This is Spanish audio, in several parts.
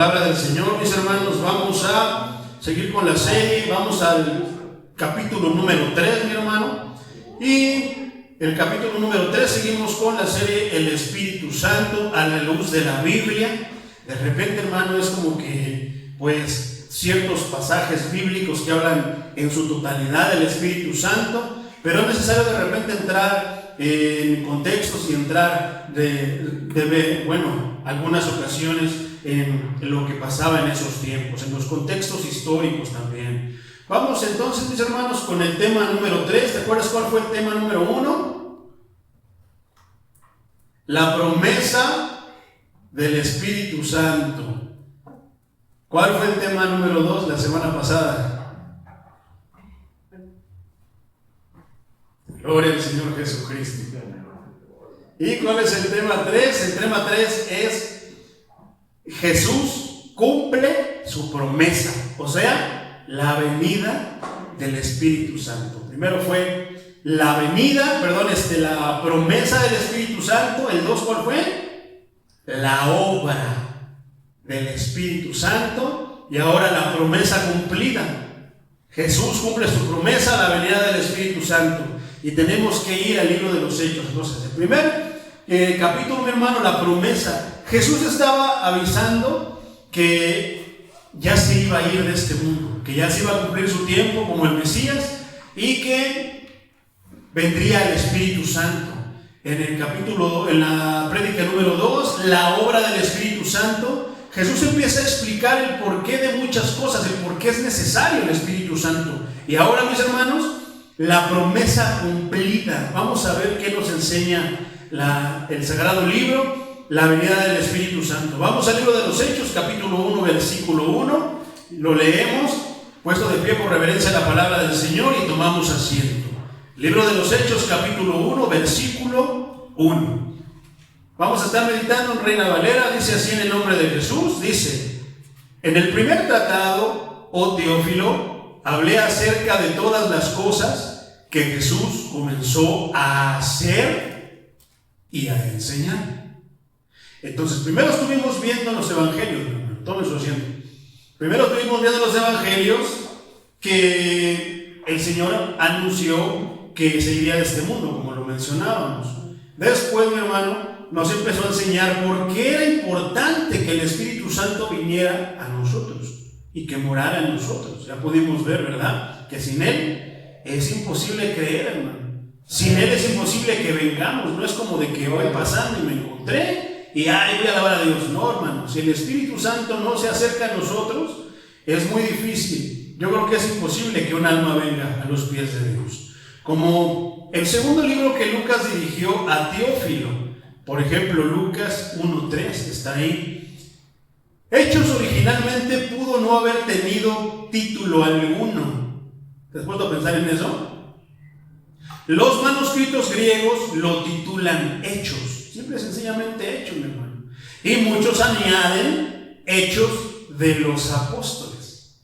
Palabra del Señor, mis hermanos. Vamos a seguir con la serie. Vamos al capítulo número 3, mi hermano. Y el capítulo número 3 seguimos con la serie El Espíritu Santo a la luz de la Biblia. De repente, hermano, es como que pues ciertos pasajes bíblicos que hablan en su totalidad del Espíritu Santo, pero es necesario de repente entrar en contextos y entrar algunas ocasiones en lo que pasaba en esos tiempos, en los contextos históricos también. Vamos entonces, mis hermanos, con el tema número 3. ¿Te acuerdas cuál fue el tema número 1? La promesa del Espíritu Santo. ¿Cuál fue el tema número 2 la semana pasada? Gloria al Señor Jesucristo. ¿Y cuál es el tema 3? El tema 3 es Jesús cumple su promesa, o sea, la venida del Espíritu Santo. Primero fue la promesa del Espíritu Santo. El 2, ¿cuál fue? La obra del Espíritu Santo. Y ahora la promesa cumplida. Jesús cumple su promesa, la venida del Espíritu Santo. Y tenemos que ir al libro de los Hechos. Entonces, el primer capítulo, mi hermano, la promesa. Jesús estaba avisando que ya se iba a ir de este mundo, que ya se iba a cumplir su tiempo como el Mesías y que vendría el Espíritu Santo. En la prédica número 2, la obra del Espíritu Santo, Jesús empieza a explicar el porqué de muchas cosas, el por qué es necesario el Espíritu Santo. Y ahora, mis hermanos, la promesa cumplida. Vamos a ver qué nos enseña el Sagrado Libro, la venida del Espíritu Santo. Vamos al libro de los Hechos, capítulo 1, versículo 1. Lo leemos, puesto de pie por reverencia a la palabra del Señor, y tomamos asiento. Libro de los Hechos, capítulo 1, versículo 1. Vamos a estar meditando en Reina Valera. Dice así en el nombre de Jesús. Dice: en el primer tratado, oh Teófilo, hablé acerca de todas las cosas que Jesús comenzó a hacer y a enseñar. Entonces, primero estuvimos viendo los evangelios. Tomen su asiento. Primero estuvimos viendo los evangelios que el Señor anunció que se iría de este mundo, como lo mencionábamos. Después, mi hermano, nos empezó a enseñar por qué era importante que el Espíritu Santo viniera a nosotros y que morara en nosotros. Ya pudimos ver, ¿verdad?, que sin Él es imposible creer, hermano. Sin Él es imposible que vengamos. No es como de que voy pasando y me encontré y voy a alabar a Dios. No, hermano. Si el Espíritu Santo no se acerca a nosotros, es muy difícil. Yo creo que es imposible que un alma venga a los pies de Dios. Como el segundo libro que Lucas dirigió a Teófilo, por ejemplo, Lucas 1:3, está ahí. Hechos originalmente pudo no haber tenido título alguno. ¿Te has puesto a pensar en eso? Los manuscritos griegos lo titulan Hechos. Simple y sencillamente Hechos, mi hermano. Y muchos añaden Hechos de los Apóstoles.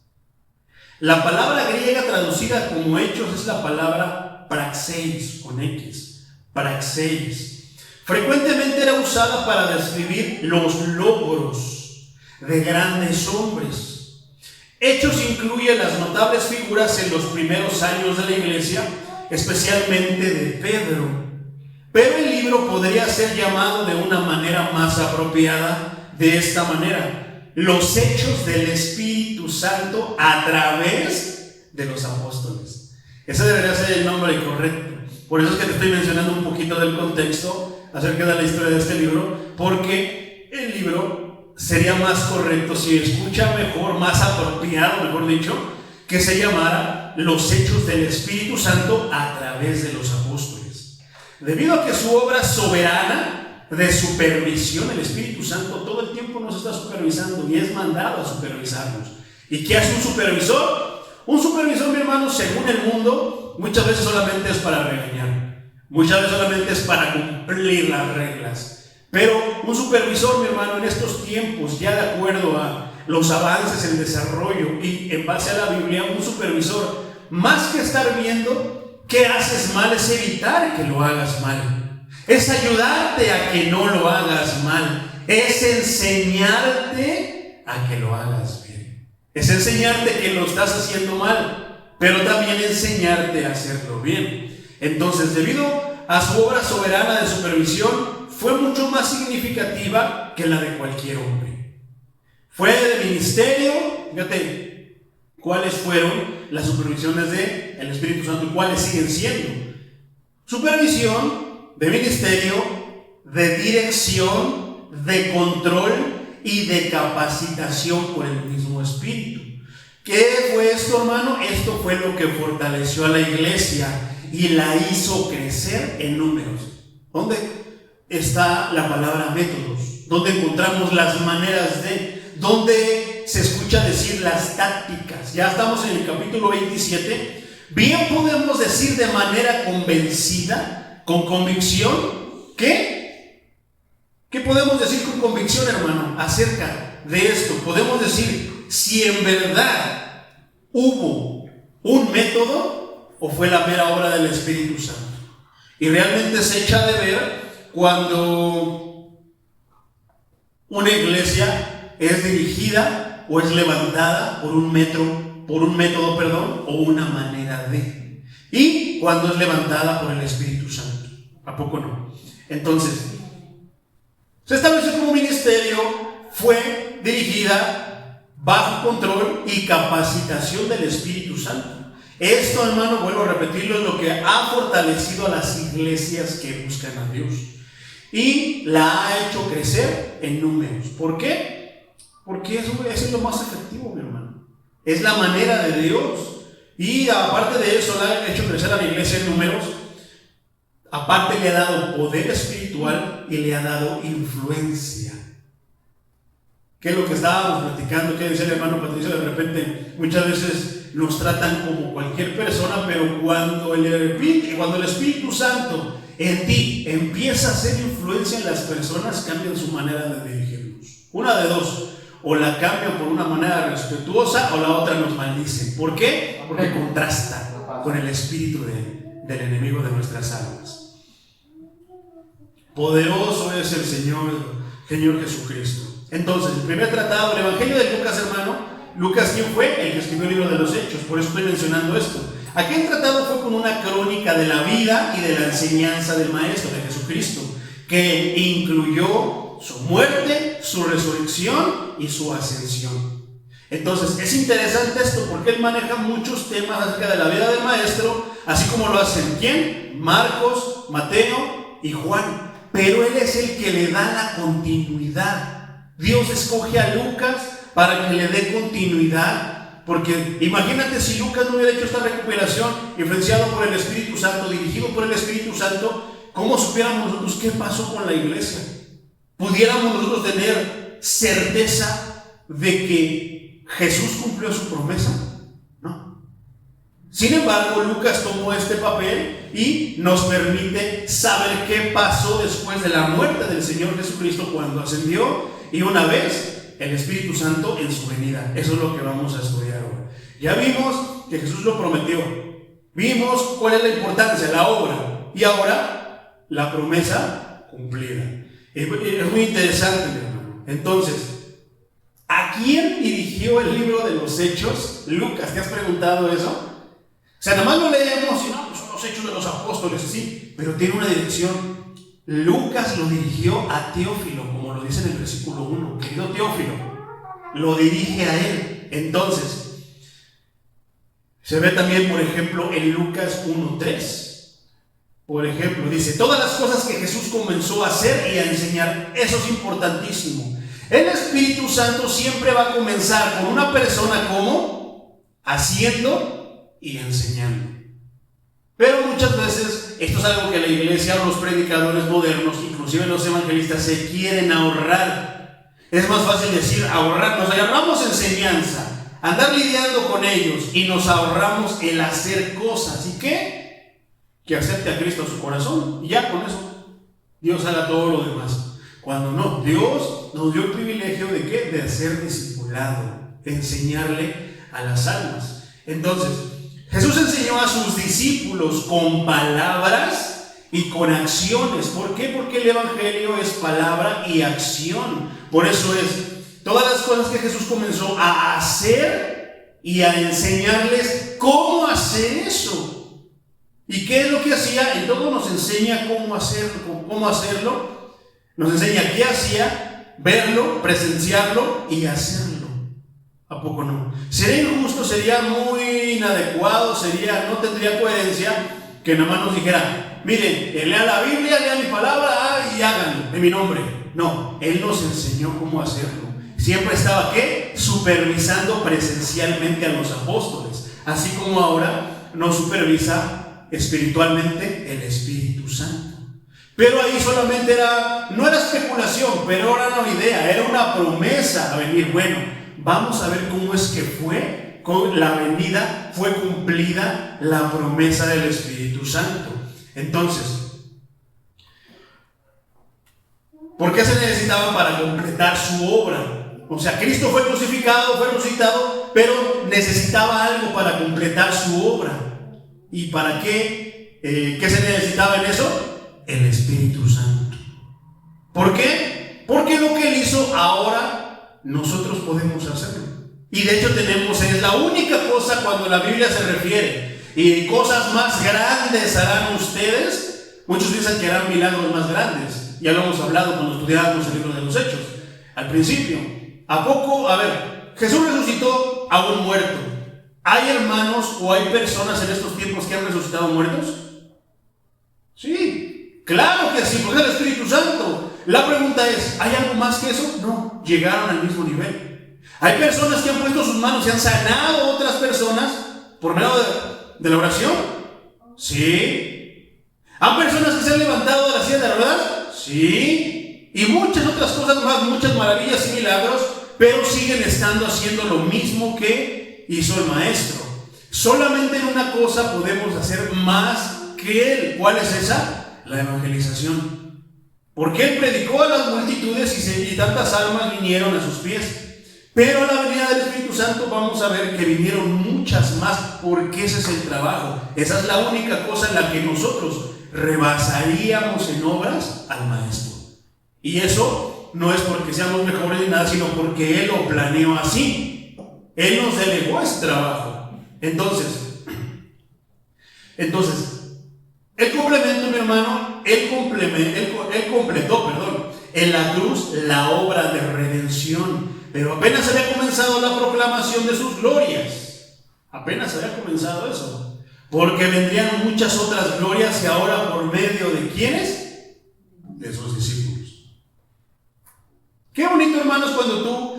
La palabra griega traducida como Hechos es la palabra praxeis, con X. Praxeis. Frecuentemente era usada para describir los logros de grandes hombres. Hechos incluye las notables figuras en los primeros años de la iglesia, especialmente de Pedro. Pero el libro podría ser llamado de una manera más apropiada de esta manera: los hechos del Espíritu Santo a través de los apóstoles. Ese debería ser el nombre correcto. Por eso es que te estoy mencionando un poquito del contexto acerca de la historia de este libro, porque el libro sería más correcto, si escucha mejor, más apropiado, mejor dicho, que se llamara Los hechos del Espíritu Santo a través de los apóstoles. Debido a que su obra soberana de supervisión, el Espíritu Santo todo el tiempo nos está supervisando y es mandado a supervisarnos. ¿Y qué hace un supervisor? Un supervisor, mi hermano, según el mundo, muchas veces solamente es para regañar, muchas veces solamente es para cumplir las reglas. Pero un supervisor, mi hermano, en estos tiempos, ya de acuerdo a los avances, el desarrollo y en base a la Biblia, un supervisor, más que estar viendo qué haces mal, es evitar que lo hagas mal, es ayudarte a que no lo hagas mal, es enseñarte a que lo hagas bien. Es enseñarte que lo estás haciendo mal, pero también enseñarte a hacerlo bien. Entonces, debido a su obra soberana de supervisión, fue mucho más significativa que la de cualquier hombre. Fue de ministerio. Fíjate cuáles fueron las supervisiones del Espíritu Santo y cuáles siguen siendo. Supervisión, de ministerio, de dirección, de control y de capacitación por el mismo Espíritu. ¿Qué fue esto, hermano? Esto fue lo que fortaleció a la iglesia y la hizo crecer en números. ¿Dónde está la palabra métodos? ¿Dónde encontramos las maneras de? ¿Dónde se escucha decir las tácticas? Ya estamos en el capítulo 27. Bien podemos decir de manera convencida, con convicción, ¿qué podemos decir con convicción, hermano, acerca de esto? Podemos decir si en verdad hubo un método o fue la mera obra del Espíritu Santo. Y realmente se echa de ver cuando una iglesia es dirigida o es levantada por un método, o una manera de. Y cuando es levantada por el Espíritu Santo. ¿A poco no? Entonces, se estableció como ministerio, fue dirigida bajo control y capacitación del Espíritu Santo. Esto, hermano, vuelvo a repetirlo, es lo que ha fortalecido a las iglesias que buscan a Dios y la ha hecho crecer en números. ¿Por qué? Porque eso es lo más efectivo, mi hermano. Es la manera de Dios. Y aparte de eso, le ha hecho crecer a la iglesia en números. Aparte le ha dado poder espiritual y le ha dado influencia. ¿Qué es lo que estábamos platicando? ¿Qué decía el hermano Patricio? De repente, muchas veces nos tratan como cualquier persona, pero cuando el Espíritu Santo en ti empieza a hacer influencia en las personas, cambian su manera de dirigirnos. Una de dos. O la cambian por una manera respetuosa o la otra nos maldice. ¿Por qué? Porque contrasta con el espíritu del enemigo de nuestras almas. Poderoso es el Señor Jesucristo. Entonces, el primer tratado, el Evangelio de Lucas, hermano. Lucas, ¿quién fue? El que escribió el libro de los Hechos. Por eso estoy mencionando esto. Aquel tratado fue con una crónica de la vida y de la enseñanza del Maestro, de Jesucristo, que incluyó su muerte, su resurrección y su ascensión. Entonces es interesante esto porque él maneja muchos temas acerca de la vida del Maestro, así como lo hacen ¿quién? Marcos, Mateo y Juan. Pero él es el que le da la continuidad. Dios escoge a Lucas para que le dé continuidad, porque imagínate si Lucas no hubiera hecho esta recopilación, influenciado por el Espíritu Santo, dirigido por el Espíritu Santo, ¿cómo supiéramos nosotros qué pasó con la iglesia? ¿Pudiéramos nosotros tener certeza de que Jesús cumplió su promesa? No. Sin embargo, Lucas tomó este papel y nos permite saber qué pasó después de la muerte del Señor Jesucristo cuando ascendió y una vez el Espíritu Santo en su venida. Eso es lo que vamos a estudiar hoy. Ya vimos que Jesús lo prometió. Vimos cuál es la importancia, la obra. Y ahora, la promesa cumplida. Es muy interesante, mi hermano. Entonces, ¿a quién dirigió el libro de los Hechos? Lucas, ¿te has preguntado eso? O sea, nada más lo leemos y no, son los Hechos de los Apóstoles, sí, pero tiene una dirección. Lucas lo dirigió a Teófilo, como lo dice en el versículo 1. Querido Teófilo, lo dirige a él. Entonces, se ve también, por ejemplo, en Lucas 1:3. Por ejemplo, dice, todas las cosas que Jesús comenzó a hacer y a enseñar. Eso es importantísimo. El Espíritu Santo siempre va a comenzar con una persona como haciendo y enseñando. Pero muchas veces, esto es algo que la iglesia o los predicadores modernos, inclusive los evangelistas, se quieren ahorrar. Es más fácil decir ahorrar, nos ahorramos enseñanza, andar lidiando con ellos y nos ahorramos el hacer cosas. ¿Y qué? Que acepte a Cristo en su corazón y ya con eso Dios haga todo lo demás. Cuando no, Dios nos dio el privilegio de ¿qué? De ser discipulado, de enseñarle a las almas. Entonces, Jesús enseñó a sus discípulos con palabras y con acciones. ¿Por qué? Porque el Evangelio es palabra y acción. Por eso es todas las cosas que Jesús comenzó a hacer y a enseñarles cómo hacer eso. ¿Y qué es lo que hacía? En todo nos enseña cómo hacerlo. Nos enseña qué hacía, verlo, presenciarlo y hacerlo. ¿A poco no? Sería injusto, sería muy inadecuado, no tendría coherencia que nada más nos dijera: miren, lean la Biblia, lean mi palabra y háganlo en mi nombre. No, Él nos enseñó cómo hacerlo. Siempre estaba, ¿qué? Supervisando presencialmente a los apóstoles, así como ahora nos supervisa espiritualmente el Espíritu Santo. Pero ahí solamente no era especulación, pero era una idea, era una promesa a venir. Bueno, vamos a ver cómo es que fue con la venida, fue cumplida la promesa del Espíritu Santo. Entonces, ¿por qué se necesitaba para completar su obra? O sea, Cristo fue crucificado, fue resucitado, pero necesitaba algo para completar su obra. ¿Y para qué? ¿Qué se necesitaba en eso? El Espíritu Santo. ¿Por qué? Porque lo que Él hizo ahora nosotros podemos hacerlo. Y de hecho es la única cosa cuando la Biblia se refiere y cosas más grandes harán ustedes. Muchos piensan que harán milagros más grandes. Ya lo hemos hablado cuando estudiábamos el libro de los Hechos al principio. Jesús resucitó a un muerto. ¿Hay hermanos o hay personas en estos tiempos que han resucitado muertos? Sí, claro que sí, porque es el Espíritu Santo. La pregunta es, ¿hay algo más que eso? No, llegaron al mismo nivel. Hay personas que han puesto sus manos y han sanado a otras personas por medio de la oración. Sí. ¿Hay personas que se han levantado de la silla de ruedas? Sí. Y muchas otras cosas más, muchas maravillas y milagros, pero siguen estando haciendo lo mismo que hizo el Maestro. Solamente en una cosa podemos hacer más que Él. ¿Cuál es esa? La evangelización. Porque Él predicó a las multitudes y tantas almas vinieron a sus pies. Pero a la venida del Espíritu Santo vamos a ver que vinieron muchas más, porque ese es el trabajo. Esa es la única cosa en la que nosotros rebasaríamos en obras al Maestro. Y eso no es porque seamos mejores ni nada, sino porque Él lo planeó así. Él nos delegó ese trabajo. Entonces, el complemento, mi hermano, Él completó, en la cruz la obra de redención. Pero apenas había comenzado la proclamación de sus glorias. Apenas había comenzado eso. Porque vendrían muchas otras glorias y ahora por medio de ¿quiénes? De sus discípulos. Qué bonito, hermanos, cuando tú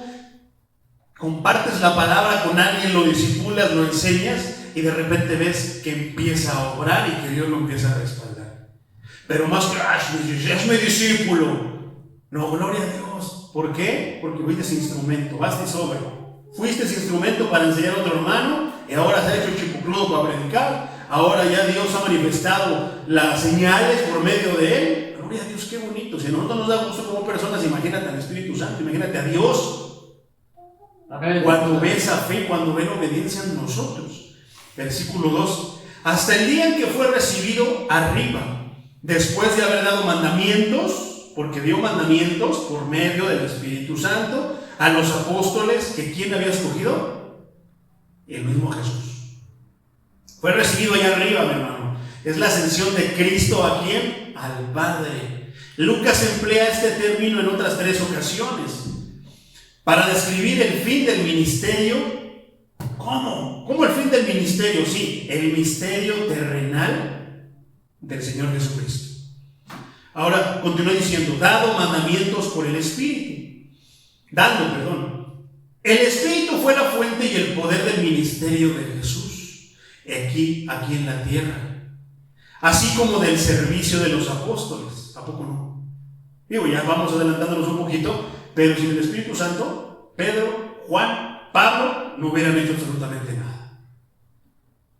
compartes la palabra con alguien, lo discipulas, lo enseñas y de repente ves que empieza a obrar y que Dios lo empieza a respaldar. Pero más que, es mi discípulo. No, gloria a Dios. ¿Por qué? Porque fuiste ese instrumento, basta y sobra. Fuiste ese instrumento para enseñar a otro hermano y ahora se ha hecho chipucludo para predicar. Ahora ya Dios ha manifestado las señales por medio de Él. Gloria a Dios, qué bonito. Si a nosotros nos da gusto como personas, imagínate al Espíritu Santo, imagínate a Dios. Amén. Cuando ve esa fe, cuando ve la obediencia en nosotros. Versículo 2. Hasta el día en que fue recibido arriba, después de haber dado mandamientos, porque dio mandamientos por medio del Espíritu Santo a los apóstoles, que ¿quién había escogido? El mismo Jesús. Fue recibido allá arriba, mi hermano. Es la ascensión de Cristo ¿a quién? Al Padre. Lucas emplea este término en otras 3 ocasiones para describir el fin del ministerio. ¿Cómo? ¿Cómo el fin del ministerio? Sí, el misterio terrenal del Señor Jesucristo. Ahora continúa diciendo, dando mandamientos por el Espíritu. El Espíritu fue la fuente y el poder del ministerio de Jesús, aquí en la tierra, así como del servicio de los apóstoles. ¿A poco no? Digo, ya vamos adelantándonos un poquito, pero sin el Espíritu Santo, Pedro, Juan, Pablo no hubieran hecho absolutamente nada.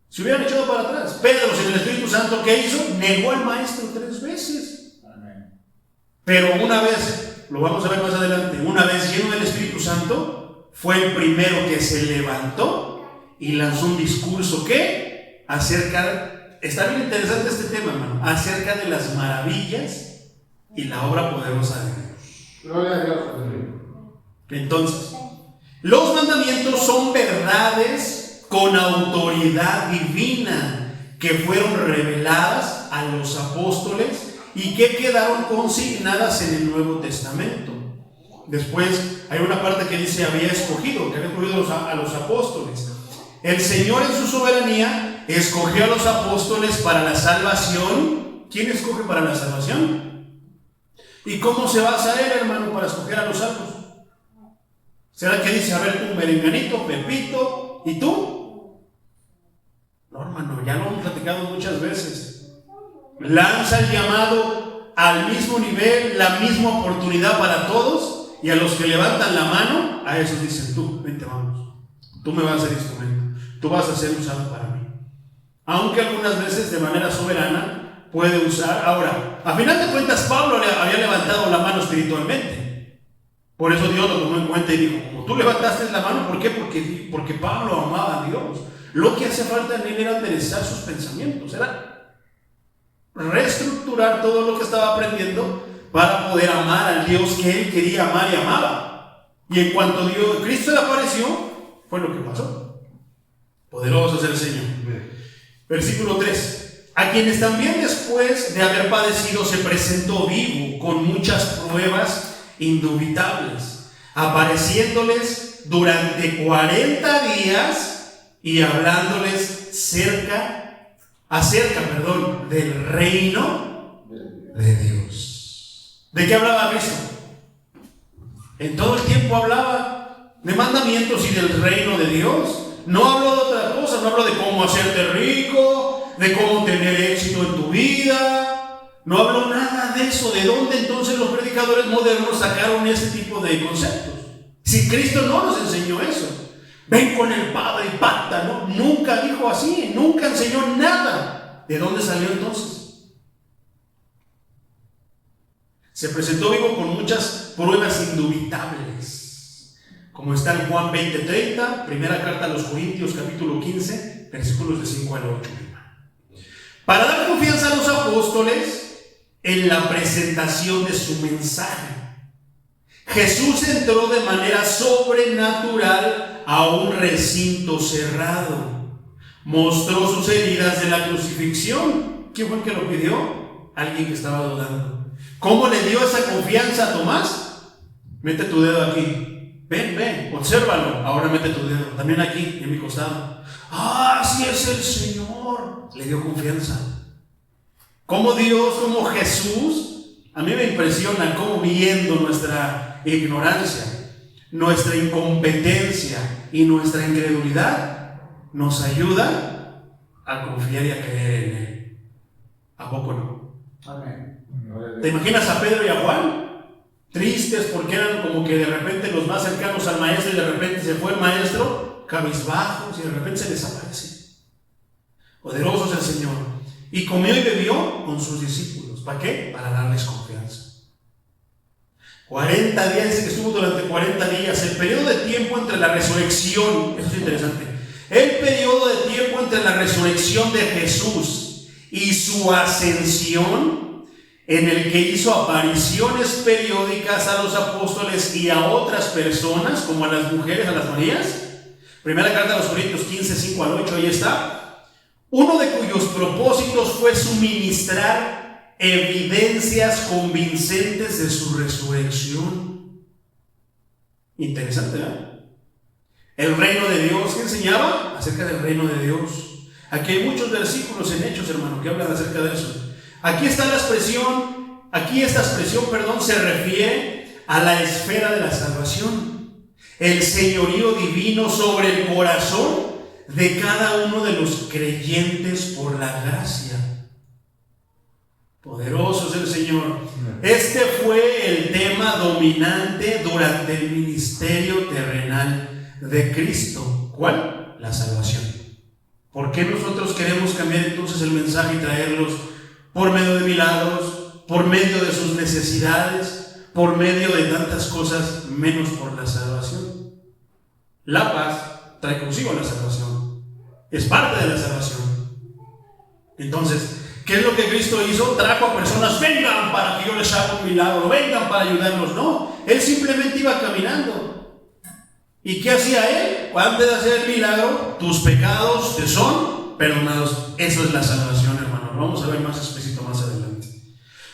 Se hubieran echado para atrás. Pedro, sin el Espíritu Santo, ¿qué hizo? Negó al Maestro 3 veces. Pero una vez, lo vamos a ver más adelante, una vez lleno del Espíritu Santo, fue el primero que se levantó y lanzó un discurso que está bien interesante este tema, hermano, acerca de las maravillas y la obra poderosa de Dios. Gloria a Dios. Entonces, los mandamientos son verdades con autoridad divina que fueron reveladas a los apóstoles y que quedaron consignadas en el Nuevo Testamento. Después hay una parte que dice que había escogido a los apóstoles. El Señor en su soberanía escogió a los apóstoles para la salvación. ¿Quién escoge para la salvación? ¿Y cómo se basa él, hermano, para escoger a los salvos? ¿Será que dice, a ver, tú, merenganito, Pepito, ¿y tú? No, hermano, ya lo hemos platicado muchas veces. Lanza el llamado al mismo nivel, la misma oportunidad para todos, y a los que levantan la mano, a esos dicen, tú, vente, vamos. Tú me vas a ser instrumento, tú vas a ser usado para mí. Aunque algunas veces de manera soberana puede usar. Ahora, a final de cuentas, Pablo le había levantado la mano espiritualmente. Por eso Dios lo tomó en cuenta y dijo, como tú levantaste la mano, ¿por qué? Porque Pablo amaba a Dios. Lo que hacía falta en él era enderezar sus pensamientos, era reestructurar todo lo que estaba aprendiendo para poder amar al Dios que él quería amar y amaba. Y en cuanto Cristo le apareció, fue lo que pasó. Poderoso es el Señor. Versículo 3. A quienes también después de haber padecido se presentó vivo con muchas pruebas indubitables, apareciéndoles durante 40 días y hablándoles acerca del reino de Dios. ¿De qué hablaba Cristo? En todo el tiempo hablaba de mandamientos y del reino de Dios. No habló de otra cosa, no habló de cómo hacerte rico, de cómo tener éxito en tu vida. No habló nada de eso. ¿De dónde entonces los predicadores modernos sacaron ese tipo de conceptos? Si Cristo no nos enseñó eso. Ven con el Padre y pacta, ¿no? Nunca dijo así, nunca enseñó nada. ¿De dónde salió entonces? Se presentó vivo con muchas pruebas indubitables, como está en Juan 20:30, primera carta a los Corintios, capítulo 15, versículos de 5 al 8. Para dar confianza a los apóstoles en la presentación de su mensaje, Jesús entró de manera sobrenatural a un recinto cerrado. Mostró sus heridas de la crucifixión. ¿Quién fue el que lo pidió? Alguien que estaba dudando. ¿Cómo le dio esa confianza a Tomás? Mete tu dedo aquí. Ven, obsérvalo. Ahora mete tu dedo. También aquí, en mi costado. ¡Ah, sí es el Señor! Le dio confianza. Como Dios, como Jesús, a mí me impresiona cómo, viendo nuestra ignorancia, nuestra incompetencia y nuestra incredulidad, nos ayuda a confiar y a creer en Él. ¿A poco no? Amén. ¿Te imaginas a Pedro y a Juan? Tristes porque eran como que de repente los más cercanos al maestro y de repente se fue el maestro, cabizbajos, y de repente se desaparece. Poderoso es el Señor. Y comió y bebió con sus discípulos. ¿Para qué? Para darles confianza. 40 días, dice que estuvo durante 40 días. El periodo de tiempo entre la resurrección, eso es interesante. El periodo de tiempo entre la resurrección de Jesús y su ascensión, en el que hizo apariciones periódicas a los apóstoles y a otras personas, como a las mujeres, a las Marías. Primera carta a los Corintios 15, 5 al 8, ahí está. Uno de cuyos propósitos fue suministrar evidencias convincentes de su resurrección. Interesante, ¿verdad? El reino de Dios, ¿qué enseñaba? Acerca del reino de Dios. Aquí hay muchos versículos en Hechos, hermano, que hablan acerca de eso. Aquí está la expresión, esta expresión, se refiere a la esfera de la salvación. El señorío divino sobre el corazón de cada uno de los creyentes por la gracia. Poderoso es el Señor. Este fue el tema dominante durante el ministerio terrenal de Cristo. ¿Cuál? La salvación. ¿Por qué nosotros queremos cambiar entonces el mensaje y traerlos por medio de milagros, por medio de sus necesidades, por medio de tantas cosas, menos por la salvación? La paz trae consigo la salvación. Es parte de la salvación. Entonces, ¿qué es lo que Cristo hizo? Trajo a personas, vengan para que yo les haga un milagro, vengan para ayudarlos. No, Él simplemente iba caminando. ¿Y qué hacía él? Antes de hacer el milagro, tus pecados te son perdonados. Eso es la salvación, hermano. Lo vamos a ver más explícito más adelante.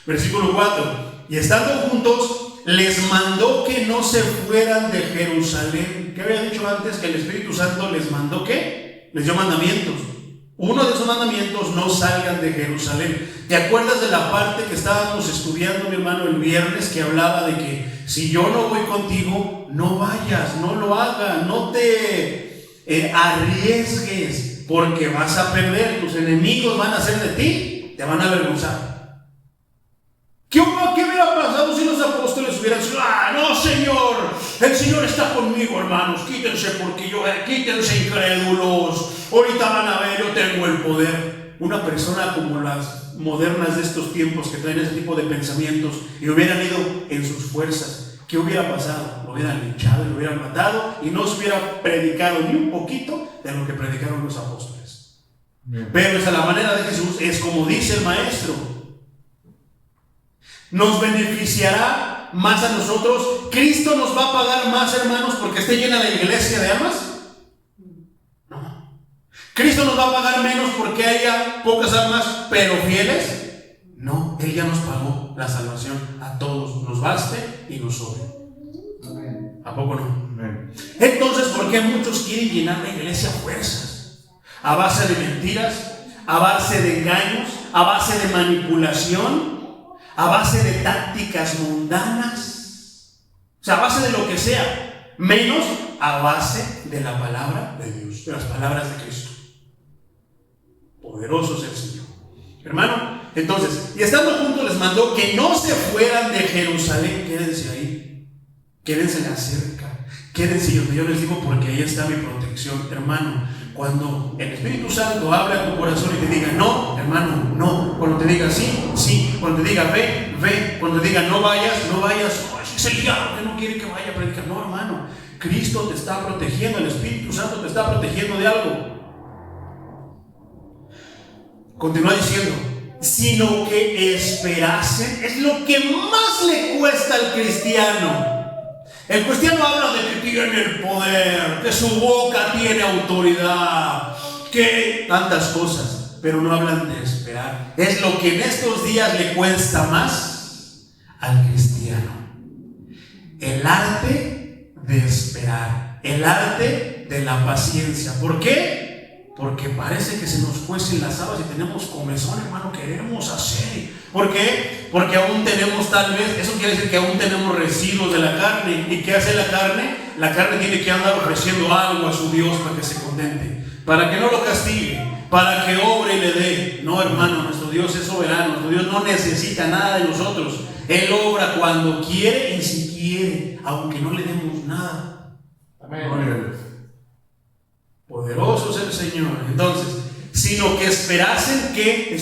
Versículo 4. Y estando juntos, les mandó que no se fueran de Jerusalén. ¿Qué había dicho antes? Que el Espíritu Santo les mandó, ¿qué? Les dio mandamientos. Uno de esos mandamientos: no salgan de Jerusalén. ¿Te acuerdas de la parte que estábamos estudiando, mi hermano, el viernes, que hablaba de que si yo no voy contigo, no vayas, no lo hagas, no te arriesgues, porque vas a perder, tus enemigos van a hacer de ti, te van a avergonzar. ¿Qué hubiera pasado si los apóstoles hubieran dicho: no, Señor, el Señor está conmigo, hermanos, quítense incrédulos, ahorita van a ver, yo tengo el poder? Una persona como las modernas de estos tiempos, que traen ese tipo de pensamientos y hubieran ido en sus fuerzas, ¿qué hubiera pasado? Lo hubieran linchado, lo hubieran matado, y no se hubiera predicado ni un poquito de lo que predicaron los apóstoles. Bien. Pero esa es la manera de Jesús, es como dice el maestro. ¿Nos beneficiará más a nosotros? ¿Cristo nos va a pagar más, hermanos, porque esté llena la iglesia de almas? No. ¿Cristo nos va a pagar menos porque haya pocas almas pero fieles? No, Él ya nos pagó la salvación a todos, nos baste y nos sobre. ¿A poco no? Amén. Entonces, ¿por qué muchos quieren llenar la iglesia a fuerzas? A base de mentiras, a base de engaños, a base de manipulación, a base de tácticas mundanas, o sea, a base de lo que sea, menos a base de la palabra de Dios, de las palabras de Cristo. Poderoso es el Señor, hermano. Entonces, y estando juntos, les mandó que no se fueran de Jerusalén. Quédense ahí, quédense cerca, quédense donde yo les digo, porque ahí está mi protección, hermano. Cuando el Espíritu Santo habla a tu corazón y te diga no, hermano, no. Cuando te diga sí, sí. Cuando te diga ve, ve. Cuando te diga no vayas, no vayas. Es el diablo que no quiere que vaya a predicar. No, hermano. Cristo te está protegiendo. El Espíritu Santo te está protegiendo de algo. Continúa diciendo: sino que esperasen. Es lo que más le cuesta al cristiano. El cristiano habla de que tiene el poder, que su boca tiene autoridad, que tantas cosas, pero no hablan de esperar. Es lo que en estos días le cuesta más al cristiano: el arte de esperar, el arte de la paciencia. ¿Por qué? Porque parece que se nos cuecen las habas y tenemos comezón, hermano, queremos hacer. ¿Por qué? Porque aún tenemos, tal vez, eso quiere decir que aún tenemos residuos de la carne. ¿Y qué hace la carne? La carne tiene que andar ofreciendo algo a su Dios para que se contente, para que no lo castigue, para que obre y le dé. No, hermano, nuestro Dios es soberano, nuestro Dios no necesita nada de nosotros. Él obra cuando quiere y si quiere, aunque no le demos nada. Amén. Poderoso es el Señor. Entonces, sino que esperasen qué,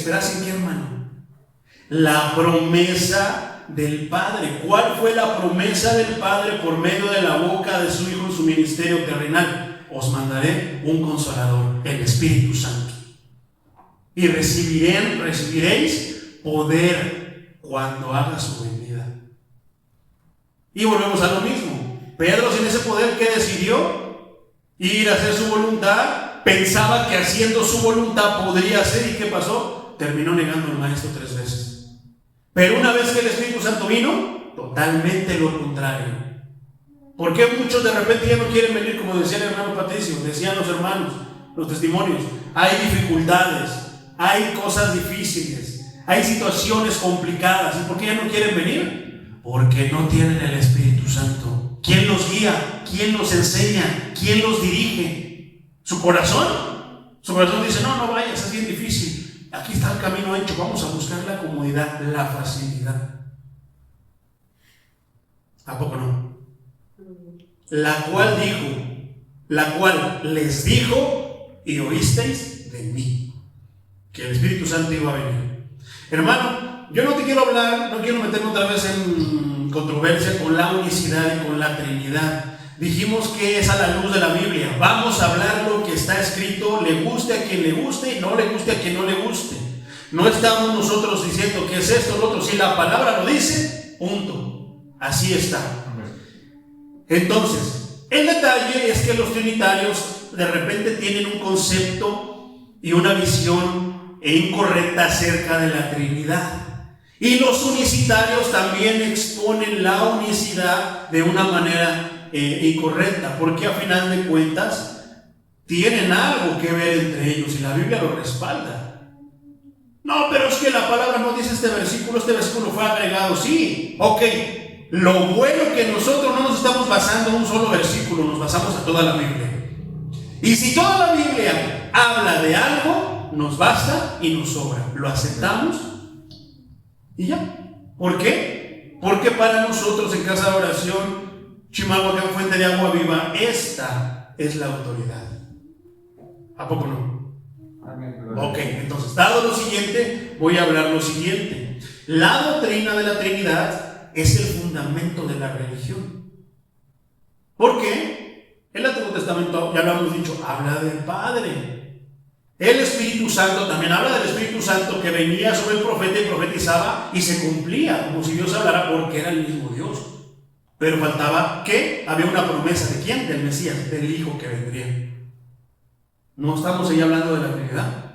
hermano, la promesa del Padre. ¿Cuál fue la promesa del Padre por medio de la boca de su Hijo en su ministerio terrenal? Os mandaré un consolador, el Espíritu Santo, y recibiréis poder cuando haga su venida. Y volvemos a lo mismo. Pedro, sin ese poder, ¿qué decidió? Ir a hacer su voluntad. Pensaba que haciendo su voluntad podría hacer. ¿Y qué pasó? Terminó negando al maestro 3 veces. Pero una vez que el Espíritu Santo vino, totalmente lo contrario. ¿Por qué muchos de repente ya no quieren venir? Como decía el hermano Patricio, decían los hermanos, los testimonios: hay dificultades, hay cosas difíciles, hay situaciones complicadas. ¿Y por qué ya no quieren venir? Porque no tienen el Espíritu Santo. ¿Quién los guía? ¿Quién los enseña? ¿Quién los dirige? ¿Su corazón? Su corazón dice: no vayas, es bien difícil. Aquí está el camino hecho, vamos a buscar la comodidad, la facilidad. ¿A poco no? La cual les dijo: y oísteis de mí, que el Espíritu Santo iba a venir. Hermano, yo no te quiero hablar, no quiero meterme otra vez en controversia con la unicidad y con la Trinidad. Dijimos que es a la luz de la Biblia. Vamos a hablar lo que está escrito, le guste a quien le guste y no le guste a quien no le guste. No estamos nosotros diciendo que es esto o lo otro. Si la palabra lo dice, punto. Así está. Entonces, El detalle es que los trinitarios de repente tienen un concepto y una visión incorrecta acerca de la Trinidad. Y los unicitarios también exponen la unicidad de una manera incorrecta, porque a final de cuentas tienen algo que ver entre ellos y la Biblia lo respalda. No, pero es que la palabra no dice este versículo fue agregado. Sí, ok. Lo bueno que nosotros no nos estamos basando en un solo versículo, nos basamos a toda la Biblia. Y si toda la Biblia habla de algo, nos basta y nos sobra. Lo aceptamos y ya. ¿Por qué? Porque para nosotros en Casa de Oración Chimalhuacán, Fuente de Agua Viva, esta es la autoridad. ¿A poco no? Ok, entonces, dado lo siguiente, voy a hablar lo siguiente. La doctrina de la Trinidad es el fundamento de la religión. ¿Por qué? El Antiguo Testamento, ya lo hemos dicho, habla del Padre. El Espíritu Santo también habla del Espíritu Santo que venía sobre el profeta y profetizaba y se cumplía, como si Dios hablara, porque era el mismo Dios. Pero faltaba que había una promesa. ¿De quién? Del Mesías, del Hijo que vendría. No estamos ahí hablando de la Trinidad.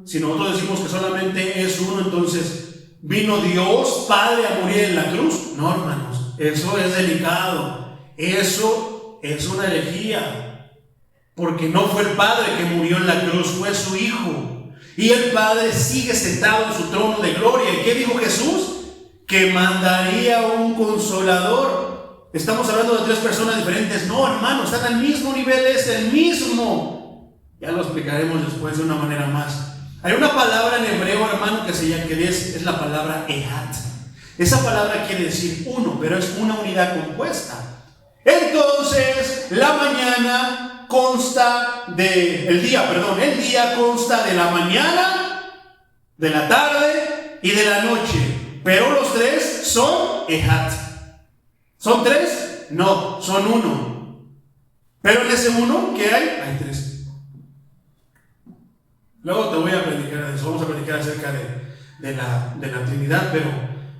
Si nosotros decimos que solamente es uno, entonces ¿vino Dios Padre a morir en la cruz? No, hermanos, eso es delicado. Eso es una herejía. Porque no fue el Padre que murió en la cruz, fue su Hijo. Y el Padre sigue sentado en su trono de gloria. ¿Y qué dijo Jesús? Que mandaría un consolador. Estamos hablando de tres personas diferentes. No, hermano, están al mismo nivel, es el mismo. Ya lo explicaremos después de una manera más. Hay una palabra en hebreo, hermano, que es la palabra Ehat. Esa palabra quiere decir uno, pero es una unidad compuesta. Entonces, el día consta de la mañana, de la tarde y de la noche. Pero los tres son Ehat. ¿Son tres? No, son uno. Pero en ese uno, ¿qué hay? Hay tres. Luego te voy a predicar de eso, vamos a predicar acerca de la Trinidad, pero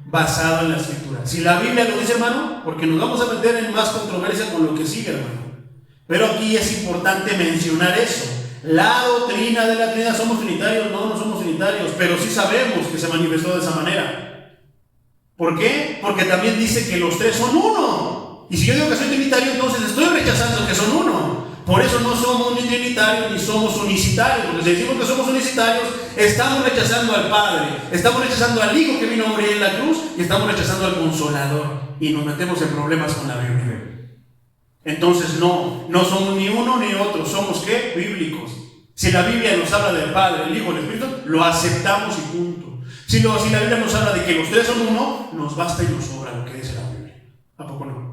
basado en la Escritura. Si la Biblia lo dice, hermano, porque nos vamos a meter en más controversia con lo que sigue, hermano. Pero aquí es importante mencionar eso. La doctrina de la Trinidad, ¿somos trinitarios? No, no somos trinitarios, pero sí sabemos que se manifestó de esa manera. ¿Por qué? Porque también dice que los tres son uno. Y si yo digo que soy trinitario, entonces estoy rechazando que son uno. Por eso no somos ni trinitarios ni somos unicitarios. Porque si decimos que somos unicitarios, estamos rechazando al Padre, estamos rechazando al Hijo que vino a morir en la cruz y estamos rechazando al Consolador. Y nos metemos en problemas con la Biblia. Entonces no somos ni uno ni otro. ¿Somos qué? Bíblicos. Si la Biblia nos habla del Padre, el Hijo y el Espíritu, lo aceptamos y punto. Si la Biblia nos habla de que los tres son uno, nos basta y nos sobra lo que dice la Biblia. ¿A poco no?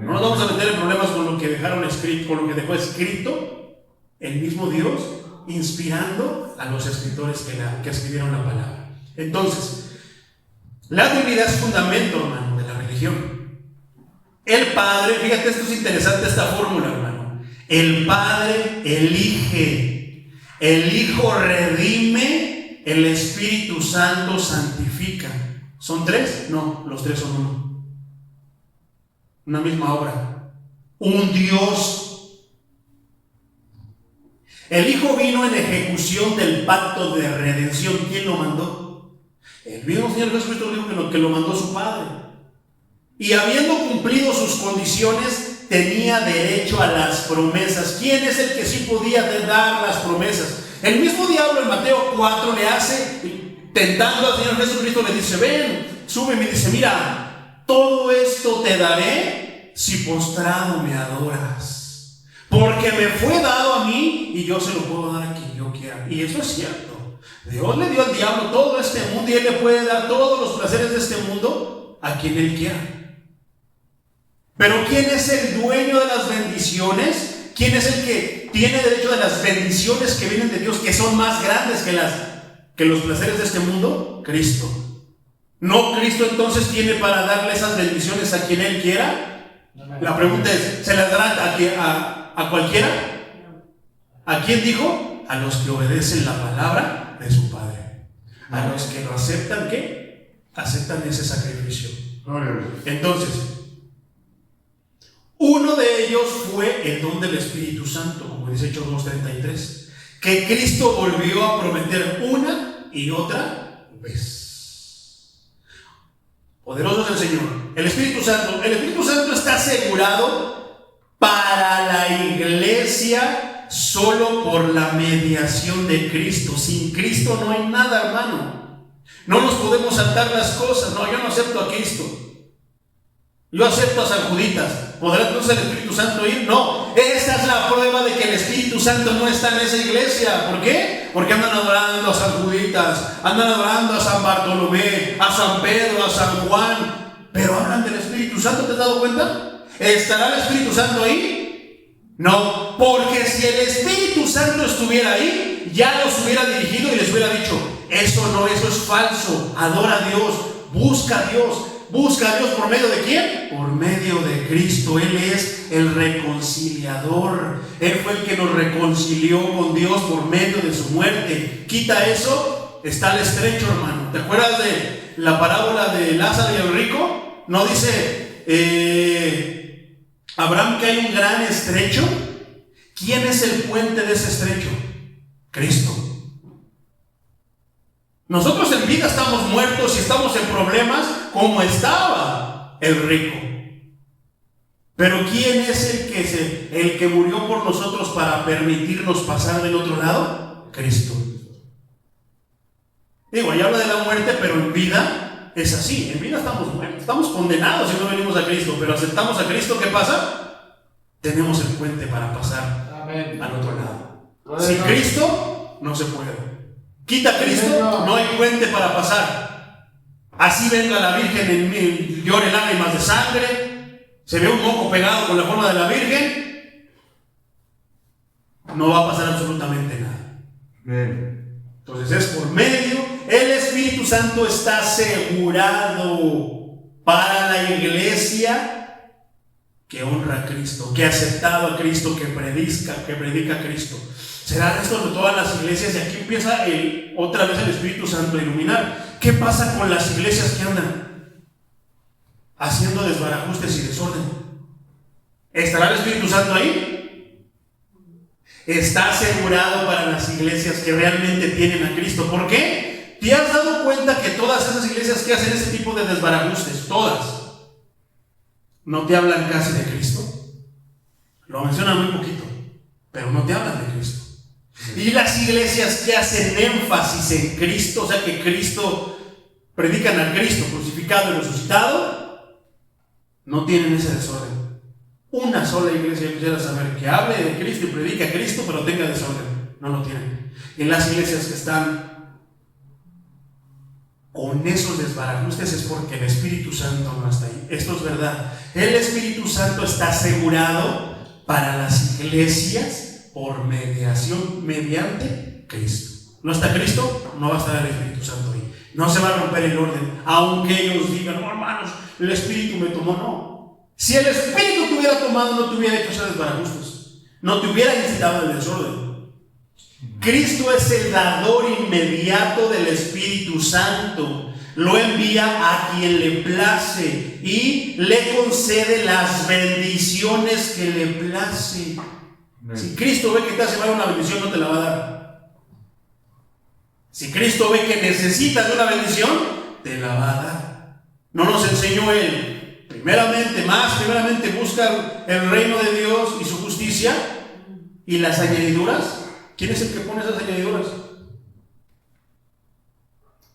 No nos vamos a meter en problemas con lo que dejaron escrito, con lo que dejó escrito el mismo Dios, inspirando a los escritores que escribieron la palabra. Entonces, la Trinidad es fundamento, hermano, de la religión. El Padre, fíjate, esto es interesante, esta fórmula, hermano. El Padre elige, el Hijo redime, el Espíritu Santo santifica. ¿Son tres? No, los tres son uno. Una misma obra, un Dios. El Hijo vino en ejecución del pacto de redención. ¿Quién lo mandó? El mismo Señor Jesucristo dijo que lo mandó su Padre. Y habiendo cumplido sus condiciones, tenía derecho a las promesas. ¿Quién es el que sí podía dar las promesas? El mismo diablo en Mateo 4 le hace, tentando al Señor Jesucristo, le dice: ven, sube, y me dice: mira, todo esto te daré si postrado me adoras, porque me fue dado a mí y yo se lo puedo dar a quien yo quiera. Y eso es cierto. Dios le dio al diablo todo este mundo y él le puede dar todos los placeres de este mundo a quien él quiera. Pero ¿quién es el dueño de las bendiciones? ¿Quién es el que tiene derecho de las bendiciones que vienen de Dios, que son más grandes que los placeres de este mundo? Cristo. ¿No Cristo entonces tiene para darle esas bendiciones a quien Él quiera? La pregunta es, ¿se las dará a cualquiera? ¿A quién dijo? A los que obedecen la palabra de su Padre. A los que lo aceptan, ¿qué? Aceptan ese sacrificio. Entonces, Uno de ellos fue el don del Espíritu Santo, como dice Hechos 2:33, que Cristo volvió a prometer una y otra vez. Poderoso es el Señor. El Espíritu Santo está asegurado para la iglesia solo por la mediación de Cristo. Sin Cristo no hay nada, hermano. No nos podemos saltar las cosas. No, yo no acepto a Cristo. Yo acepto a San Juditas. ¿Podrá entonces el Espíritu Santo ir? No. Esta es la prueba de que el Espíritu Santo no está en esa iglesia. ¿Por qué? Porque andan adorando a San Juditas, andan adorando a San Bartolomé, a San Pedro, a San Juan, pero hablan del Espíritu Santo. ¿Te has dado cuenta? ¿Estará el Espíritu Santo ahí? No, porque si el Espíritu Santo estuviera ahí, ya los hubiera dirigido y les hubiera dicho: eso no, eso es falso, adora a Dios, busca a Dios. ¿Busca a Dios por medio de quién? Por medio de Cristo. Él es el reconciliador. Él fue el que nos reconcilió con Dios por medio de su muerte. Quita eso, está el estrecho, hermano. ¿Te acuerdas de la parábola de Lázaro y el rico? ¿No dice Abraham que hay un gran estrecho? ¿Quién es el puente de ese estrecho? Cristo. Nosotros en vida estamos muertos y estamos en problemas como estaba el rico. Pero ¿quién es el que murió por nosotros para permitirnos pasar del otro lado? Cristo. Digo, ahí habla de la muerte, pero en vida es así. En vida estamos muertos, estamos condenados si no venimos a Cristo. Pero aceptamos a Cristo, ¿qué pasa? Tenemos el puente para pasar al otro lado. Sin Cristo no se puede. Quita a Cristo, no hay puente para pasar. Así venga la Virgen en mí, llore lágrimas de sangre, se ve un moco pegado con la forma de la Virgen, no va a pasar absolutamente nada. Entonces es por medio, el Espíritu Santo está asegurado para la iglesia que honra a Cristo, que ha aceptado a Cristo, que predica a Cristo. Será esto de todas las iglesias, y aquí empieza otra vez el Espíritu Santo a iluminar. ¿Qué pasa con las iglesias que andan haciendo desbarajustes y desorden? ¿Estará el Espíritu Santo ahí? Está asegurado para las iglesias que realmente tienen a Cristo. ¿Por qué? ¿Te has dado cuenta que todas esas iglesias que hacen ese tipo de desbarajustes, todas, no te hablan casi de Cristo? Lo mencionan muy poquito, pero no te hablan de Cristo. Y las iglesias que hacen énfasis en Cristo, o sea que Cristo, predican a Cristo crucificado y resucitado, no tienen ese desorden. Una sola iglesia, quisiera saber, que hable de Cristo y predique a Cristo, pero tenga desorden. No lo tienen. Y en las iglesias que están con esos desbarajustes es porque el Espíritu Santo no está ahí. Esto es verdad. El Espíritu Santo está asegurado para las iglesias por mediante Cristo. ¿No está Cristo? No va a estar el Espíritu Santo ahí. No se va a romper el orden, aunque ellos digan: no, hermanos, el Espíritu me tomó. No. Si el Espíritu te hubiera tomado, no te hubiera hecho hacer desbarajustes, no te hubiera incitado al desorden. Cristo es el dador inmediato del Espíritu Santo. Lo envía a quien le place y le concede las bendiciones que le place. Si Cristo ve que te hace mal una bendición, no te la va a dar. Si Cristo ve que necesitas de una bendición, te la va a dar. No nos enseñó Él: primeramente busca el reino de Dios y su justicia, y las añadiduras. ¿Quién es el que pone esas añadiduras?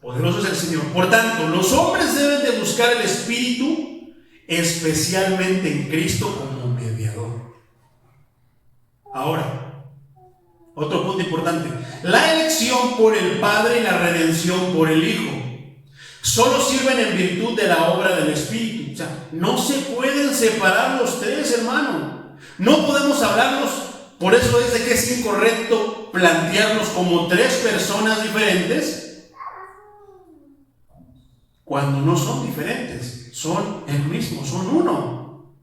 Poderoso es el Señor. Por tanto, los hombres deben de buscar el Espíritu, especialmente en Cristo como mediador. Ahora, otro punto importante: la elección por el Padre y la redención por el Hijo solo sirven en virtud de la obra del Espíritu. O sea, no se pueden separar los tres, hermano. No podemos hablarlos. Por eso es de que es incorrecto plantearlos como tres personas diferentes, cuando no son diferentes, son el mismo, son uno.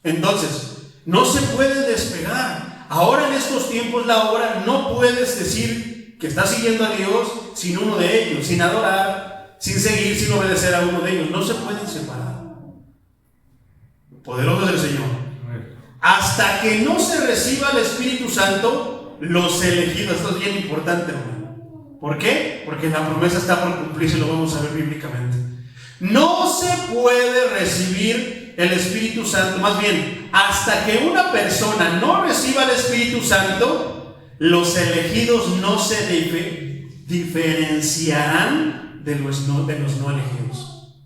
Entonces, no se pueden despegar. Ahora en estos tiempos, la obra, no puedes decir que estás siguiendo a Dios sin uno de ellos, sin adorar, sin seguir, sin obedecer a uno de ellos. No se pueden separar. Poderoso es el Señor. hasta que no se reciba el Espíritu Santo, los elegidos. Esto es bien importante, hermano. ¿Por qué? Porque la promesa está por cumplirse, lo vamos a ver bíblicamente. No se puede recibir el Espíritu Santo, más bien, hasta que una persona no reciba el Espíritu Santo, los elegidos no se diferenciarán de los no elegidos.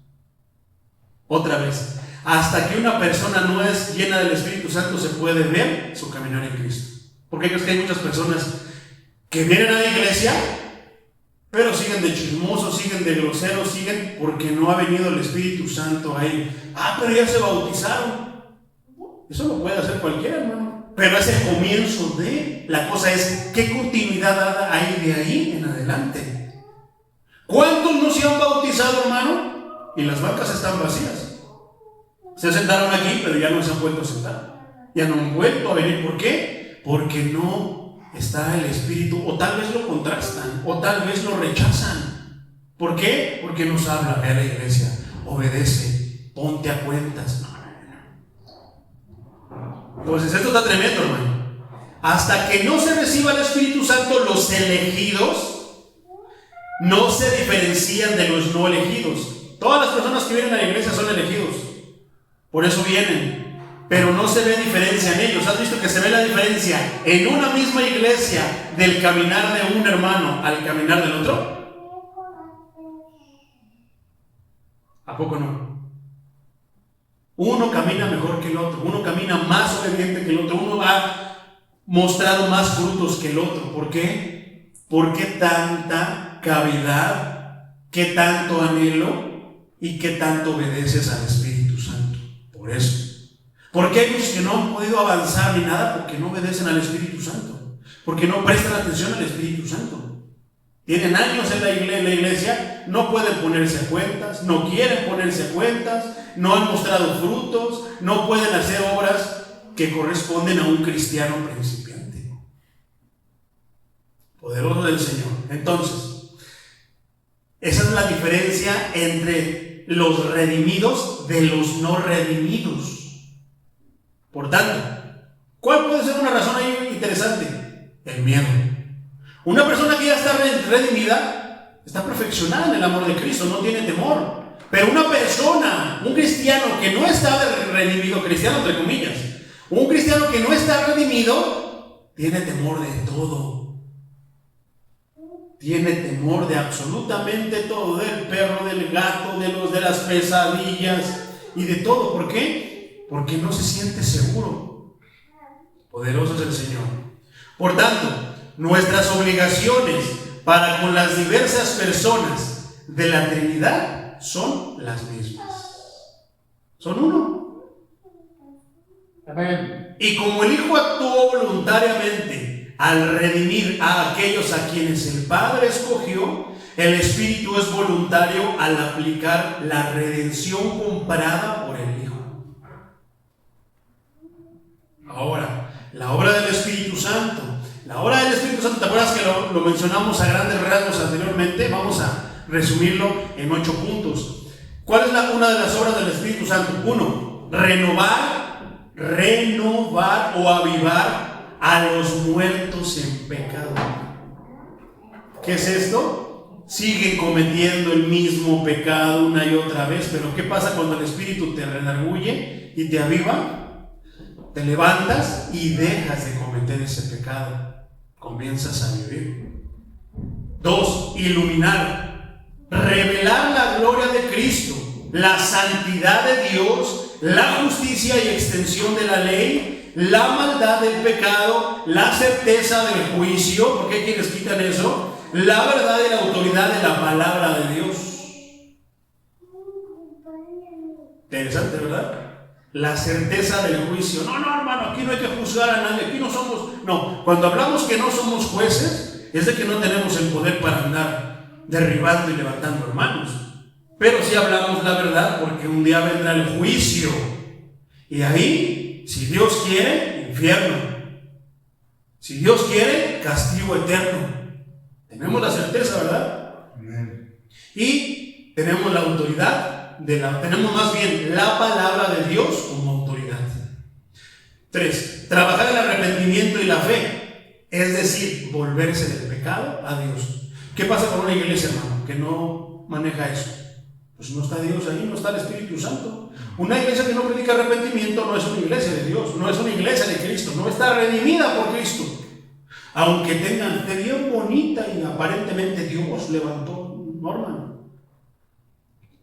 Otra vez, hasta que una persona no es llena del Espíritu Santo se puede ver su caminar en Cristo. Porque creo que hay muchas personas que vienen a la iglesia, pero siguen de chismosos, siguen de groseros, siguen porque no ha venido el Espíritu Santo ahí. Pero ya se bautizaron. Eso lo puede hacer cualquiera, hermano. Pero es el comienzo de... La cosa es, ¿qué continuidad hay de ahí en adelante? ¿Cuántos no se han bautizado, hermano? Y las bancas están vacías. Se sentaron aquí, pero ya no se han vuelto a sentar. Ya no han vuelto a venir. ¿Por qué? Porque no está el Espíritu, o tal vez lo contrastan, o tal vez lo rechazan. ¿Por qué? Porque nos habla, ve a la iglesia, obedece, ponte a cuentas. Entonces esto está tremendo, hermano. Hasta que no se reciba el Espíritu Santo, los elegidos no se diferencian de los no elegidos. Todas las personas que vienen a la iglesia son elegidos, por eso vienen. Pero no se ve diferencia en ellos. ¿Has visto que se ve la diferencia en una misma iglesia del caminar de un hermano al caminar del otro? ¿A poco no? Uno camina mejor que el otro, uno camina más obediente que el otro, uno ha mostrado más frutos que el otro. ¿Por qué? ¿Por qué tanta cavidad? ¿Qué tanto anhelo? ¿Y qué tanto obedeces al Espíritu Santo? Por eso. ¿Por qué hay muchos que no han podido avanzar ni nada? Porque no obedecen al Espíritu Santo, porque no prestan atención al Espíritu Santo. Tienen años en la iglesia, no pueden ponerse a cuentas, no quieren ponerse a cuentas, no han mostrado frutos, no pueden hacer obras que corresponden a un cristiano principiante. Poderoso del Señor. Entonces, esa es la diferencia entre los redimidos de los no redimidos. Por tanto, ¿cuál puede ser una razón ahí interesante? El miedo. Una persona que ya está redimida, está perfeccionada en el amor de Cristo, no tiene temor. Pero una persona, un cristiano que no está redimido, cristiano entre comillas, un cristiano que no está redimido, tiene temor de todo. Tiene temor de absolutamente todo, del perro, del gato, de las pesadillas y de todo. ¿Por qué? Porque no se siente seguro. Poderoso es el Señor. Por tanto, nuestras obligaciones para con las diversas personas de la Trinidad son las mismas. Son uno. Amén. Y como el Hijo actuó voluntariamente al redimir a aquellos a quienes el Padre escogió, el Espíritu es voluntario al aplicar la redención comprada por el Hijo. Ahora, la obra del Espíritu Santo. La obra del Espíritu Santo, ¿te acuerdas que lo mencionamos a grandes rasgos anteriormente? Vamos a resumirlo en 8 puntos. ¿Cuál es una de las obras del Espíritu Santo? 1. Renovar o avivar a los muertos en pecado. ¿Qué es esto? Siguen cometiendo el mismo pecado una y otra vez, pero ¿qué pasa cuando el Espíritu te redarguye y te aviva? Te levantas y dejas de cometer ese pecado. Comienzas a vivir. 2. Iluminar. Revelar la gloria de Cristo, la santidad de Dios, la justicia y extensión de la ley, la maldad del pecado, la certeza del juicio. ¿Por qué quienes quitan eso? La verdad y la autoridad de la palabra de Dios. Interesante, ¿verdad? La certeza del juicio. No, hermano, aquí no hay que juzgar a nadie, aquí no somos... No, cuando hablamos que no somos jueces, es de que no tenemos el poder para andar derribando y levantando hermanos. Pero sí hablamos la verdad, porque un día vendrá el juicio. Y ahí, si Dios quiere, infierno. Si Dios quiere, castigo eterno. Tenemos la certeza, ¿verdad? Amén. Y tenemos la autoridad. Tenemos más bien la palabra de Dios como autoridad. 3. Trabajar en el arrepentimiento y la fe, es decir, volverse del pecado a Dios. ¿Qué pasa con una iglesia, hermano, que no maneja eso? Pues no está Dios ahí, no está el Espíritu Santo. Una iglesia que no predica arrepentimiento no es una iglesia de Dios, no es una iglesia de Cristo, no está redimida por Cristo. Aunque tengan fe bien bonita y aparentemente Dios levantó Norman.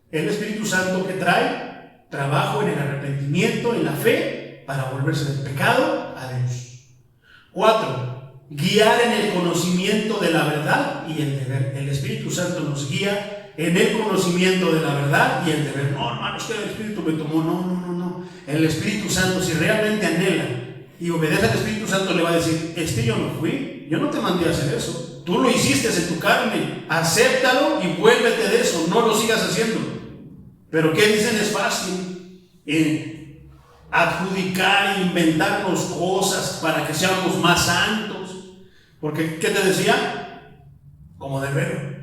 El Espíritu Santo que trae trabajo en el arrepentimiento, en la fe, para volverse del pecado a Dios. 4. Guiar en el conocimiento de la verdad y el deber. El Espíritu Santo nos guía en el conocimiento de la verdad y el deber. No, hermano, es que el Espíritu me tomó. No. El Espíritu Santo, si realmente anhela y obedece al Espíritu Santo, le va a decir: yo no fui, yo no te mandé a hacer eso, tú lo hiciste en tu carne, acéptalo y vuélvete de eso, no lo sigas haciendo. Pero ¿qué dicen? Es fácil adjudicar e inventarnos cosas para que seamos más santos. Porque, ¿qué te decía? Como de velo.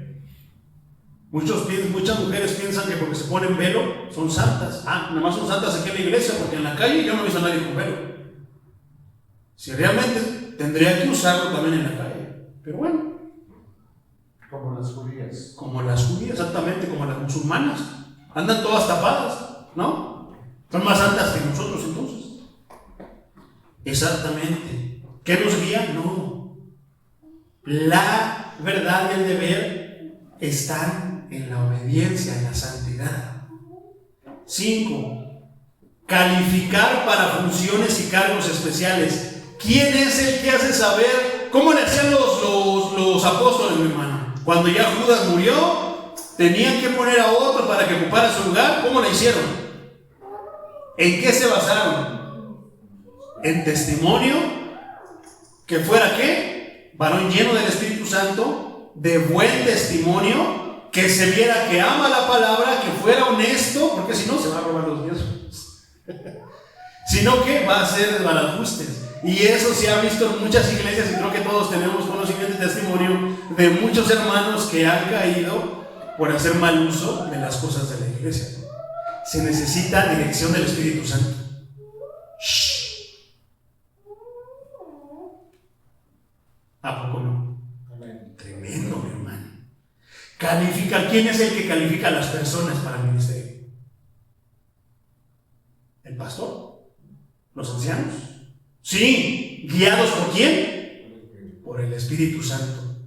Muchas mujeres piensan que porque se ponen velo son santas. Nada más son santas aquí en la iglesia, porque en la calle yo no he visto a nadie con velo. Si realmente tendría que usarlo también en la calle. Pero bueno. Como las judías. Como las judías, exactamente, como las musulmanas. Andan todas tapadas, ¿no? Son más santas que nosotros entonces. Exactamente. ¿Qué nos guía? No. La verdad y el deber están en la obediencia, en la santidad. 5. Calificar para funciones y cargos especiales. ¿Quién es el que hace saber? ¿Cómo le hacían los apóstoles, mi hermano? Cuando ya Judas murió, tenían que poner a otro para que ocupara su lugar. ¿Cómo lo hicieron? ¿En qué se basaron? En testimonio, que fuera ¿qué? Varón lleno del Espíritu Santo, de buen testimonio, que se viera que ama la palabra, que fuera honesto, porque si no se va a robar los diezmos. Sino que va a hacer desbarajustes. Y eso se ha visto en muchas iglesias, y creo que todos tenemos conocimiento y testimonio de muchos hermanos que han caído por hacer mal uso de las cosas de la iglesia. Se necesita dirección del Espíritu Santo. ¿A poco no? Amén. Tremendo, mi hermano. Califica. ¿Quién es el que califica a las personas para el ministerio? ¿El pastor? ¿Los ancianos? Sí. ¿Guiados por quién? Por el Espíritu Santo.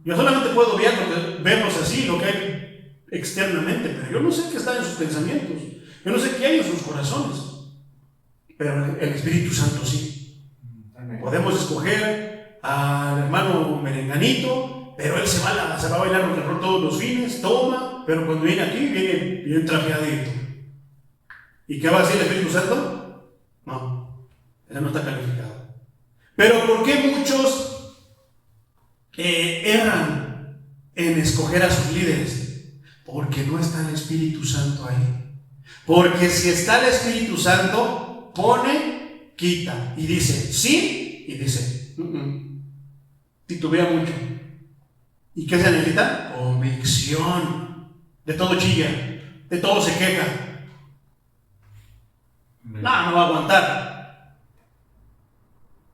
Yo solamente puedo verlos así, lo que hay externamente, pero yo no sé qué está en sus pensamientos. Yo no sé qué hay en sus corazones. Pero el Espíritu Santo sí. Amén. Podemos escoger al hermano merenganito, pero él se va a bailar rock and roll todos los fines, toma, pero cuando viene aquí, viene bien trajeadito. ¿Y qué va a decir el Espíritu Santo? No, él no está calificado. Pero ¿por qué muchos erran en escoger a sus líderes? Porque no está el Espíritu Santo ahí. Porque si está el Espíritu Santo, pone, quita, y dice sí, y dice titubea mucho. ¿Y qué se necesita? Convicción. De todo chilla, de todo se queja. No va a aguantar.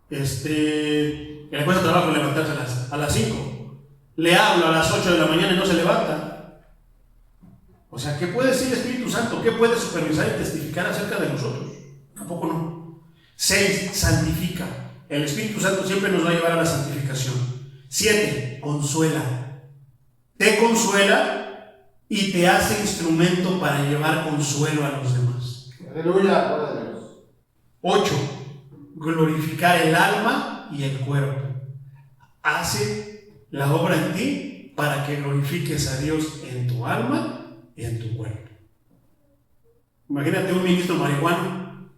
Que le cuesta trabajo levantarse a las 5. Le hablo a las 8 de la mañana y no se levanta. O sea, ¿qué puede decir el Espíritu Santo? ¿Qué puede supervisar y testificar acerca de nosotros? Tampoco no. 6. Santifica. El Espíritu Santo siempre nos va a llevar a la santificación. 7. Consuela. Te consuela y te hace instrumento para llevar consuelo a los demás. Aleluya, gloria a Dios. 8. Glorificar el alma y el cuerpo. Hace la obra en ti para que glorifiques a Dios en tu alma y en tu cuerpo. Imagínate un ministro marihuano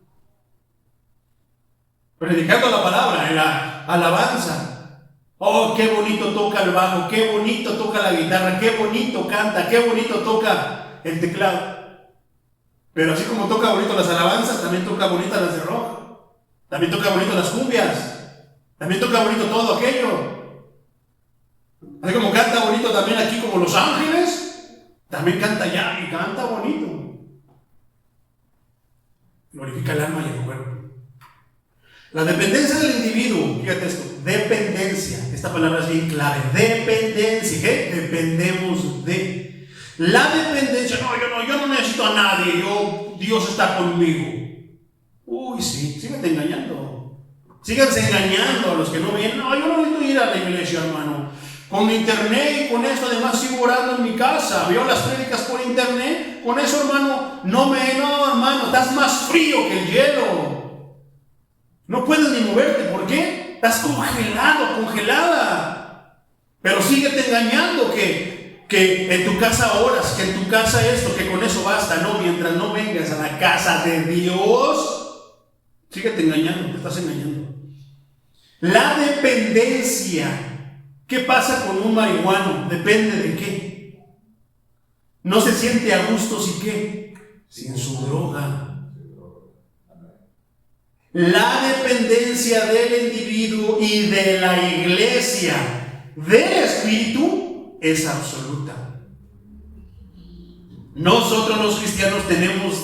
predicando la palabra en la alabanza. Oh, qué bonito toca el bajo, qué bonito toca la guitarra, qué bonito canta, qué bonito toca el teclado. Pero así como toca bonito las alabanzas, también toca bonito las de rock, también toca bonito las cumbias, también toca bonito todo aquello. Así como canta bonito también aquí como Los Ángeles, también canta ya y canta bonito. Glorifica el alma y el cuerpo. La dependencia del individuo, fíjate esto, dependencia, esta palabra es bien clave, dependencia, ¿qué? Dependemos de. La dependencia, yo no necesito a nadie, Dios está conmigo. Uy, sí, síguete engañando. Síganse engañando a los que no vienen. No, yo no necesito ir a la iglesia, hermano. Con internet y con esto, además sigo orando en mi casa. Veo las prédicas por internet. Con eso, hermano, no, hermano, estás más frío que el hielo. No puedes ni moverte. ¿Por qué? Estás congelado, congelada. Pero síguete engañando que en tu casa oras, que en tu casa esto, que con eso basta. No, mientras no vengas a la casa de Dios, síguete engañando, te estás engañando. La dependencia. ¿Qué pasa con un marihuano? Depende de qué. No se siente a gusto si qué, sin su droga. La dependencia del individuo y de la iglesia del Espíritu es absoluta. Nosotros los cristianos tenemos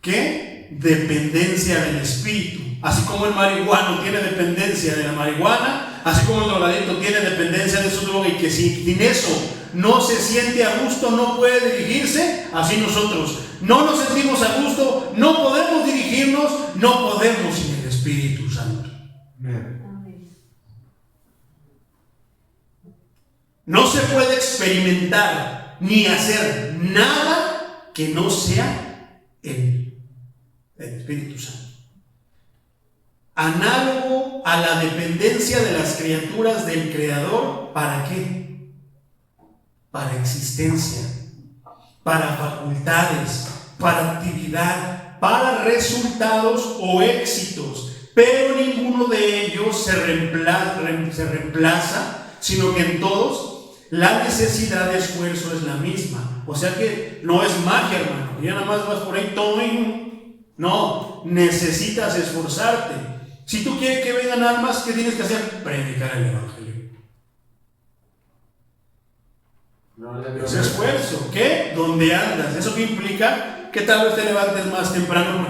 ¿qué? Dependencia del Espíritu. Así como el marihuano tiene dependencia de la marihuana, así como el drogadicto tiene dependencia de su droga y que sin eso no se siente a gusto, no puede dirigirse, así nosotros no nos sentimos a gusto, no podemos dirigirnos, no podemos sin el Espíritu Santo. No se puede experimentar ni hacer nada que no sea el Espíritu Santo. Análogo a la dependencia de las criaturas del Creador, ¿para qué? Para existencia, para facultades, para actividad, para resultados o éxitos, pero ninguno de ellos se reemplaza, sino que en todos la necesidad de esfuerzo es la misma. O sea que no es magia, hermano, ya nada más vas por ahí todo y no, necesitas esforzarte. Si tú quieres que vengan almas, ¿qué tienes que hacer? Predicar el Evangelio. Ese esfuerzo, ¿qué? ¿Dónde andas? ¿Eso qué implica? Que tal vez te levantes más temprano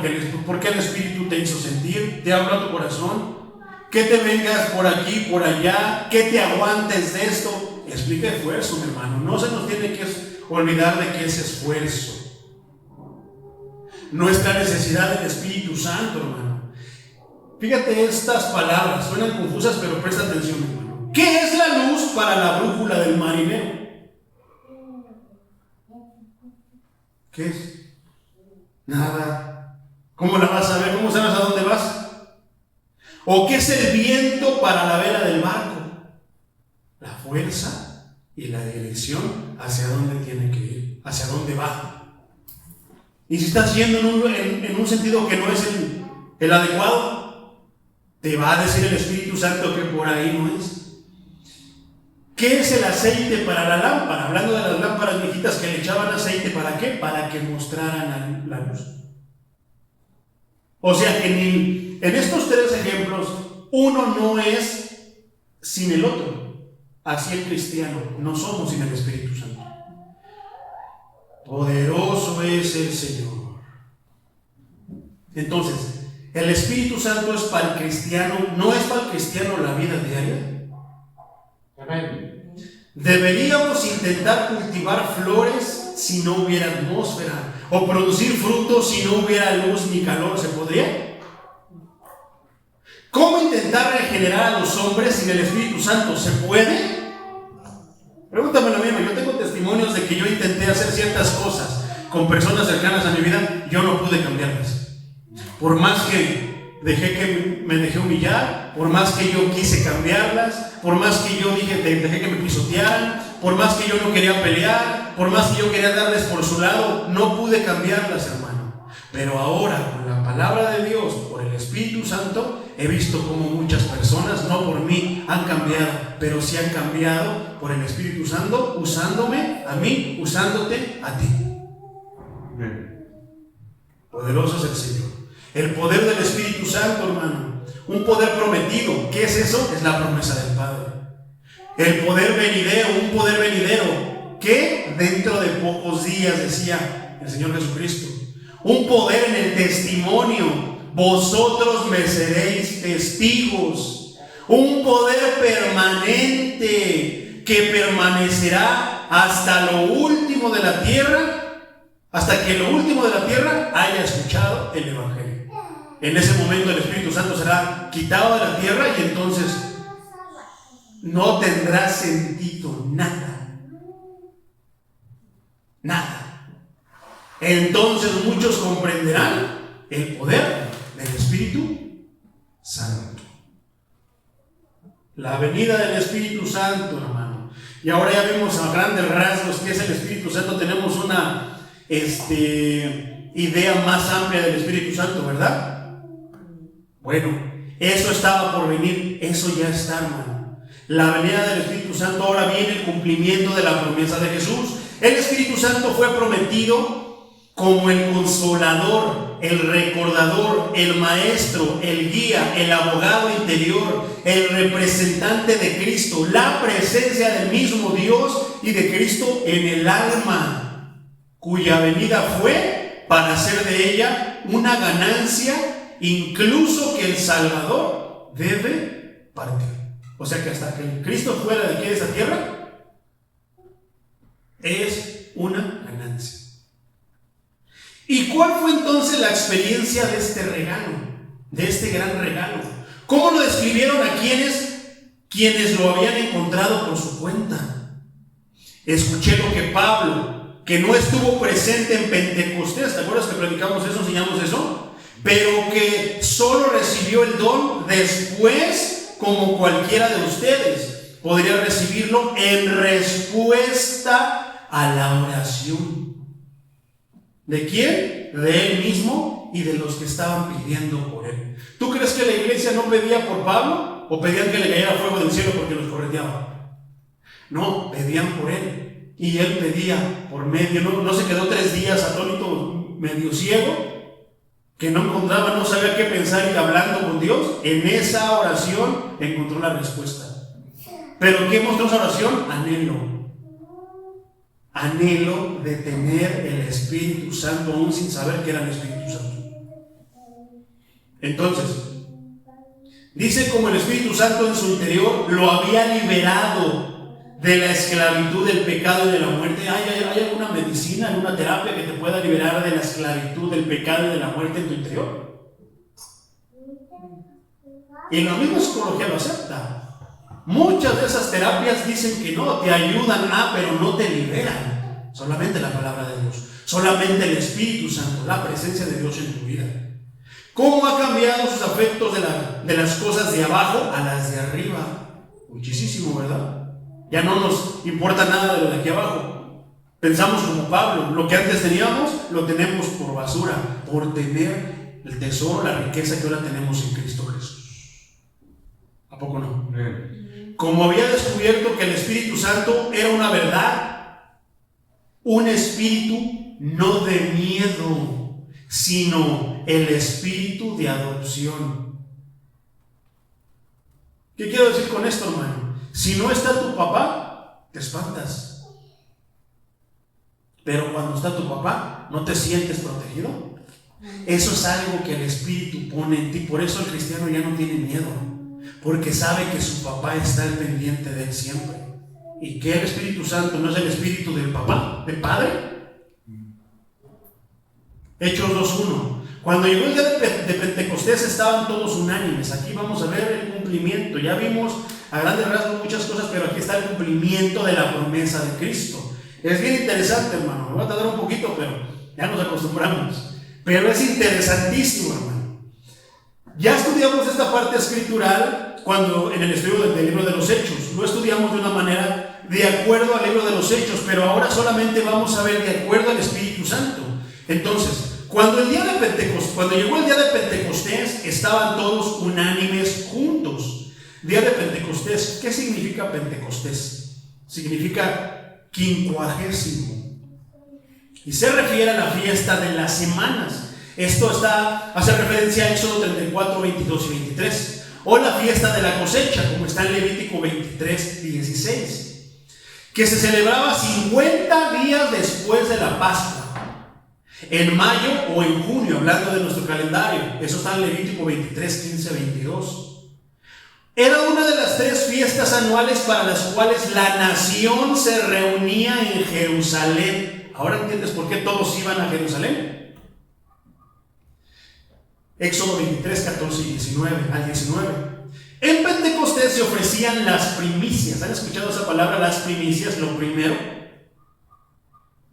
porque el Espíritu te hizo sentir, te habla a tu corazón, que te vengas por aquí, por allá, que te aguantes de esto. Explica esfuerzo, mi hermano. No se nos tiene que olvidar de que es esfuerzo. Nuestra necesidad del Espíritu Santo, hermano. Fíjate, estas palabras suenan confusas, pero presta atención, hermano. ¿Qué es la luz para la brújula del marinero? ¿Qué es? Nada. ¿Cómo la vas a ver? ¿Cómo sabes a dónde vas? ¿O qué es el viento para la vela del barco? La fuerza y la dirección hacia dónde tiene que ir, hacia dónde va. Y si estás yendo en un sentido que no es el adecuado, te va a decir el Espíritu Santo que por ahí no es. ¿Qué es el aceite para la lámpara? Hablando de las lámparas viejitas que le echaban aceite, ¿para qué? Para que mostraran la luz. O sea que en estos tres ejemplos, uno no es sin el otro. Así el cristiano, no somos sin el Espíritu Santo. Poderoso es el Señor. Entonces, el Espíritu Santo es para el cristiano, no es para el cristiano la vida diaria. Amén. Deberíamos intentar cultivar flores si no hubiera atmósfera, o producir frutos si no hubiera luz ni calor. ¿Se podría? ¿Cómo intentar regenerar a los hombres sin el Espíritu Santo? ¿Se puede? Pregúntame lo mismo. Yo tengo testimonios de que yo intenté hacer ciertas cosas con personas cercanas a mi vida, yo no pude cambiarlas. Por más que me dejé humillar, por más que yo quise cambiarlas, por más que yo dejé que me pisotearan, por más que yo no quería pelear, por más que yo quería darles por su lado, no pude cambiarlas, hermano. Pero ahora, con la palabra de Dios, por el Espíritu Santo, he visto cómo muchas personas, no por mí, han cambiado, pero sí han cambiado por el Espíritu Santo, usándome a mí, usándote a ti. Poderoso es el Señor. El poder del Espíritu Santo, hermano. Un poder prometido. ¿Qué es eso? Es la promesa del Padre. El poder venidero, un poder venidero que dentro de pocos días, decía el Señor Jesucristo. Un poder en el testimonio. vosotros me seréis testigos. Un poder permanente que permanecerá hasta lo último de la tierra, hasta que lo último de la tierra haya escuchado el Evangelio. En ese momento el Espíritu Santo será quitado de la tierra y entonces no tendrá sentido nada. Nada. Entonces muchos comprenderán el poder del Espíritu Santo. La venida del Espíritu Santo, hermano. Y ahora ya vemos a grandes rasgos qué es el Espíritu Santo. Tenemos una idea más amplia del Espíritu Santo, ¿verdad? Bueno, eso estaba por venir. Eso ya está, hermano. La venida del Espíritu Santo, ahora viene el cumplimiento de la promesa de Jesús. El Espíritu Santo fue prometido como el consolador, el recordador, el maestro, el guía, el abogado interior, el representante de Cristo, la presencia del mismo Dios y de Cristo en el alma, cuya venida fue para hacer de ella una ganancia, incluso que el Salvador debe partir. O sea que hasta que Cristo fuera de aquí de esa tierra, es una ganancia. ¿Y cuál fue entonces la experiencia de este regalo, de este gran regalo? ¿Cómo lo describieron a quienes lo habían encontrado por su cuenta? Escuché lo que Pablo, que no estuvo presente en Pentecostés, ¿te acuerdas que predicamos eso, enseñamos eso? Pero que solo recibió el don después, como cualquiera de ustedes podría recibirlo en respuesta a la oración. ¿De quién? De él mismo y de los que estaban pidiendo por él. ¿Tú crees que la iglesia no pedía por Pablo? ¿O pedían que le cayera fuego del cielo porque los correteaba? No, pedían por él. Y él pedía por medio. No se quedó 3 días atónito, medio ciego, que no encontraba, no sabía qué pensar y hablando con Dios. En esa oración encontró la respuesta. ¿Pero qué mostró esa oración? Anhelo de tener el Espíritu Santo aún sin saber que era el Espíritu Santo. Entonces, dice como el Espíritu Santo en su interior lo había liberado de la esclavitud del pecado y de la muerte. ¿Hay alguna medicina, alguna terapia que te pueda liberar de la esclavitud del pecado y de la muerte en tu interior? Y la misma psicología lo acepta. Muchas de esas terapias dicen que no, te ayudan pero no te liberan. Solamente la palabra de Dios, solamente el Espíritu Santo, la presencia de Dios en tu vida. ¿Cómo ha cambiado sus afectos de las cosas de abajo a las de arriba? Muchísimo, ¿verdad? Ya no nos importa nada de lo de aquí abajo. Pensamos como Pablo, lo que antes teníamos, lo tenemos por basura, por tener el tesoro, la riqueza que ahora tenemos en Cristo Jesús. ¿A poco no? Como había descubierto que el Espíritu Santo era una verdad, un espíritu no de miedo, sino el espíritu de adopción. ¿Qué quiero decir con esto, hermano? Si no está tu papá, te espantas. Pero cuando está tu papá, ¿no te sientes protegido? Eso es algo que el Espíritu pone en ti. Por eso el cristiano ya no tiene miedo, porque sabe que su papá está al pendiente de él siempre. ¿Y que el Espíritu Santo no es el espíritu del papá, del padre? Hechos 2:1. Cuando llegó el día de Pentecostés estaban todos unánimes. Aquí vamos a ver el cumplimiento. Ya vimos a grandes rasgos muchas cosas, pero aquí está el cumplimiento de la promesa de Cristo. Es bien interesante, hermano. Me va a tardar un poquito, pero ya nos acostumbramos. Pero es interesantísimo, hermano. Ya estudiamos esta parte escritural cuando en el estudio del libro de los Hechos. Lo estudiamos de una manera de acuerdo al libro de los Hechos, pero ahora solamente vamos a ver de acuerdo al Espíritu Santo. Entonces, cuando llegó el día de Pentecostés, estaban todos unánimes juntos. Día de Pentecostés, ¿qué significa Pentecostés? Significa 50. Y se refiere a la fiesta de las semanas. Esto hace referencia a Éxodo 34, 22 y 23. O la fiesta de la cosecha, como está en Levítico 23, 16. Que se celebraba 50 días después de la Pascua. En mayo o en junio, hablando de nuestro calendario. Eso está en Levítico 23, 15, 22. Era una de las 3 fiestas anuales para las cuales la nación se reunía en Jerusalén. ¿Ahora entiendes por qué todos iban a Jerusalén? Éxodo 23, 14 y 19 al 19. En Pentecostés se ofrecían las primicias. ¿Han escuchado esa palabra, las primicias? Lo primero.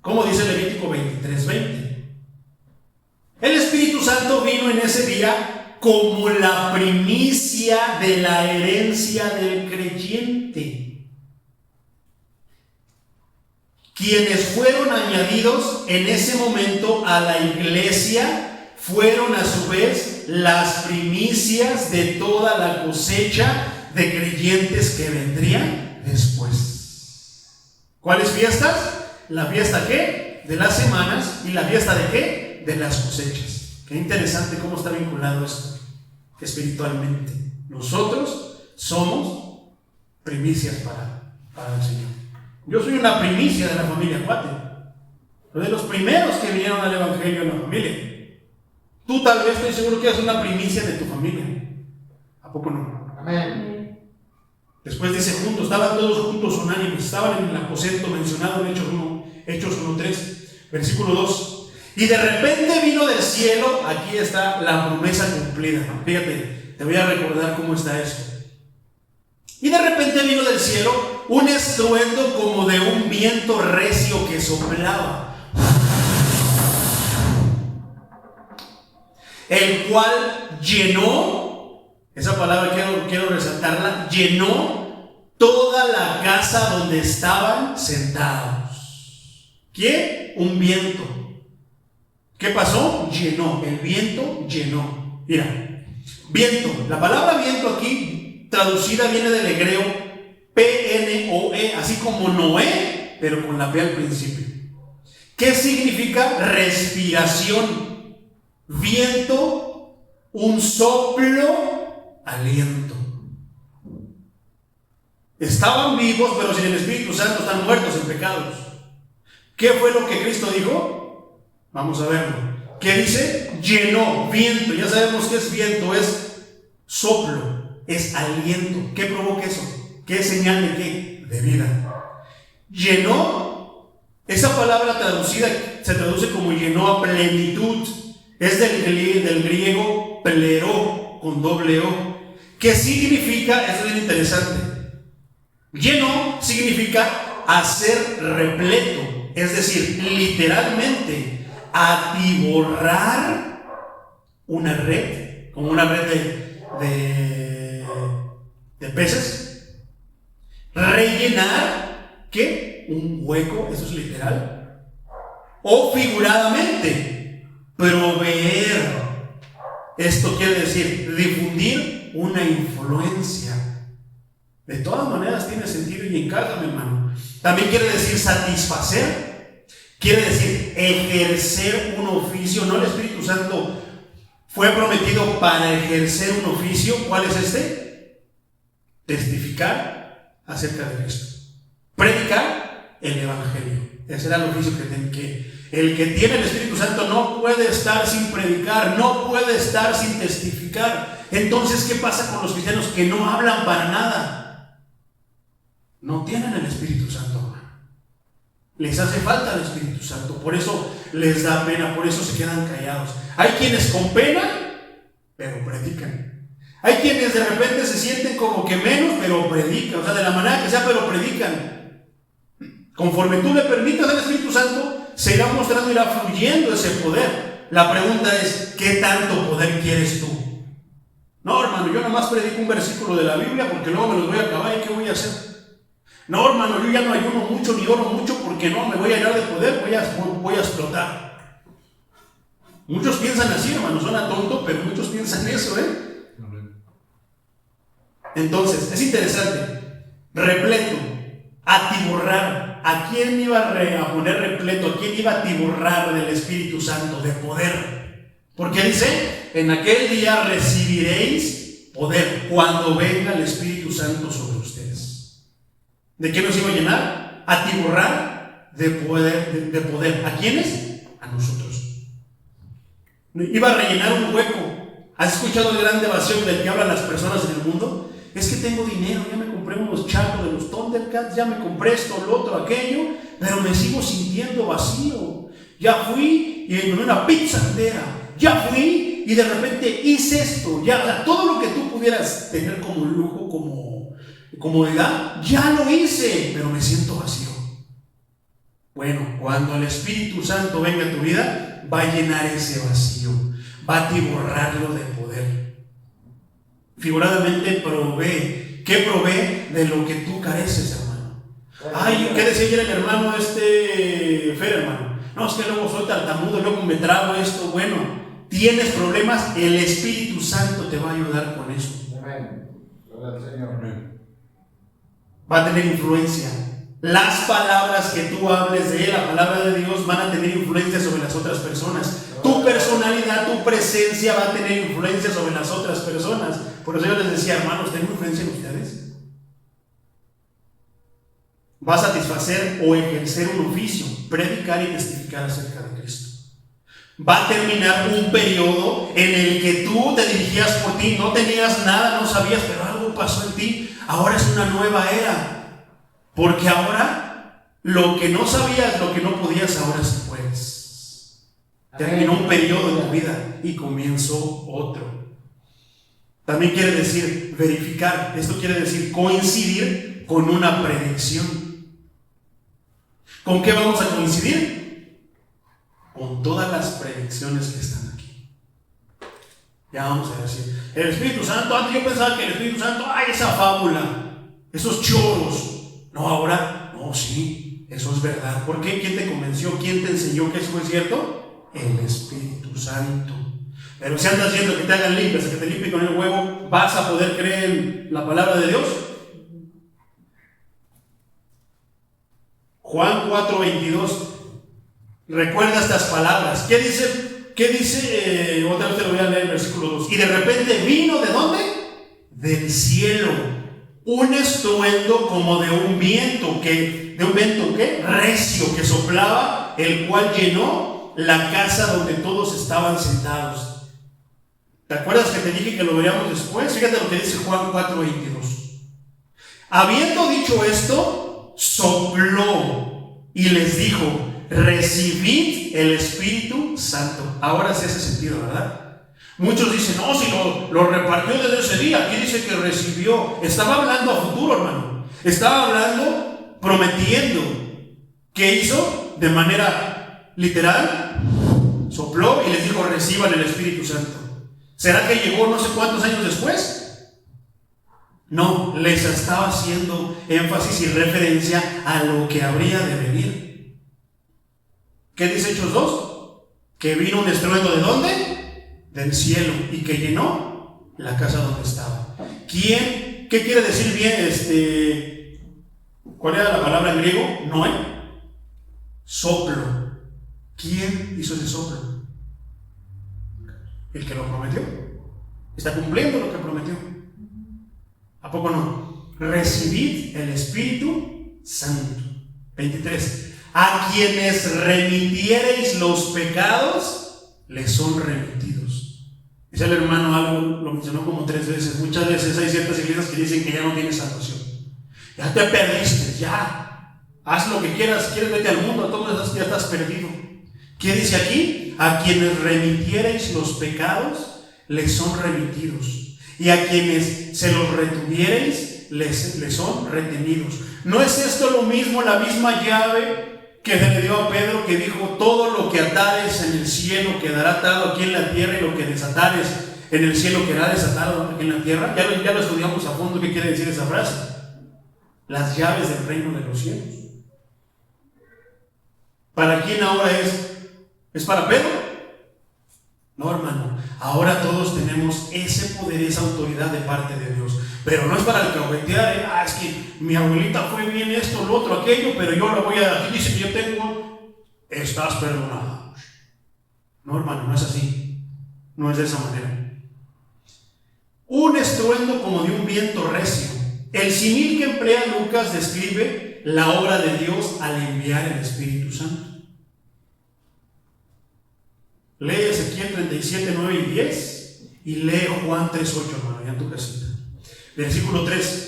¿Cómo dice Levítico 23, 20? El Espíritu Santo vino en ese día como la primicia de la herencia del creyente. Quienes fueron añadidos en ese momento a la iglesia fueron a su vez las primicias de toda la cosecha de creyentes que vendrían después. ¿Cuáles fiestas? La fiesta ¿qué? De las semanas. ¿Y la fiesta de qué? De las cosechas. Qué interesante cómo está vinculado esto espiritualmente. Nosotros somos primicias para el Señor. Yo soy una primicia de la familia Cuate. Soy de los primeros que vinieron al Evangelio en la familia. Tú tal vez estoy seguro que eres una primicia de tu familia. ¿A poco no? Amén. Después dice juntos, estaban todos juntos unánimes, estaban en el aposento mencionado en Hechos 1:3, versículo 2. Y de repente vino del cielo, aquí está la promesa cumplida. Fíjate, te voy a recordar cómo está esto. Y de repente vino del cielo un estruendo como de un viento recio que soplaba, el cual llenó, esa palabra quiero resaltarla, llenó toda la casa donde estaban sentados. ¿Quién? Un viento. ¿Qué pasó? Llenó, el viento llenó. Mira, viento, la palabra viento aquí traducida viene del hebreo P-N-O-E, así como Noé, pero con la P al principio. ¿Qué significa respiración? Viento, un soplo, aliento. Estaban vivos, pero sin el Espíritu Santo están muertos en pecados. ¿Qué fue lo que Cristo dijo? Vamos a verlo. ¿Qué dice? Llenó, viento. Ya sabemos que es viento, es soplo, es aliento. ¿Qué provoca eso? ¿Qué es señal de qué? De vida. Llenó, esa palabra traducida se traduce como llenó a plenitud. Es del griego pleró, con doble O. ¿Qué significa? Esto es bien interesante. Llenó significa hacer repleto. Es decir, literalmente atiborrar una red, como una red de peces, rellenar, ¿qué? Un hueco, eso es literal, o figuradamente, proveer, esto quiere decir difundir una influencia. De todas maneras tiene sentido y encaja, mi hermano. También quiere decir satisfacer. Quiere decir ejercer un oficio. No, el Espíritu Santo fue prometido para ejercer un oficio. ¿Cuál es este? Testificar acerca de Cristo. Predicar el Evangelio. Ese era el oficio que el que tiene el Espíritu Santo no puede estar sin predicar, no puede estar sin testificar. Entonces, ¿qué pasa con los cristianos que no hablan para nada? No tienen el Espíritu Santo. Les hace falta el Espíritu Santo, por eso les da pena, por eso se quedan callados. Hay quienes con pena, pero predican. Hay quienes de repente se sienten como que menos, pero predican. O sea, de la manera que sea, pero predican. Conforme tú le permitas al Espíritu Santo, se irá mostrando, irá fluyendo ese poder. La pregunta es, ¿qué tanto poder quieres tú? No, hermano, yo nada más predico un versículo de la Biblia porque luego me los voy a acabar y ¿qué voy a hacer? No, hermano, yo ya no ayuno mucho ni oro mucho porque no me voy a llenar de poder, voy a explotar. Muchos piensan así, hermano, suena tonto, pero muchos piensan eso, Entonces, es interesante. Repleto, atiborrar. ¿A quién iba a poner repleto? ¿A quién iba a atiborrar del Espíritu Santo, de poder? Porque dice, en aquel día recibiréis poder cuando venga el Espíritu Santo sobre ustedes. ¿De qué nos iba a llenar? Atiborrar de poder. ¿A quiénes? A nosotros. Iba a rellenar un hueco. ¿Has escuchado el gran vacío del que hablan las personas en el mundo? Es que tengo dinero, ya me compré unos chacos de los Thundercats, ya me compré esto, lo otro, aquello, pero me sigo sintiendo vacío. Ya fui y me comí una pizza entera. Ya fui y de repente hice esto. Ya, o sea, todo lo que tú pudieras tener como lujo, como comodidad, ya lo hice, pero me siento vacío. Bueno, cuando el Espíritu Santo venga a tu vida, va a llenar ese vacío, va a atiborrarlo de poder. Figuradamente provee. ¿Qué provee? De lo que tú careces, hermano. Ay, ¿qué decía ayer el hermano Fer, hermano? No, es que luego soy tartamudo, luego me trago esto. Bueno, tienes problemas, el Espíritu Santo te va a ayudar con eso. Amén. Gloria al Señor. Amén. Va a tener influencia. Las palabras que tú hables de él, la palabra de Dios, van a tener influencia sobre las otras personas. Tu personalidad, tu presencia va a tener influencia sobre las otras personas. Por eso yo les decía, hermanos, ¿tengo influencia en ustedes? Va a satisfacer o ejercer un oficio, predicar y testificar acerca de Cristo. Va a terminar un periodo en el que tú te dirigías por ti, no tenías nada, no sabías, pero algo pasó en ti. Ahora es una nueva era. Porque ahora lo que no sabías, lo que no podías, ahora sí puedes. Terminó un periodo en tu vida y comenzó otro. También quiere decir verificar. Esto quiere decir coincidir con una predicción. ¿Con qué vamos a coincidir? Con todas las predicciones que están aquí. Ya vamos a decir, el Espíritu Santo, antes yo pensaba que el Espíritu Santo, ay, esa fábula, esos choros. No, ahora, no, sí, eso es verdad. ¿Por qué? ¿Quién te convenció? ¿Quién te enseñó que eso es cierto? El Espíritu Santo. Pero si andas haciendo que te hagan limpias, que te limpien con el huevo, ¿vas a poder creer en la palabra de Dios? Juan 4:22. Recuerda estas palabras. ¿Qué dice? Otra vez te lo voy a leer, versículo 2. Y de repente vino, ¿de dónde? Del cielo. Un estruendo como de un viento recio que soplaba, el cual llenó la casa donde todos estaban sentados. ¿Te acuerdas que te dije que lo veríamos después? Fíjate lo que dice Juan 4:22. Habiendo dicho esto, sopló y les dijo: recibid el Espíritu Santo. Ahora sí hace sentido, ¿verdad? Muchos dicen, no, si lo repartió desde ese día. Aquí dice que recibió. Estaba hablando a futuro, hermano. Estaba hablando, prometiendo. ¿Qué hizo? De manera literal, sopló y les dijo, reciban el Espíritu Santo. ¿Será que llegó no sé cuántos años después? No, les estaba haciendo énfasis y referencia a lo que habría de venir. ¿Qué dice Hechos 2? Que vino un estruendo, ¿de dónde? Del cielo, y que llenó la casa donde estaba. ¿Quién? ¿Qué quiere decir bien? ¿Cuál era la palabra en griego? Noé. Soplo. ¿Quién hizo ese soplo? El que lo prometió. Está cumpliendo lo que prometió. ¿A poco no? Recibid el Espíritu Santo. 23. A quienes remitiereis los pecados, les son remitidos. Dice el hermano algo, lo mencionó como 3 veces. Muchas veces hay ciertas iglesias que dicen que ya no tienes salvación. Ya te perdiste, ya. Haz lo que quieras, quieres vete al mundo, todos ya estás perdido. ¿Qué dice aquí? A quienes remitiereis los pecados, les son remitidos. Y a quienes se los retuviereis, les son retenidos. ¿No es esto lo mismo, la misma llave que se le dio a Pedro, que dijo, todo lo que atares en el cielo quedará atado aquí en la tierra, y lo que desatares en el cielo quedará desatado aquí en la tierra? Ya lo estudiamos a fondo, ¿qué quiere decir esa frase? Las llaves del reino de los cielos. ¿Para quién ahora es? ¿Es para Pedro? No, hermano. Ahora todos tenemos ese poder, esa autoridad de parte de Dios. Pero no es para alcahuetear, es que mi abuelita fue bien esto, lo otro, aquello, pero yo lo voy a... Aquí dice que yo tengo... Estás perdonado. No, hermano, no es así. No es de esa manera. Un estruendo como de un viento recio. El símil que emplea Lucas describe la obra de Dios al enviar el Espíritu Santo. Lee Ezequiel 37, 9 y 10 y lee Juan 3, 8, hermano, ya en tu casita. Versículo 3.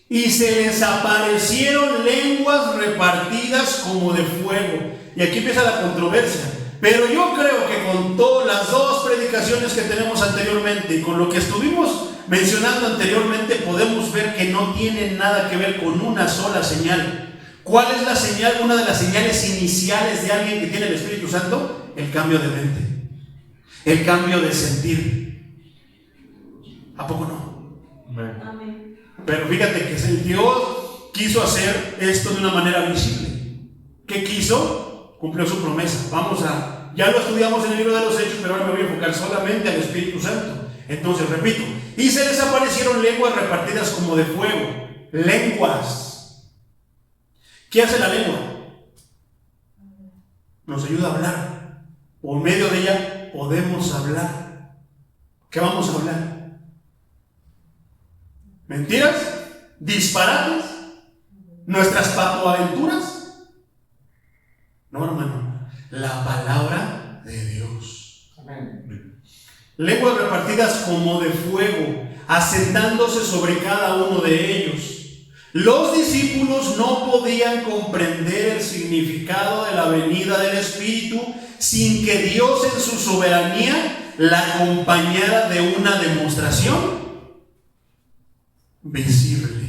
Y se les aparecieron lenguas repartidas como de fuego. Y aquí empieza la controversia. Pero yo creo que con todas las dos predicaciones que tenemos anteriormente y con lo que estuvimos mencionando anteriormente, podemos ver que no tiene nada que ver con una sola señal. ¿Cuál es la señal? Una de las señales iniciales de alguien que tiene el Espíritu Santo: el cambio de mente, el cambio de sentir. ¿A poco no? Amén. Pero fíjate que Dios quiso hacer esto de una manera visible. ¿Qué quiso? Cumplió su promesa. Ya lo estudiamos en el libro de los Hechos, pero ahora me voy a enfocar solamente al Espíritu Santo. Entonces, repito, y se les aparecieron lenguas repartidas como de fuego. Lenguas. ¿Qué hace la lengua? Nos ayuda a hablar. Por medio de ella podemos hablar. ¿Qué vamos a hablar? ¿Mentiras? ¿Disparates? ¿Nuestras patoaventuras? No, hermano. La palabra de Dios. Amén. Lenguas repartidas como de fuego, asentándose sobre cada uno de ellos. Los discípulos no podían comprender el significado de la venida del Espíritu sin que Dios en su soberanía la acompañara de una demostración visible.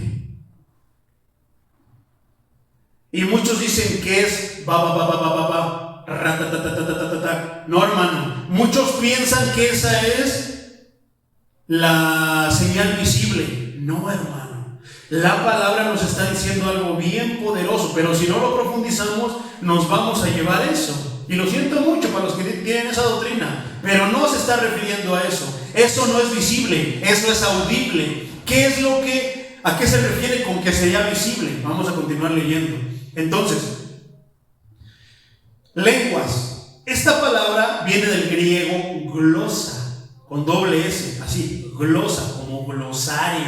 Y muchos dicen que es no, hermano. Muchos piensan que esa es la señal visible. No, hermano. La palabra nos está diciendo algo bien poderoso, pero si no lo profundizamos, nos vamos a llevar eso. Y lo siento mucho para los que tienen esa doctrina, pero no se está refiriendo a eso. Eso no es visible, eso es audible. ¿A qué se refiere con que sería visible? Vamos a continuar leyendo. Entonces, lenguas. Esta palabra viene del griego glosa, con doble S, así, glosa, como glosario.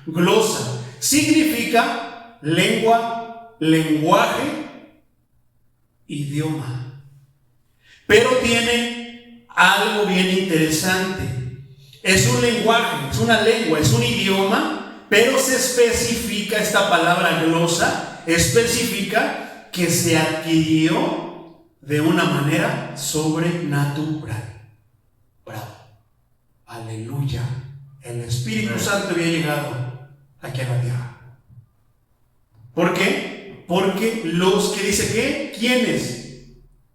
Glosa significa lengua, lenguaje, idioma. Pero tiene algo bien interesante. Es un lenguaje, es una lengua, es un idioma, pero se especifica, esta palabra glosa, especifica que se adquirió de una manera sobrenatural. Bravo. Aleluya. El Espíritu Santo había llegado aquí a la tierra. ¿Por qué? Porque los que dice que, ¿quiénes?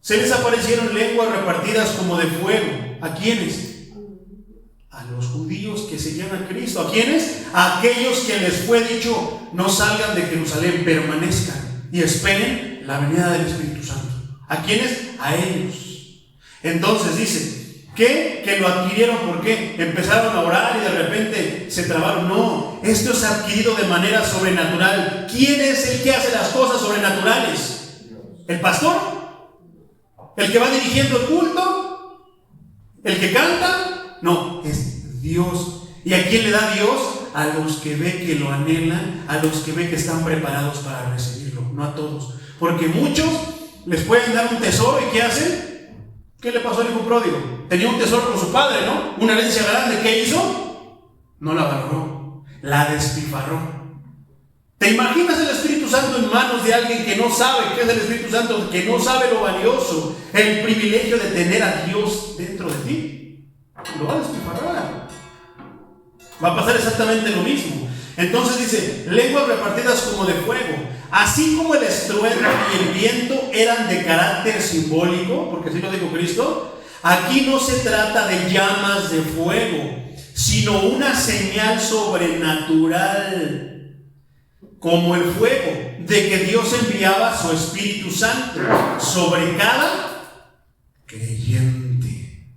Se les aparecieron lenguas repartidas como de fuego. ¿A quiénes? A los judíos que seguían a Cristo. ¿A quiénes? A aquellos que les fue dicho: no salgan de Jerusalén, permanezcan y esperen la venida del Espíritu Santo. ¿A quiénes? A ellos. Entonces dice que lo adquirieron. ¿Por qué? Empezaron a orar y de repente se trabaron. No, esto es adquirido de manera sobrenatural. ¿Quién es el que hace las cosas sobrenaturales? ¿El pastor? ¿El que va dirigiendo el culto? ¿El que canta? No, es Dios. ¿Y a quién le da Dios? A los que ve que lo anhelan, a los que ve que están preparados para recibirlo. No a todos, porque muchos les pueden dar un tesoro. ¿Y qué hacen? ¿Qué le pasó al hijo pródigo? Tenía un tesoro con su padre, ¿no? Una herencia grande. ¿Qué hizo? No la valoró, la despilfarró. ¿Te imaginas el Espíritu Santo en manos de alguien que no sabe qué es el Espíritu Santo, que no sabe lo valioso, el privilegio de tener a Dios dentro de ti? Lo va a despilfarrar. Va a pasar exactamente lo mismo. Entonces dice, lenguas repartidas como de fuego. Así como el estruendo y el viento eran de carácter simbólico, porque así lo dijo Cristo, aquí no se trata de llamas de fuego, sino una señal sobrenatural, como el fuego, de que Dios enviaba su Espíritu Santo sobre cada creyente.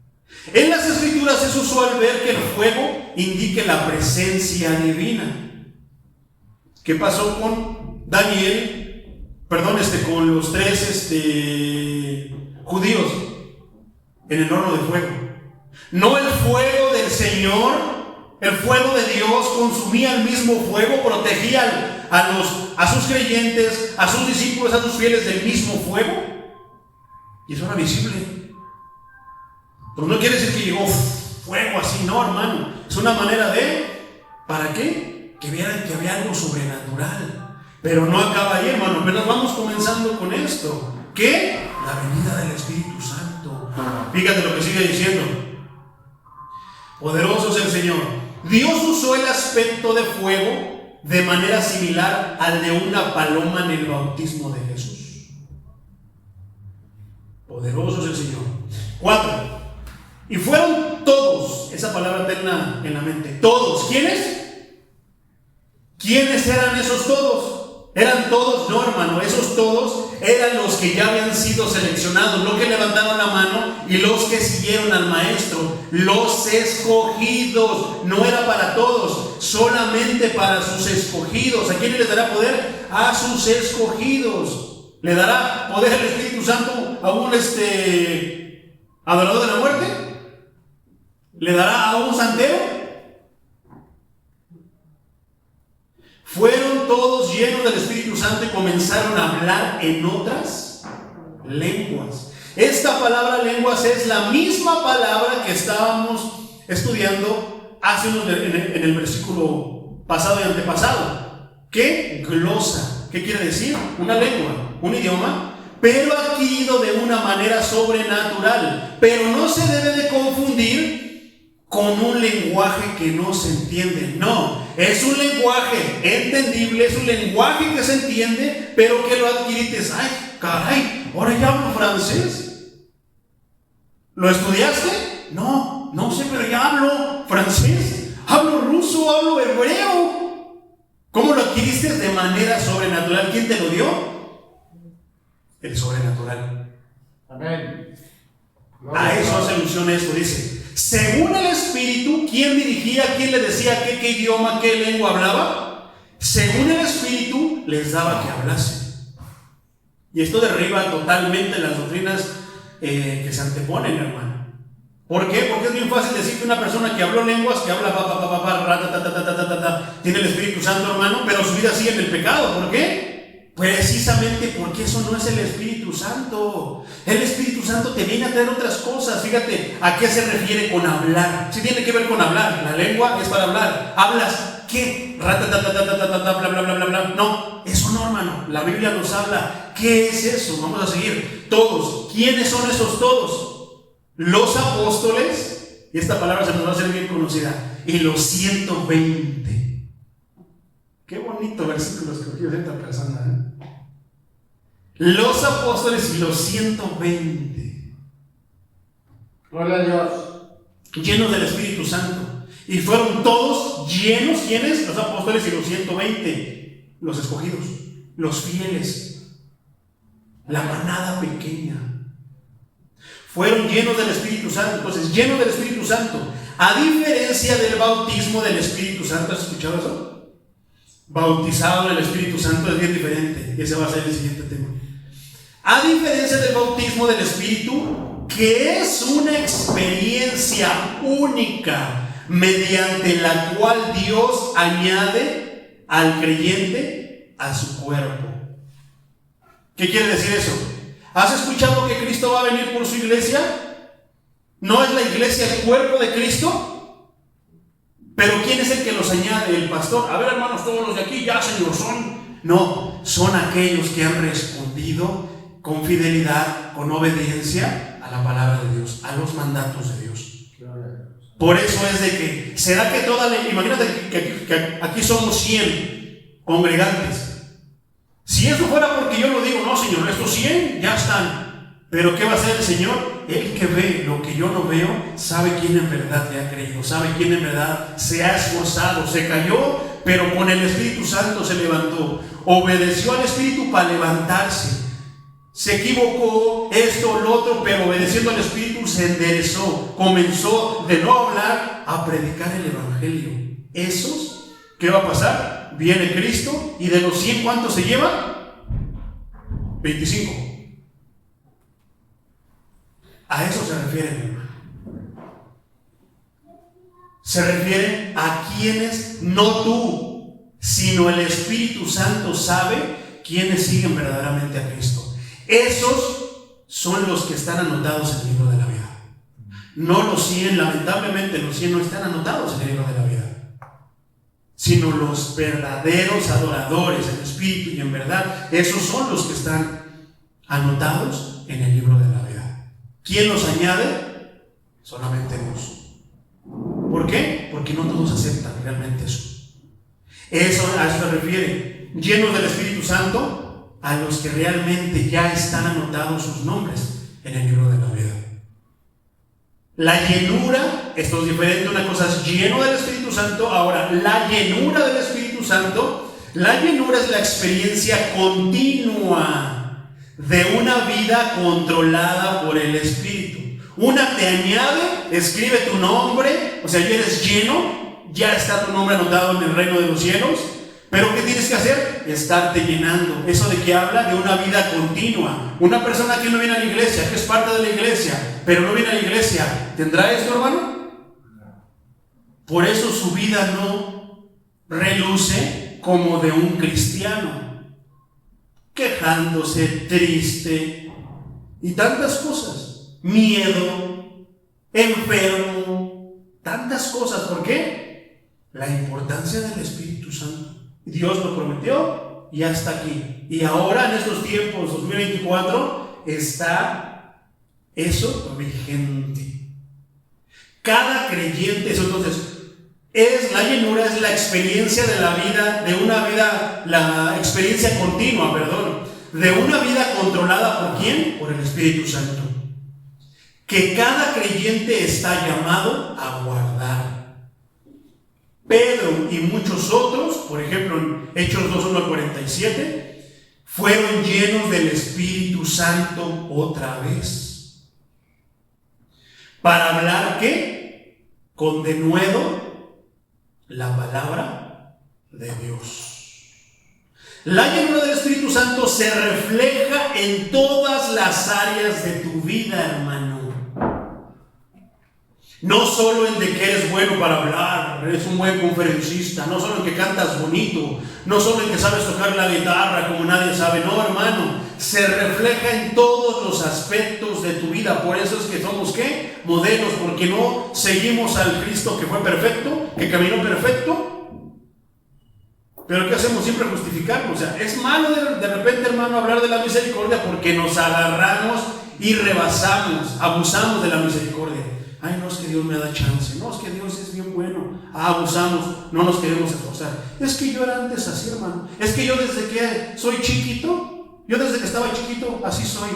En las Escrituras es usual ver que el fuego indique la presencia divina. ¿Qué pasó con con los tres judíos en el horno de fuego? No el fuego del Señor, el fuego de Dios consumía el mismo fuego, protegía a sus creyentes, a sus discípulos, a sus fieles del mismo fuego. Y eso era visible. Pero no quiere decir que llegó fuego así, no, hermano. Es una manera de, ¿para qué? Que vieran que había algo sobrenatural. Pero no acaba ahí, hermano. Apenas vamos comenzando con esto. ¿Qué? La venida del Espíritu Santo. Fíjate lo que sigue diciendo. Poderoso es el Señor. Dios usó el aspecto de fuego de manera similar al de una paloma en el bautismo de Jesús. Poderoso es el Señor. 4. Y fueron todos, esa palabra tenla en la mente, todos. ¿Quiénes? ¿Quiénes eran esos todos? ¿Eran todos? No, hermano, esos todos eran los que ya habían sido seleccionados, los que levantaron la mano y los que siguieron al maestro, los escogidos. No era para todos, solamente para sus escogidos. ¿A quién les dará poder? A sus escogidos. ¿Le dará poder el Espíritu Santo a un adorador de la muerte? ¿Le dará a un santero? Fueron todos llenos del Espíritu Santo y comenzaron a hablar en otras lenguas. Esta palabra lenguas es la misma palabra que estábamos estudiando hace en el versículo pasado y antepasado. ¿Qué? Glosa. ¿Qué quiere decir? Una lengua, un idioma, pero adquirido de una manera sobrenatural. Pero no se debe de confundir con un lenguaje que no se entiende. No, es un lenguaje entendible, es un lenguaje que se entiende, pero que lo adquiriste. Ay, caray, ahora ya hablo francés. ¿Lo estudiaste? No, no sé, pero ya hablo francés, hablo ruso, hablo hebreo. ¿Cómo lo adquiriste? De manera sobrenatural. ¿Quién te lo dio? El sobrenatural. Amén. A eso hace alusión esto, dice. Según el Espíritu, ¿quién dirigía? ¿Quién le decía qué idioma, qué lengua hablaba? Según el Espíritu, les daba que hablase. Y esto derriba totalmente las doctrinas que se anteponen, hermano. ¿Por qué? Porque es bien fácil decir que una persona que habló lenguas, que habla tiene el Espíritu Santo, hermano, pero su vida sigue en el pecado. ¿Por qué? Precisamente porque eso no es el Espíritu Santo. El Espíritu Santo te viene a traer otras cosas. Fíjate, ¿a qué se refiere con hablar? Sí tiene que ver con hablar. La lengua es para hablar. ¿Hablas qué? Bla, bla, bla, bla. No, eso no, hermano. La Biblia nos habla. ¿Qué es eso? Vamos a seguir. Todos. ¿Quiénes son esos todos? Los apóstoles. Y esta palabra se nos va a hacer bien conocida. Y los 120. Qué bonito versículo escogió esta persona, ¿eh? Los apóstoles y los 120. Gloria a Dios. Llenos del Espíritu Santo. Y fueron todos llenos. ¿Quiénes? Los apóstoles y los 120. Los escogidos. Los fieles. La manada pequeña. Fueron llenos del Espíritu Santo. Entonces, llenos del Espíritu Santo. A diferencia del bautismo del Espíritu Santo. ¿Has escuchado eso? Bautizado en el Espíritu Santo es bien diferente. Y ese va a ser el siguiente tema. A diferencia del bautismo del Espíritu, que es una experiencia única mediante la cual Dios añade al creyente a su cuerpo. ¿Qué quiere decir eso? ¿Has escuchado que Cristo va a venir por su iglesia? ¿No es la iglesia el cuerpo de Cristo? Pero ¿quién es el que los añade? El pastor. A ver, hermanos, todos los de aquí ya, Señor, son. No, son aquellos que han respondido con fidelidad, con obediencia a la palabra de Dios, a los mandatos de Dios. Por eso es de que, ¿será que imagínate que aquí somos 100 congregantes? Si eso fuera porque yo lo digo, no, Señor, estos 100 ya están. Pero ¿qué va a hacer el Señor? El que ve lo que yo no veo, sabe quién en verdad le ha creído, sabe quién en verdad se ha esforzado, se cayó, pero con el Espíritu Santo se levantó, obedeció al Espíritu para levantarse, se equivocó, esto, lo otro, pero obedeciendo al Espíritu se enderezó, comenzó de no hablar a predicar el Evangelio. Esos, ¿qué va a pasar? Viene Cristo y de los 100, ¿cuántos se llevan? 25. A eso se refiere, mi hermano. Se refiere a quienes, no tú, sino el Espíritu Santo sabe quienes siguen verdaderamente a Cristo. Esos son los que están anotados en el libro de la vida. No los 100, lamentablemente los 100 no están anotados en el libro de la vida, sino los verdaderos adoradores en espíritu y en verdad. Esos son los que están anotados en el libro de la vida. ¿Quién los añade? Solamente Dios. ¿Por qué? Porque no todos aceptan realmente eso. A eso se refiere. Llenos del Espíritu Santo, a los que realmente ya están anotados sus nombres en el libro de la vida. La llenura, esto es diferente. Una cosa es lleno del Espíritu Santo. Ahora, la llenura del Espíritu Santo, la llenura es la experiencia continua de una vida controlada por el Espíritu. Una te añade, escribe tu nombre, o sea, ya eres lleno, ya está tu nombre anotado en el reino de los cielos. Pero ¿qué tienes que hacer? Estarte llenando. Eso de que habla de una vida continua. Una persona que no viene a la iglesia, que es parte de la iglesia, pero no viene a la iglesia, ¿tendrá esto, hermano? Por eso su vida no reluce como de un cristiano, quejándose, triste y tantas cosas, miedo, enfermo, tantas cosas. ¿Por qué? La importancia del Espíritu Santo. Dios lo prometió y ya está aquí. Y ahora en estos tiempos 2024 está eso vigente. Cada creyente, eso entonces es la llenura, es la experiencia de la vida, de una vida, la experiencia continua, de una vida controlada ¿por quién? Por el Espíritu Santo, que cada creyente está llamado a guardar. Pedro y muchos otros, por ejemplo en Hechos 2:1-47, fueron llenos del Espíritu Santo otra vez. ¿Para hablar qué? Con denuedo la palabra de Dios. La llenura del Espíritu Santo se refleja en todas las áreas de tu vida, hermano. No solo en de que eres bueno para hablar, eres un buen conferencista, no solo en que cantas bonito, no solo en que sabes tocar la guitarra como nadie sabe, no, hermano, se refleja en todos los aspectos de tu vida. Por eso es que somos ¿qué? Modelos, porque no seguimos al Cristo que fue perfecto, que caminó perfecto. Pero ¿qué hacemos? Siempre justificarnos. O sea, es malo de repente, hermano, hablar de la misericordia porque nos agarramos y rebasamos, abusamos de la misericordia. Ay, no, es que Dios me da chance. No, es que Dios es bien bueno. Abusamos, no nos queremos esforzar. Es que yo era antes así, hermano. Es que yo desde que soy chiquito, yo desde que estaba chiquito, así soy.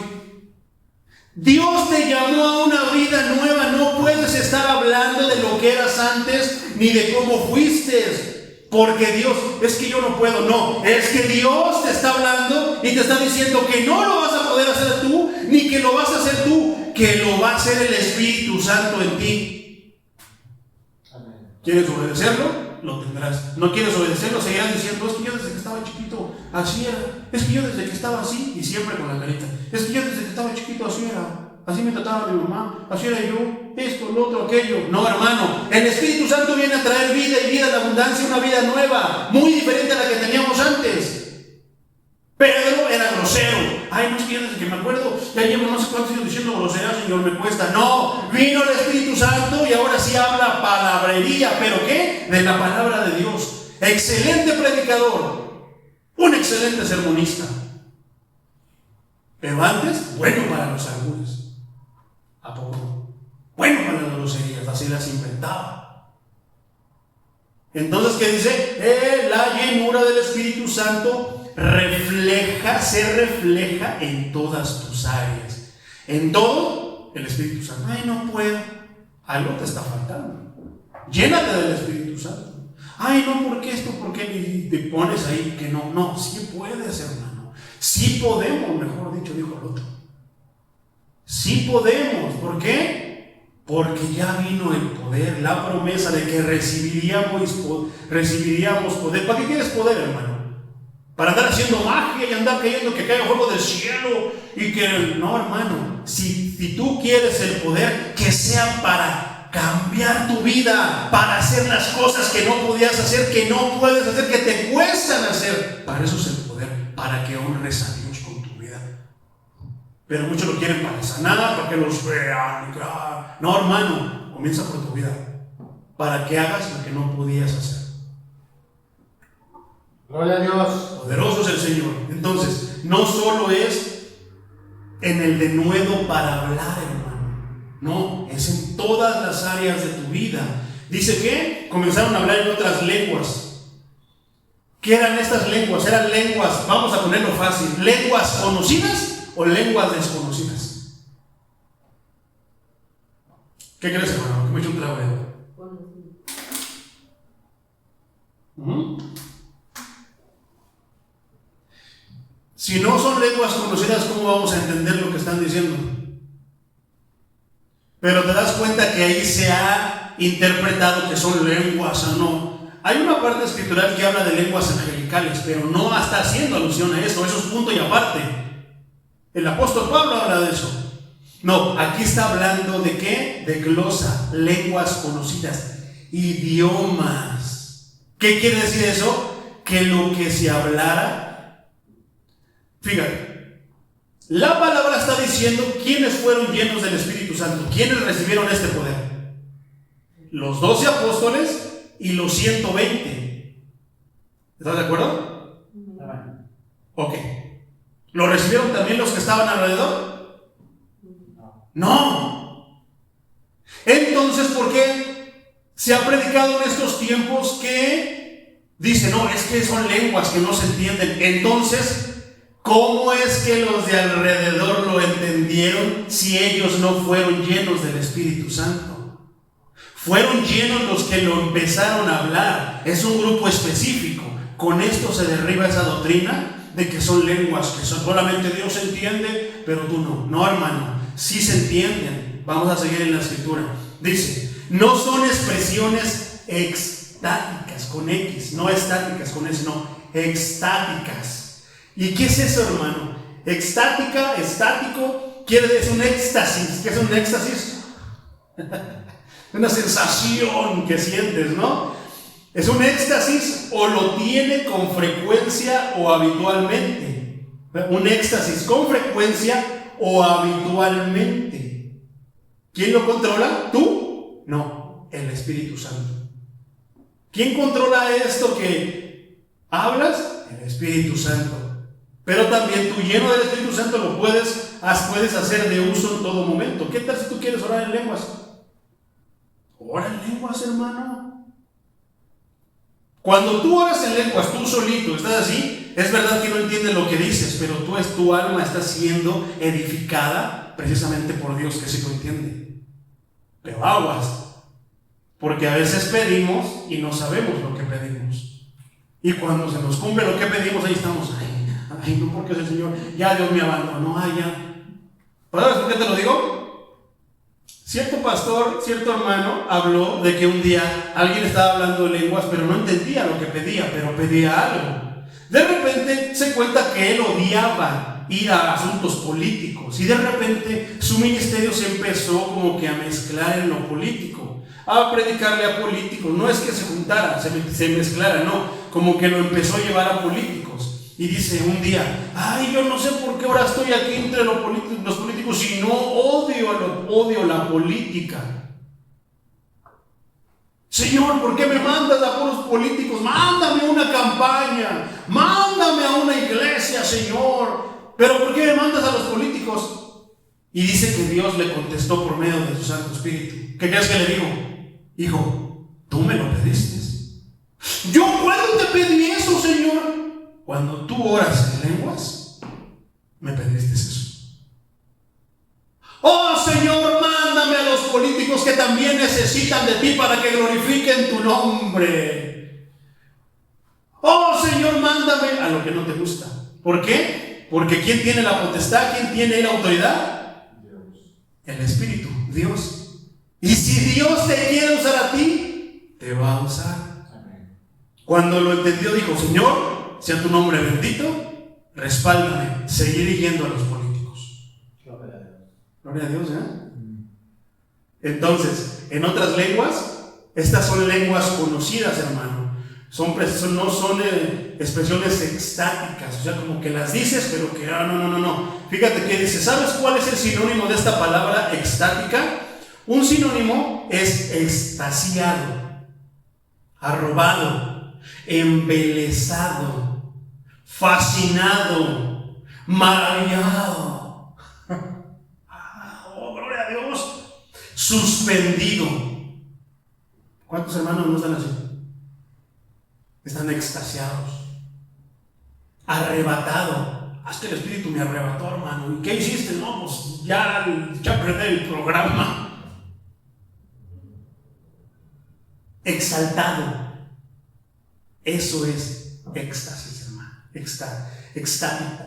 Dios te llamó a una vida nueva. No puedes estar hablando de lo que eras antes ni de cómo fuiste. Porque Dios, es que yo no puedo. No, es que Dios te está hablando y te está diciendo que no lo vas a poder hacer tú, ni que lo vas a hacer tú, que lo va a hacer el Espíritu Santo en ti. ¿Quieres obedecerlo? Lo tendrás. ¿No quieres obedecerlo? Seguirás diciendo, es que yo desde que estaba chiquito así era. Es que yo desde que estaba así, y siempre con la carita. Es que yo desde que estaba chiquito así era. Así me trataba mi mamá, así era yo, esto, lo otro, aquello. No, hermano, el Espíritu Santo viene a traer vida y vida en abundancia, una vida nueva, muy diferente a la que teníamos antes. Pedro era grosero. Ay, no, es que yo desde que me acuerdo, ya llevo no sé cuántos años diciendo groserías, Señor, me cuesta. No, vino el Espíritu Santo y ahora sí habla palabrería. ¿Pero qué? De la palabra de Dios. Excelente predicador, un excelente sermonista. Pero antes, bueno para los albures. ¿A poco? Bueno para las groserías, así las inventaba. Entonces, ¿qué dice? La llenura del Espíritu Santo se refleja en todas tus áreas. En todo, el Espíritu Santo. Ay, no puedo. Algo te está faltando. Llénate del Espíritu Santo. Ay, no, ¿por qué esto? ¿Por qué te pones ahí que no? No, sí puedes, hermano. Sí podemos, mejor dicho, dijo el otro. Sí podemos. ¿Por qué? Porque ya vino el poder, la promesa de que recibiríamos poder. ¿Para qué quieres poder, hermano? Para andar haciendo magia y andar creyendo que cae fuego del cielo y que... No, hermano. Si tú quieres el poder, que sea para cambiar tu vida, para hacer las cosas que no podías hacer, que no puedes hacer, que te cuestan hacer. Para eso es el poder, para que honres a Dios con tu vida. Pero muchos lo quieren para sanar, para que los vean. No, hermano, comienza por tu vida. Para que hagas lo que no podías hacer. Gloria a Dios. Poderoso es el Señor. Entonces, no solo es en el denuedo para hablar, hermano. No, es en todas las áreas de tu vida. Dice que comenzaron a hablar en otras lenguas. ¿Qué eran estas lenguas? Eran lenguas, vamos a ponerlo fácil, lenguas conocidas o lenguas desconocidas. ¿Qué crees, hermano? Que me he hecho un trago de agua. Si no son lenguas conocidas, ¿cómo vamos a entender lo que están diciendo? Pero te das cuenta que ahí se ha interpretado que son lenguas o no. Hay una parte escritural que habla de lenguas angelicales, pero no está haciendo alusión a eso es punto y aparte. El apóstol Pablo habla de eso. No, aquí está hablando de ¿qué? De glosa, lenguas conocidas, idiomas. ¿Qué quiere decir eso? Que lo que se hablara, fíjate, la palabra está diciendo quiénes fueron llenos del Espíritu Santo, quiénes recibieron este poder. Los 12 apóstoles y los 120. ¿Estás de acuerdo? Ok. ¿Lo recibieron también los que estaban alrededor? No. Entonces, ¿por qué se ha predicado en estos tiempos que dice, no, es que son lenguas que no se entienden? Entonces, ¿cómo es que los de alrededor lo entendieron si ellos no fueron llenos del Espíritu Santo? Fueron llenos los que lo empezaron a hablar. Es un grupo específico. Con esto se derriba esa doctrina de que son lenguas que solamente Dios entiende, pero tú no. No, hermano, sí se entienden. Vamos a seguir en la escritura. Dice, no son expresiones extáticas con X, no estáticas con S, no, extáticas. ¿Y qué es eso, hermano? Extática, estático, quiere decir un éxtasis. ¿Qué es un éxtasis? Una sensación que sientes, ¿no? Es un éxtasis o lo tiene con frecuencia o habitualmente. Un éxtasis con frecuencia o habitualmente. ¿Quién lo controla? ¿Tú? No, el Espíritu Santo. ¿Quién controla esto que hablas? El Espíritu Santo. Pero también tú, lleno del Espíritu Santo, lo puedes hacer de uso en todo momento. ¿Qué tal si tú quieres orar en lenguas? Ora en lenguas, hermano. Cuando tú oras en lenguas, tú solito, estás así, es verdad que no entiendes lo que dices, pero tu alma está siendo edificada precisamente por Dios, que sí lo entiende. Pero aguas, porque a veces pedimos y no sabemos lo que pedimos. Y cuando se nos cumple lo que pedimos, ahí estamos, ay, no, porque es el Señor, ya Dios me abandonó, ya. ¿Sabes por qué te lo digo? Cierto pastor, cierto hermano habló de que un día alguien estaba hablando de lenguas, pero no entendía lo que pedía, pero pedía algo. De repente se cuenta que él odiaba ir a asuntos políticos y de repente su ministerio se empezó como que a mezclar en lo político, a predicarle a políticos. No es que se juntara, se mezclara, no, como que lo empezó a llevar a políticos. Y dice un día, ay, yo no sé por qué ahora estoy aquí entre los políticos y no odio la política. Señor, ¿por qué me mandas a puros políticos? Mándame una campaña, mándame a una iglesia, Señor. Pero ¿por qué me mandas a los políticos? Y dice que Dios le contestó por medio de su Santo Espíritu. ¿Qué crees que le dijo? Hijo, tú me lo pediste. ¿Yo cuándo te pedí eso, Señor? Cuando tú oras en lenguas, me pediste eso. Oh Señor, mándame a los políticos que también necesitan de ti para que glorifiquen tu nombre. Oh Señor, mándame a lo que no te gusta. ¿Por qué? Porque ¿quién tiene la potestad? ¿Quién tiene la autoridad? Dios. El Espíritu, Dios. Y si Dios te quiere usar a ti, te va a usar. Amén. Cuando lo entendió, dijo, Señor, sea tu nombre bendito, respáldame, seguiré yendo a los políticos. Gloria a Dios. Gloria a Dios, ¿eh? Entonces, en otras lenguas, estas son lenguas conocidas, hermano. No son expresiones extáticas, o sea, como que las dices, pero que no. Fíjate que dice, ¿sabes cuál es el sinónimo de esta palabra extática? Un sinónimo es extasiado, arrobado, embelesado, fascinado, maravillado. Oh, gloria a Dios. Suspendido. ¿Cuántos hermanos no están así? Están extasiados, arrebatado. Es que el Espíritu me arrebató, hermano. ¿Y qué hiciste? No, pues ya perdí el programa. Exaltado. Eso es éxtasis, hermano. Extático.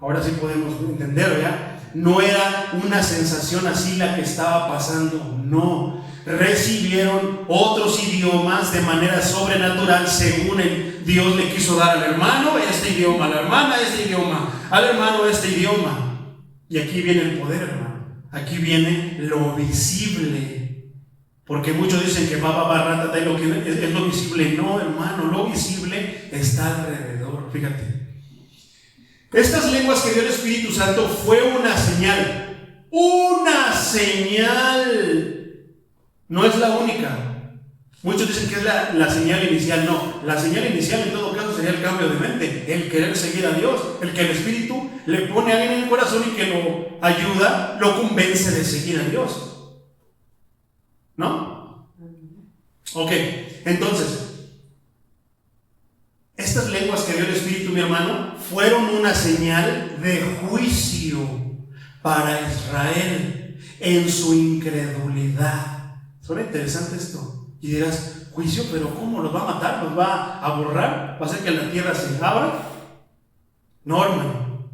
Ahora sí podemos entender, ¿verdad? No era una sensación así la que estaba pasando, no. Recibieron otros idiomas de manera sobrenatural según Dios le quiso dar al hermano este idioma, a la hermana este idioma, al hermano este idioma. Y aquí viene el poder, hermano. Aquí viene lo visible. Porque muchos dicen que rata, lo que es lo visible. No, hermano, lo visible está alrededor. Fíjate. Estas lenguas que dio el Espíritu Santo fue una señal. ¡Una señal! No es la única. Muchos dicen que es la señal inicial. No, la señal inicial en todo caso sería el cambio de mente, el querer seguir a Dios, el que el Espíritu le pone a alguien en el corazón y que lo ayuda, lo convence de seguir a Dios. ¿No? Ok, entonces, estas lenguas que dio el Espíritu, mi hermano, fueron una señal de juicio para Israel en su incredulidad. Suena interesante esto. Y dirás, juicio, pero ¿cómo? ¿Los va a matar? ¿Los va a borrar? ¿Va a hacer que la tierra se abra? No, hermano.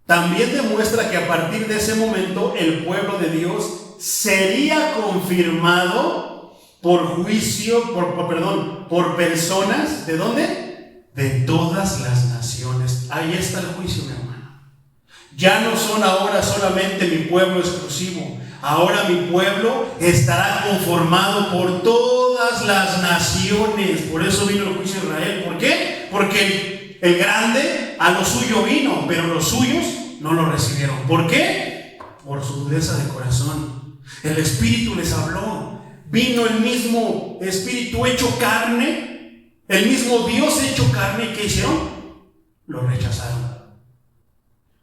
También demuestra que a partir de ese momento el pueblo de Dios sería confirmado por juicio, por personas, ¿de dónde? De todas las naciones. Ahí está el juicio, mi hermano. Ya no son ahora solamente mi pueblo exclusivo. Ahora mi pueblo estará conformado por todas las naciones. Por eso vino el juicio de Israel. ¿Por qué? Porque el grande a lo suyo vino, pero los suyos no lo recibieron. ¿Por qué? Por su dureza de corazón. El Espíritu les habló. Vino el mismo Espíritu hecho carne, el mismo Dios hecho carne. ¿Qué hicieron? Lo rechazaron.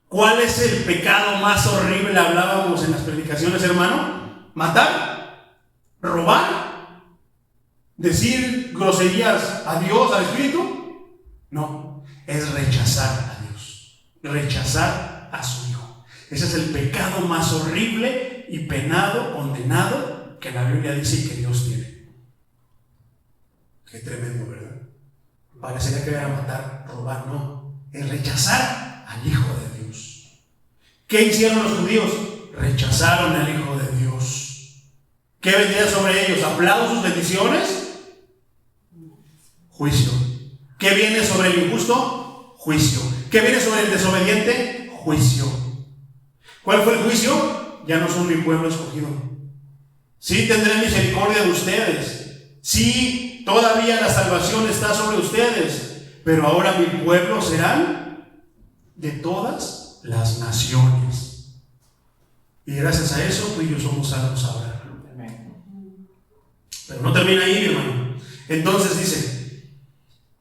¿Cuál es el pecado más horrible? Hablábamos en las predicaciones, hermano. ¿Matar? ¿Robar? ¿Decir groserías a Dios, al Espíritu? No, es rechazar a Dios, rechazar a su Hijo. Ese es el pecado más horrible y penado, condenado, que la Biblia dice y que Dios tiene. Qué tremendo, ¿verdad? Parecería que era matar, robar, no. Es rechazar al Hijo de Dios. ¿Qué hicieron los judíos? Rechazaron al Hijo de Dios. ¿Qué vendría sobre ellos? ¿Aplausos, bendiciones? Juicio. ¿Qué viene sobre el injusto? Juicio. ¿Qué viene sobre el desobediente? Juicio. ¿Cuál fue el juicio? Ya no son mi pueblo escogido. Sí tendré misericordia de ustedes. Sí, todavía la salvación está sobre ustedes. Pero ahora mi pueblo serán de todas las naciones. Y gracias a eso tú y yo somos salvos ahora. Pero no termina ahí, mi hermano. Entonces dice,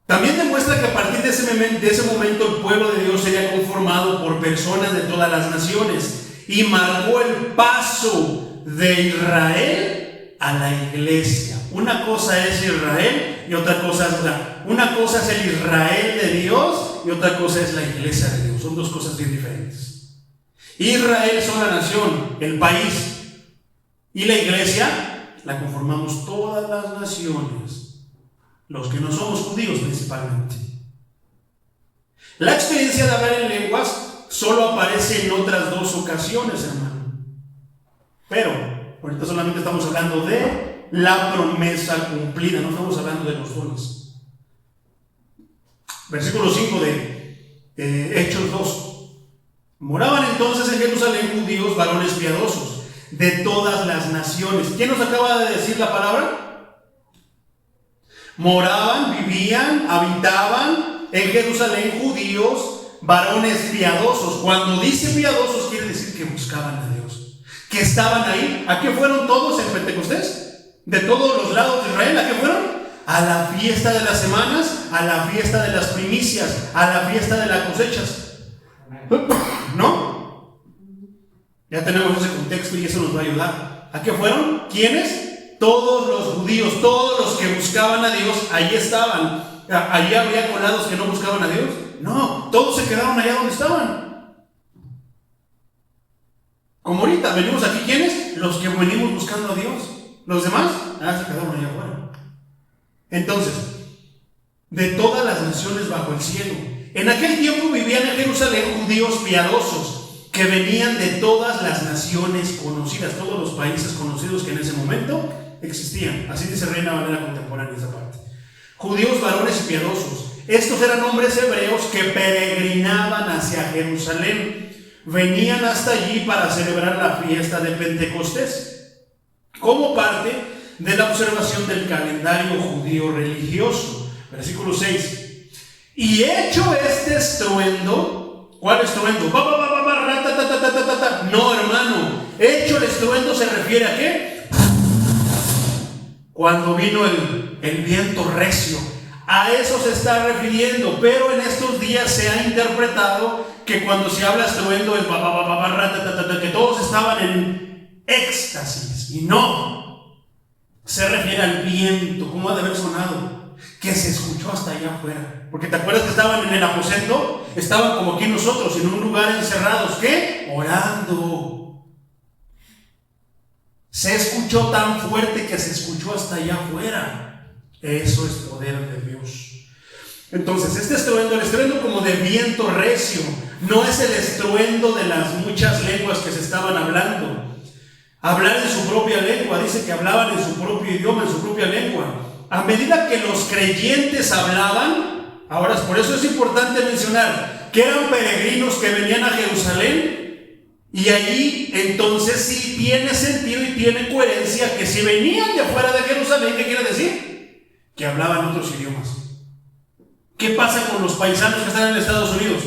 también demuestra que a partir de ese momento el pueblo de Dios sería conformado por personas de todas las naciones y marcó el paso de Israel a la iglesia. Una cosa es Israel y otra cosa es una cosa es el Israel de Dios y otra cosa es la iglesia de Dios. Son dos cosas bien diferentes. Israel es una nación, el país, y la iglesia la conformamos todas las naciones, los que no somos judíos principalmente. La experiencia de hablar en lenguas solo aparece en otras dos ocasiones, hermano. Pero ahorita solamente estamos hablando de la promesa cumplida, no estamos hablando de los dones. Versículo 5 de Hechos 2. Moraban entonces en Jerusalén judíos, varones piadosos, de todas las naciones. ¿Quién nos acaba de decir la palabra? Moraban, vivían, habitaban en Jerusalén judíos, varones piadosos. Cuando dice piadosos quiere decir que buscaban a Dios, que estaban ahí. ¿A qué fueron todos en Pentecostés? De todos los lados de Israel, ¿a qué fueron? A la fiesta de las semanas, a la fiesta de las primicias, a la fiesta de las cosechas. ¿No? Ya tenemos ese contexto y eso nos va a ayudar. ¿A qué fueron? ¿Quiénes? Todos los judíos, todos los que buscaban a Dios, allí estaban. ¿Allí había colados que no buscaban a Dios? No, todos se quedaron allá donde estaban. Como ahorita, venimos aquí, ¿quiénes? Los que venimos buscando a Dios. Los demás, se quedaron allá afuera. Entonces, de todas las naciones bajo el cielo. En aquel tiempo vivían en Jerusalén judíos piadosos, que venían de todas las naciones conocidas, todos los países conocidos que en ese momento existían. Así dice Reina Valera contemporánea esa parte. Judíos, varones y piadosos. Estos eran hombres hebreos que peregrinaban hacia Jerusalén. Venían hasta allí para celebrar la fiesta de Pentecostés, como parte de la observación del calendario judío religioso. Versículo 6. Y hecho este estruendo, ¿cuál estruendo? No, hermano. Hecho el estruendo se refiere a ¿qué? Cuando vino el viento recio. A eso se está refiriendo, pero en estos días se ha interpretado que cuando se habla estruendo es que todos estaban en éxtasis, y no, se refiere al viento, como ha de haber sonado, que se escuchó hasta allá afuera. Porque te acuerdas que estaban en el aposento, estaban como aquí nosotros, en un lugar encerrados, ¿qué? Orando. Se escuchó tan fuerte que se escuchó hasta allá afuera. Eso es poder de Dios. Entonces, este estruendo, el estruendo como de viento recio, no es el estruendo de las muchas lenguas que se estaban hablando. Hablar en su propia lengua, dice que hablaban en su propio idioma, en su propia lengua. A medida que los creyentes hablaban, ahora por eso es importante mencionar que eran peregrinos que venían a Jerusalén. Y allí entonces sí tiene sentido y tiene coherencia que si venían de afuera de Jerusalén, ¿qué quiere decir? Que hablaban otros idiomas. ¿Qué pasa con los paisanos que están en Estados Unidos?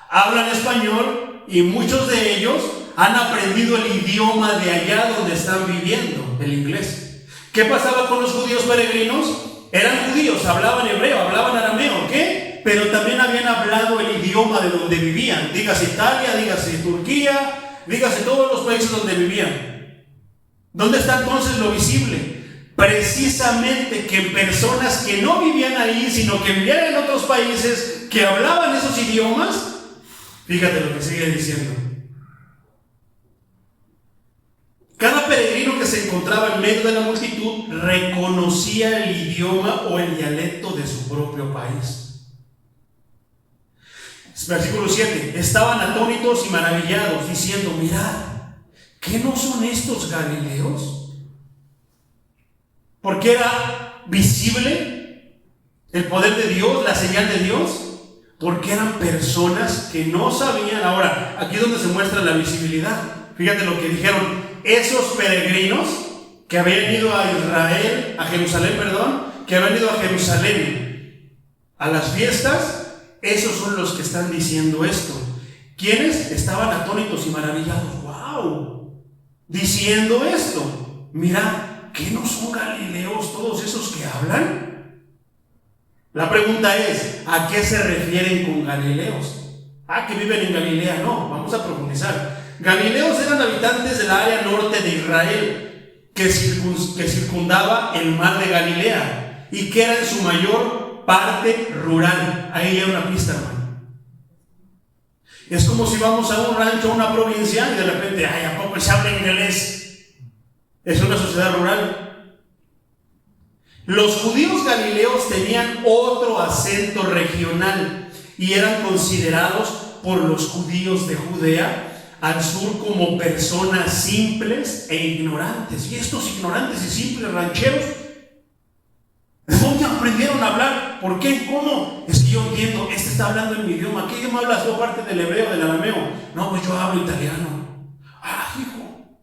Hablan español y muchos de ellos han aprendido el idioma de allá donde están viviendo, el inglés. ¿Qué pasaba con los judíos peregrinos? Eran judíos, hablaban hebreo, hablaban arameo, ¿qué? Pero también habían hablado el idioma de donde vivían. Dígase Italia, dígase Turquía, dígase todos los países donde vivían. ¿Dónde está entonces lo visible? Precisamente que personas que no vivían ahí, sino que vivían en otros países, que hablaban esos idiomas, fíjate lo que sigue diciendo. Cada peregrino que se encontraba en medio de la multitud reconocía el idioma o el dialecto de su propio país. Versículo 7. Estaban atónitos y maravillados, diciendo: mirad, ¿qué no son estos galileos? Porque era visible el poder de Dios, la señal de Dios, porque eran personas que no sabían. Ahora, aquí es donde se muestra la visibilidad. Fíjate lo que dijeron esos peregrinos que habían ido a Israel, a Jerusalén, que habían ido a Jerusalén a las fiestas. Esos son los que están diciendo esto. ¿Quiénes? Estaban atónitos y maravillados. ¡Wow! Diciendo esto. Mira, ¿qué no son galileos todos esos que hablan? La pregunta es, ¿a qué se refieren con galileos? Que viven en Galilea. No, vamos a profundizar. Galileos eran habitantes del área norte de Israel, que circundaba el mar de Galilea y que era en su mayor parte rural. Ahí hay una pista, hermano. Es como si vamos a un rancho, a una provincia, y de repente, ¿a poco se habla inglés? Es una sociedad rural. Los judíos galileos tenían otro acento regional y eran considerados por los judíos de Judea al sur como personas simples e ignorantes. Y estos ignorantes y simples rancheros, ¿de dónde aprendieron a hablar? ¿Por qué? ¿Cómo? Es que yo entiendo, este está hablando en mi idioma. ¿Qué idioma hablas tú aparte del hebreo, del arameo? No, pues yo hablo italiano. Hijo.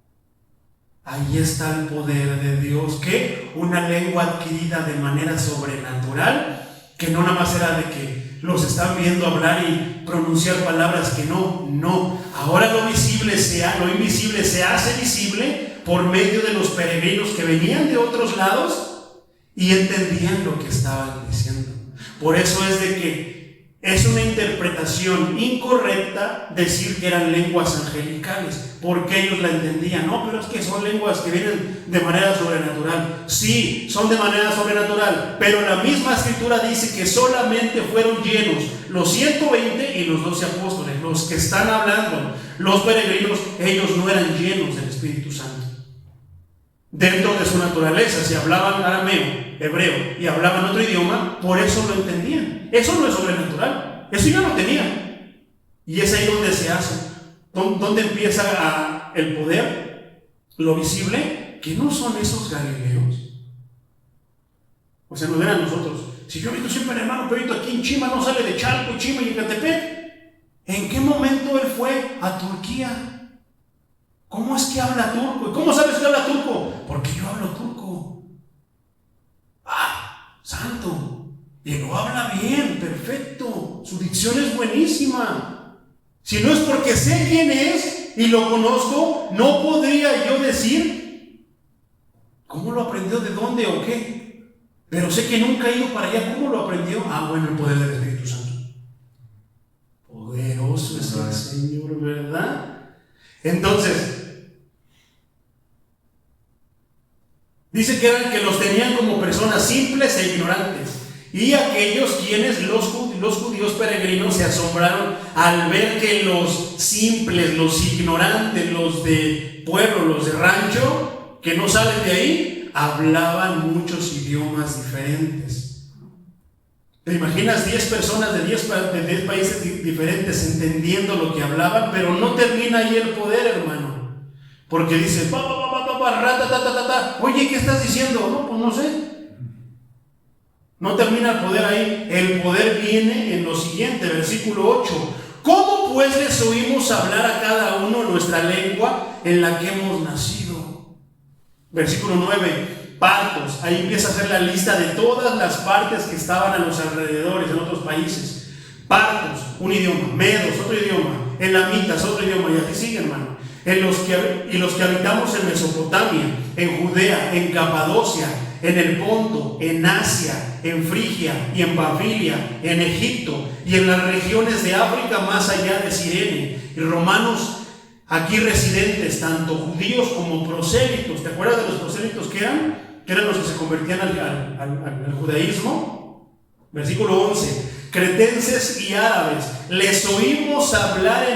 Ahí está el poder de Dios que una lengua adquirida de manera sobrenatural, que no nada más era de que los están viendo hablar y pronunciar palabras que no. Ahora lo invisible se hace visible por medio de los peregrinos que venían de otros lados y entendían lo que estaban diciendo. Por eso es de que es una interpretación incorrecta decir que eran lenguas angelicales, porque ellos la entendían. No, pero es que son lenguas que vienen de manera sobrenatural. Sí, son de manera sobrenatural, pero la misma escritura dice que solamente fueron llenos los 120 y los 12 apóstoles. Los que están hablando, los peregrinos, ellos no eran llenos del Espíritu Santo. Dentro de su naturaleza, si hablaban arameo, hebreo y hablaban otro idioma, por eso lo entendían. Eso no es sobrenatural, eso ya lo tenían. Y es ahí donde se hace, donde empieza el poder, lo visible, que no son esos galileos. O sea, nos ven a nosotros. Si yo he visto siempre al hermano Pedrito aquí en Chima, no sale de Chalco, Chima y Ecatepec. ¿En qué momento él fue a Turquía? ¿Cómo es que habla turco? ¿Cómo sabes que habla turco? Porque yo hablo turco. ¡Ah! ¡Santo! Y lo habla bien, perfecto. Su dicción es buenísima. Si no es porque sé quién es y lo conozco, no podría yo decir cómo lo aprendió, de dónde o qué. Pero sé que nunca he ido para allá. ¿Cómo lo aprendió? Bueno, el poder del Espíritu Santo. Poderoso es el Señor, ¿verdad? Entonces, dice que los tenían como personas simples e ignorantes, y aquellos quienes los judíos peregrinos se asombraron al ver que los simples, los ignorantes, los de pueblo, los de rancho, que no salen de ahí, hablaban muchos idiomas diferentes. ¿Te imaginas 10 personas de 10 países diferentes entendiendo lo que hablaban? Pero no termina ahí el poder, hermano. Porque dice, oye, ¿qué estás diciendo? No, pues no sé. No termina el poder ahí. El poder viene en lo siguiente, versículo 8. ¿Cómo pues les oímos hablar a cada uno nuestra lengua en la que hemos nacido? Versículo 9. Partos, ahí empieza a hacer la lista de todas las partes que estaban a los alrededores, en otros países. Partos, un idioma. Medos, otro idioma. Elamitas, otro idioma. Y así sigue, hermano. Los que habitamos en Mesopotamia, en Judea, en Capadocia, en el Ponto, en Asia, en Frigia y en Panfilia, en Egipto y en las regiones de África más allá de Cirene, y romanos aquí residentes, tanto judíos como prosélitos. ¿Te acuerdas de los prosélitos que eran? Que eran los que se convertían al judaísmo. Versículo 11. Cretenses y árabes, les oímos hablar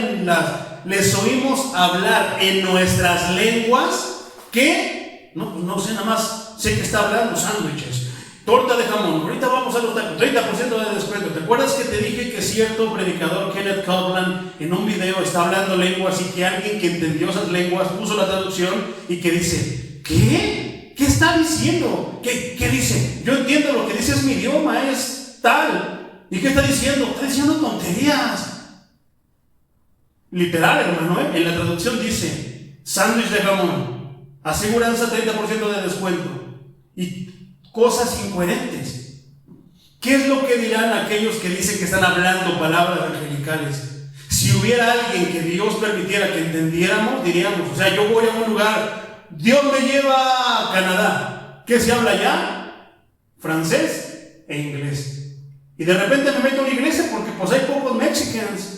en nuestras lenguas. ¿Qué? No sé, nada más sé que está hablando sándwiches, torta de jamón. Ahorita vamos a los tacos, 30% de descuento. ¿Te acuerdas que te dije que cierto predicador, Kenneth Copeland, en un video está hablando lenguas y que alguien que entendió esas lenguas puso la traducción y que dice, ¿qué? ¿Qué está diciendo? ¿Qué dice? Yo entiendo lo que dice, es mi idioma, es tal. ¿Y qué está diciendo? Está diciendo tonterías. Literal, hermano, en la traducción dice, sándwich de jamón, aseguranza 30% de descuento y cosas incoherentes. ¿Qué es lo que dirán aquellos que dicen que están hablando palabras angelicales? Si hubiera alguien que Dios permitiera que entendiéramos, diríamos, o sea, yo voy a un lugar, Dios me lleva a Canadá. ¿Qué se habla allá? Francés e inglés. Y de repente me meto a una iglesia porque pues hay pocos mexicanos.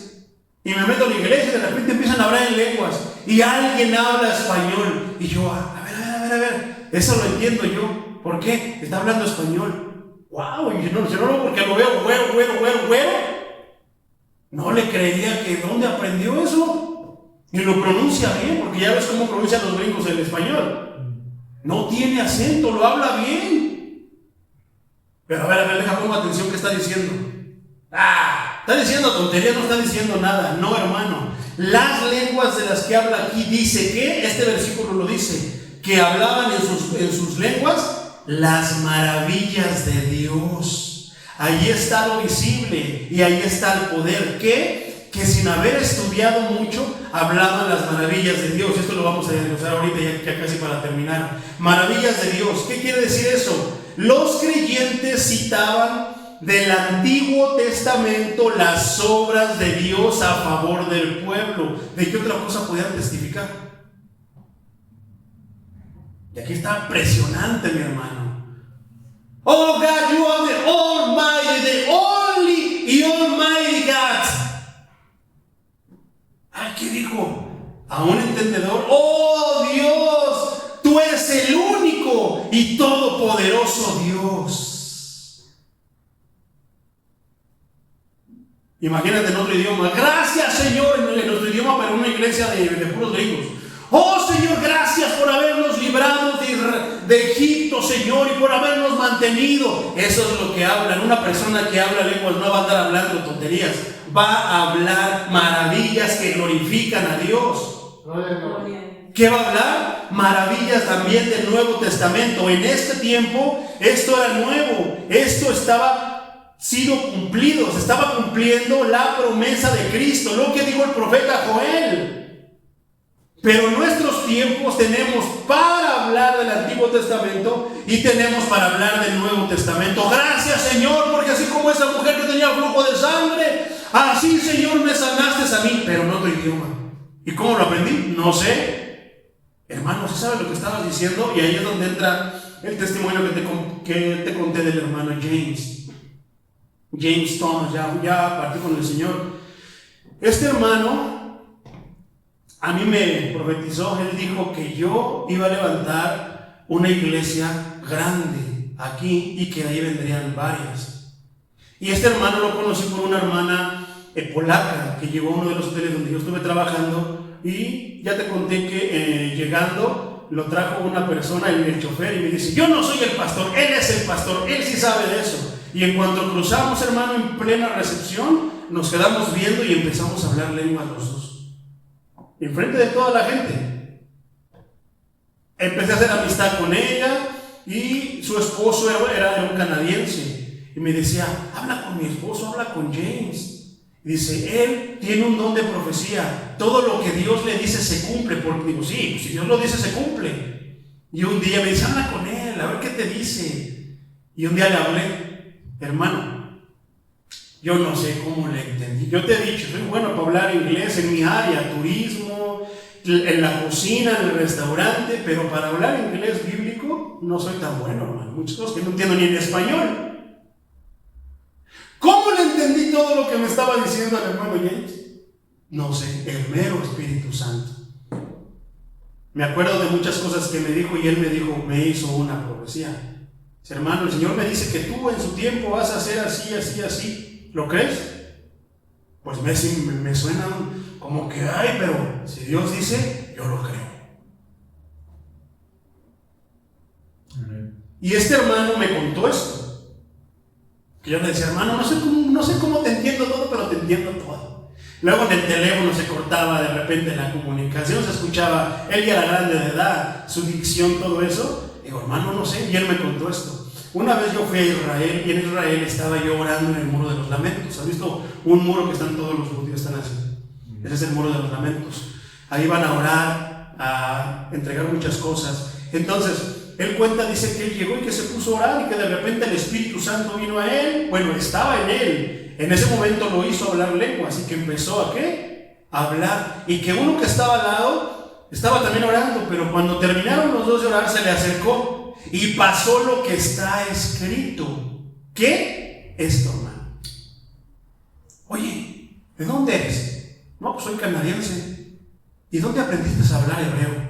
Y me meto a la iglesia y de repente empiezan a hablar en lenguas. Y alguien habla español. Y yo, a ver. Eso lo entiendo yo. ¿Por qué? Está hablando español. ¡Wow! Y yo no, porque lo veo güero. No le creería que dónde aprendió eso. Y lo pronuncia bien, porque ya ves cómo pronuncian los gringos el español. No tiene acento, lo habla bien. Pero a ver, deja pongo atención, ¿qué está diciendo? Está diciendo tonterías, no está diciendo nada. No, hermano. Las lenguas de las que habla aquí dice que, este versículo lo dice, que hablaban en sus lenguas las maravillas de Dios. Ahí está lo visible y ahí está el poder. ¿Qué? que sin haber estudiado mucho hablaban las maravillas de Dios. Esto lo vamos a desglosar ahorita ya casi para terminar. Maravillas de Dios. ¿Qué quiere decir eso? Los creyentes citaban del Antiguo Testamento las obras de Dios a favor del pueblo. ¿De qué otra cosa podían testificar? Y aquí está impresionante, mi hermano. Oh God, you are the Almighty, the only y Almighty God. ¿Qué dijo? A un entendedor: oh Dios, tú eres el único y todopoderoso Dios. Imagínate en otro idioma: gracias Señor, en nuestro idioma, pero en una iglesia de puros gringos. Oh Señor, gracias por habernos librado de Egipto, Señor, y por habernos mantenido. Eso es lo que hablan. Una persona que habla lenguas no va a andar hablando tonterías, va a hablar maravillas que glorifican a Dios. ¿Qué va a hablar? Maravillas también del Nuevo Testamento. En este tiempo esto era nuevo, esto estaba sido cumplido, se estaba cumpliendo la promesa de Cristo, lo que dijo el profeta Joel. Pero en nuestros tiempos tenemos para hablar del Antiguo Testamento y tenemos para hablar del Nuevo Testamento. Gracias Señor, porque así como esa mujer que tenía flujo de sangre, así Señor me sanaste a mí, pero en otro idioma. ¿Y cómo lo aprendí? No sé. Hermano, ¿sí sabes lo que estabas diciendo? Y ahí es donde entra el testimonio que te conté del hermano James Thomas. Ya partí con el Señor. Este hermano a mí me profetizó. Él dijo que yo iba a levantar una iglesia grande aquí y que de ahí vendrían varias. Y este hermano lo conocí por una hermana polaca que llegó a uno de los hoteles donde yo estuve trabajando, y ya te conté que llegando lo trajo una persona, el chofer, y me dice: yo no soy el pastor, él es el pastor, él sí sabe de eso. Y en cuanto cruzamos, hermano, en plena recepción, nos quedamos viendo y empezamos a hablar lenguas los dos, enfrente de toda la gente. Empecé a hacer amistad con ella, y su esposo era un canadiense, y me decía: habla con mi esposo, habla con James. Y dice: él tiene un don de profecía, todo lo que Dios le dice se cumple. Porque digo: sí, pues si Dios lo dice se cumple. Y un día me dice: habla con él, a ver qué te dice. Y un día le hablé. Hermano, yo no sé cómo le entendí. Yo te he dicho, soy bueno para hablar inglés en mi área, turismo, en la cocina, en el restaurante, pero para hablar inglés bíblico no soy tan bueno, hermano. Muchas cosas que no entiendo ni en español. ¿Cómo le entendí todo lo que me estaba diciendo el hermano James? No sé, el mero Espíritu Santo. Me acuerdo de muchas cosas que me dijo, y él me hizo una profecía. Dice: hermano, el Señor me dice que tú en su tiempo vas a hacer así, así, así. ¿Lo crees? Pues me suena como que, ay, pero si Dios dice, yo lo creo. Y este hermano me contó esto. Que yo le decía: hermano, no sé cómo te entiendo todo, pero te entiendo todo. Luego en el teléfono se cortaba de repente la comunicación, se escuchaba, él ya era grande de edad, su dicción, todo eso. Digo: hermano, no sé. Y él me contó esto. Una vez yo fui a Israel, y en Israel estaba yo orando en el Muro de los Lamentos. ¿Has visto un muro que están todos los judíos están así? Ese es el Muro de los Lamentos. Ahí van a orar, a entregar muchas cosas. Entonces, él cuenta, dice que él llegó y que se puso a orar, y que de repente el Espíritu Santo vino a él. Bueno, estaba en él. En ese momento lo hizo hablar lengua, así que empezó ¿a qué? A hablar. Y que uno que estaba al lado estaba también orando, pero cuando terminaron los dos de orar, se le acercó y pasó lo que está escrito. ¿Qué? Esto, hermano. Oye, ¿de dónde eres? No, pues soy canadiense. ¿Y dónde aprendiste a hablar hebreo?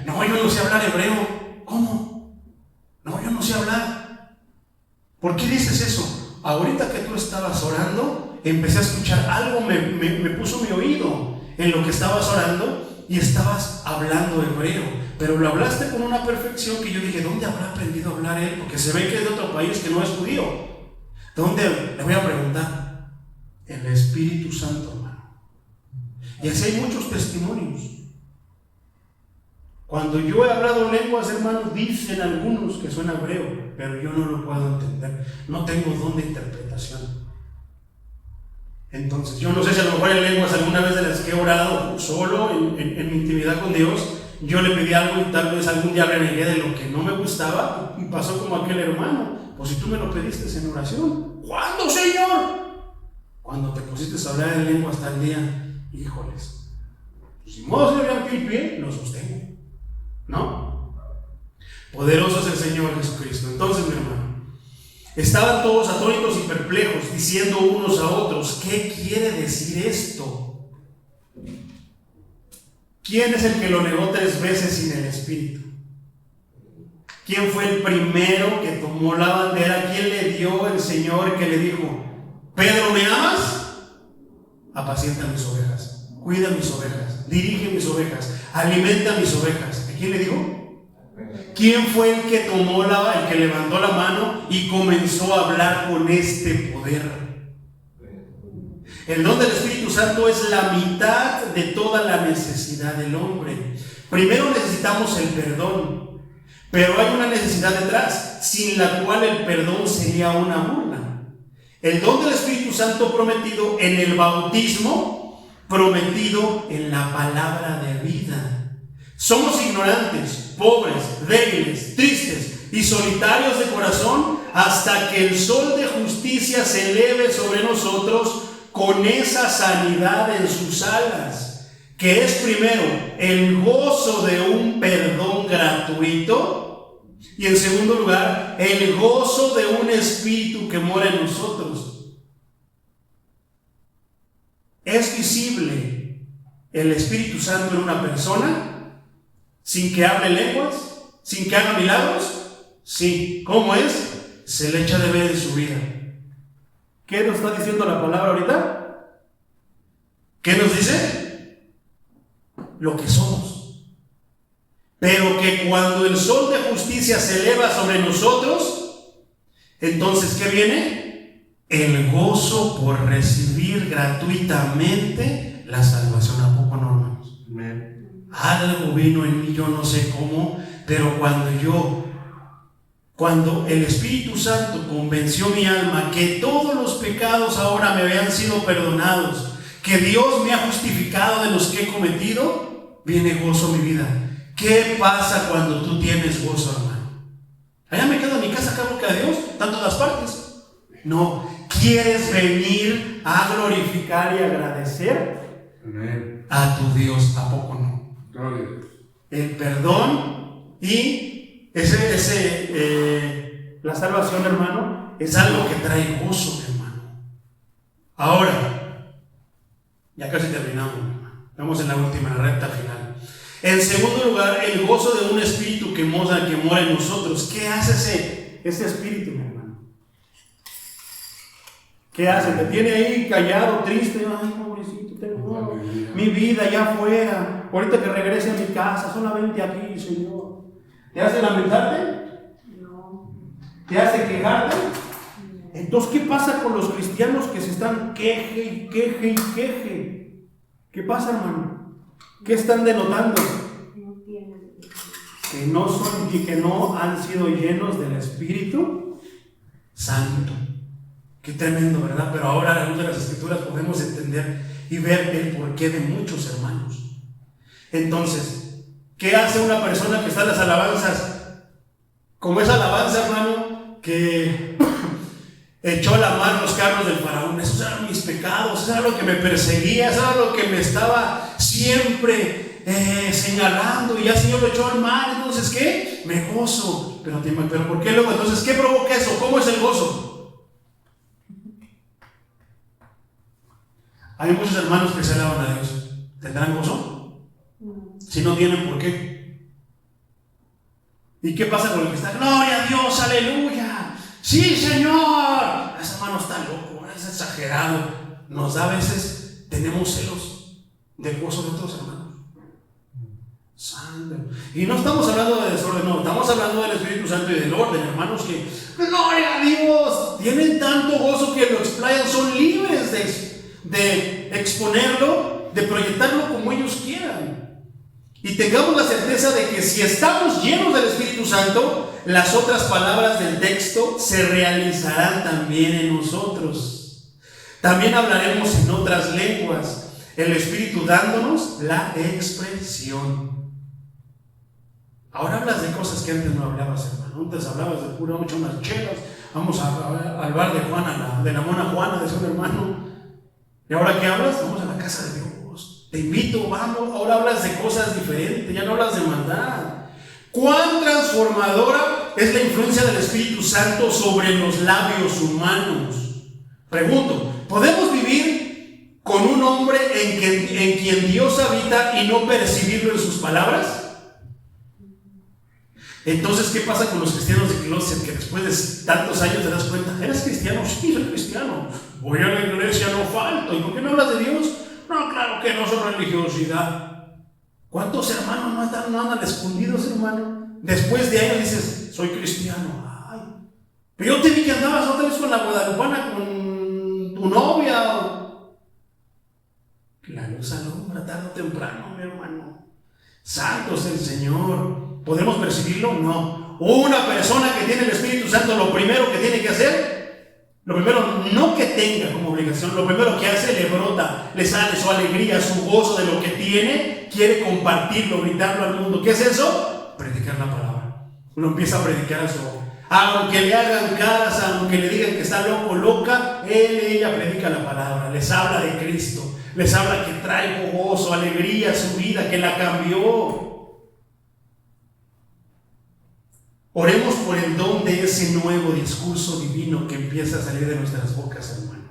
No, yo no sé hablar hebreo. ¿Cómo? No, yo no sé hablar. ¿Por qué dices eso? Ahorita que tú estabas orando, empecé a escuchar algo, me puso mi oído en lo que estabas orando, y estabas hablando hebreo, pero lo hablaste con una perfección que yo dije: ¿dónde habrá aprendido a hablar él? Porque se ve que es de otro país, que no es judío. ¿Dónde? Le voy a preguntar. El Espíritu Santo, hermano. Y así hay muchos testimonios. Cuando yo he hablado lenguas, hermanos, dicen algunos que suena hebreo, pero yo no lo puedo entender. No tengo don de interpretación. Entonces, yo no sé si a lo mejor en lenguas alguna vez de las que he orado solo en mi intimidad con Dios, yo le pedí algo y tal vez algún día renegué de lo que no me gustaba y pasó como aquel hermano. Pues si tú me lo pediste en oración. ¿Cuándo, Señor? Cuando te pusiste a hablar en lenguas tal día. Híjoles. Pues si modo se levanté el pie, lo sostengo. ¿No? Poderoso es el Señor Jesucristo. Entonces, mi hermano, estaban todos atónitos y perplejos, diciendo unos a otros, ¿qué quiere decir esto? ¿Quién es el que lo negó 3 veces sin el Espíritu? ¿Quién fue el primero que tomó la bandera? ¿Quién le dio el Señor que le dijo, Pedro, ¿me amas? Apacienta mis ovejas, cuida mis ovejas, dirige mis ovejas, alimenta mis ovejas. ¿A quién le dijo? ¿Quién fue el que tomó el que levantó la mano y comenzó a hablar con este poder? El don del Espíritu Santo es la mitad de toda la necesidad del hombre. Primero necesitamos el perdón, pero hay una necesidad detrás, sin la cual el perdón sería una burla. El don del Espíritu Santo prometido en el bautismo, prometido en la palabra de vida. Somos ignorantes, pobres, débiles, tristes y solitarios de corazón hasta que el sol de justicia se eleve sobre nosotros con esa sanidad en sus alas, que es primero el gozo de un perdón gratuito y en segundo lugar el gozo de un espíritu que mora en nosotros. ¿Es visible el Espíritu Santo en una persona sin que hable lenguas, sin que haga milagros? Sí. ¿Cómo es? Se le echa de ver en su vida. ¿Qué nos está diciendo la palabra ahorita? ¿Qué nos dice? Lo que somos. Pero que cuando el sol de justicia se eleva sobre nosotros, entonces ¿qué viene? El gozo por recibir gratuitamente la salvación. ¿A poco no, hermanos? Algo vino en mí, yo no sé cómo, pero cuando el Espíritu Santo convenció mi alma que todos los pecados ahora me habían sido perdonados, que Dios me ha justificado de los que he cometido, viene gozo a mi vida. ¿Qué pasa cuando tú tienes gozo, hermano? Allá me quedo en mi casa, acá boca de Dios, están todas partes. No, ¿quieres venir a glorificar y agradecer? Amén. A tu Dios? ¿A poco no? Gloria. El perdón y la salvación, hermano, es algo que trae gozo, hermano. Ahora, ya casi terminamos, hermano. Estamos en la última recta final. En segundo lugar, el gozo de un espíritu que mora en nosotros. ¿Qué hace ese espíritu, mi hermano? ¿Qué hace? ¿Te tiene ahí callado, triste? Ay, pobrecito, tengo mi vida allá afuera. Ahorita que regrese a mi casa, solamente aquí, Señor. ¿Te hace lamentarte? No. ¿Te hace quejarte? No. Entonces, ¿qué pasa con los cristianos que se están queje? ¿Qué pasa, hermano? ¿Qué están denotando? Que no son y que no han sido llenos del Espíritu Santo. Qué tremendo, ¿verdad? Pero ahora a la luz de las Escrituras podemos entender y ver el porqué de muchos hermanos. Entonces, ¿qué hace una persona que está en las alabanzas? Como esa alabanza, hermano, que echó a la mar los carros del faraón. Esos eran mis pecados, eso era lo que me perseguía, eso era lo que me estaba siempre señalando. Y ya el Señor lo echó al mar. Entonces, ¿qué? Me gozo. Pero ¿por qué luego? Entonces, ¿qué provoca eso? ¿Cómo es el gozo? Hay muchos hermanos que se alaban a Dios. ¿Tendrán gozo? Si no tienen, ¿por qué? ¿Y qué pasa con el que está? ¡Gloria a Dios! ¡Aleluya! ¡Sí, Señor! Ese hermano está loco, es exagerado. Nos da a veces, tenemos celos del gozo de otros hermanos. Santo. Y no estamos hablando de desorden, no, estamos hablando del Espíritu Santo y del orden, hermanos, que ¡gloria a Dios! Tienen tanto gozo que lo explayan, son libres de exponerlo, de proyectarlo como ellos quieran. Y tengamos la certeza de que si estamos llenos del Espíritu Santo, las otras palabras del texto se realizarán también en nosotros. También hablaremos en otras lenguas, el Espíritu dándonos la expresión. Ahora hablas de cosas que antes no hablabas, hermano. Antes hablabas de pura mucho unas chelas. Vamos al bar de Juana, de la mona Juana, decía un hermano. ¿Y ahora qué hablas? Vamos a la casa de Dios. Te invito, vamos. Ahora hablas de cosas diferentes, ya no hablas de maldad. ¿Cuán transformadora es la influencia del Espíritu Santo sobre los labios humanos? Pregunto, ¿podemos vivir con un hombre en quien Dios habita y no percibirlo en sus palabras? Entonces, ¿qué pasa con los cristianos de closet que después de tantos años te das cuenta? ¿Eres cristiano? Sí, soy cristiano. Voy a la iglesia, no falto. ¿Y por qué no hablas de Dios? No, claro que no, son religiosidad. ¿Cuántos hermanos no andan escondidos, hermano? Después de años dices, soy cristiano. Ay, pero yo te vi que andabas otra vez con la guadalupana, con tu novia. La luz alumbra tarde o temprano, mi hermano. Santo es el Señor. ¿Podemos percibirlo? No. Una persona que tiene el Espíritu Santo, lo primero que tiene que hacer, lo primero no que tenga como obligación, lo primero que hace, le brota, le sale su alegría, su gozo de lo que tiene, quiere compartirlo, gritarlo al mundo. ¿Qué es eso? Predicar la palabra. Uno empieza a predicar a su obra. Aunque le hagan caras, aunque le digan que está loco, loca, ella predica la palabra, les habla de Cristo, les habla que trae gozo, alegría a su vida, que la cambió. Oremos por el don de ese nuevo discurso divino que empieza a salir de nuestras bocas, hermano.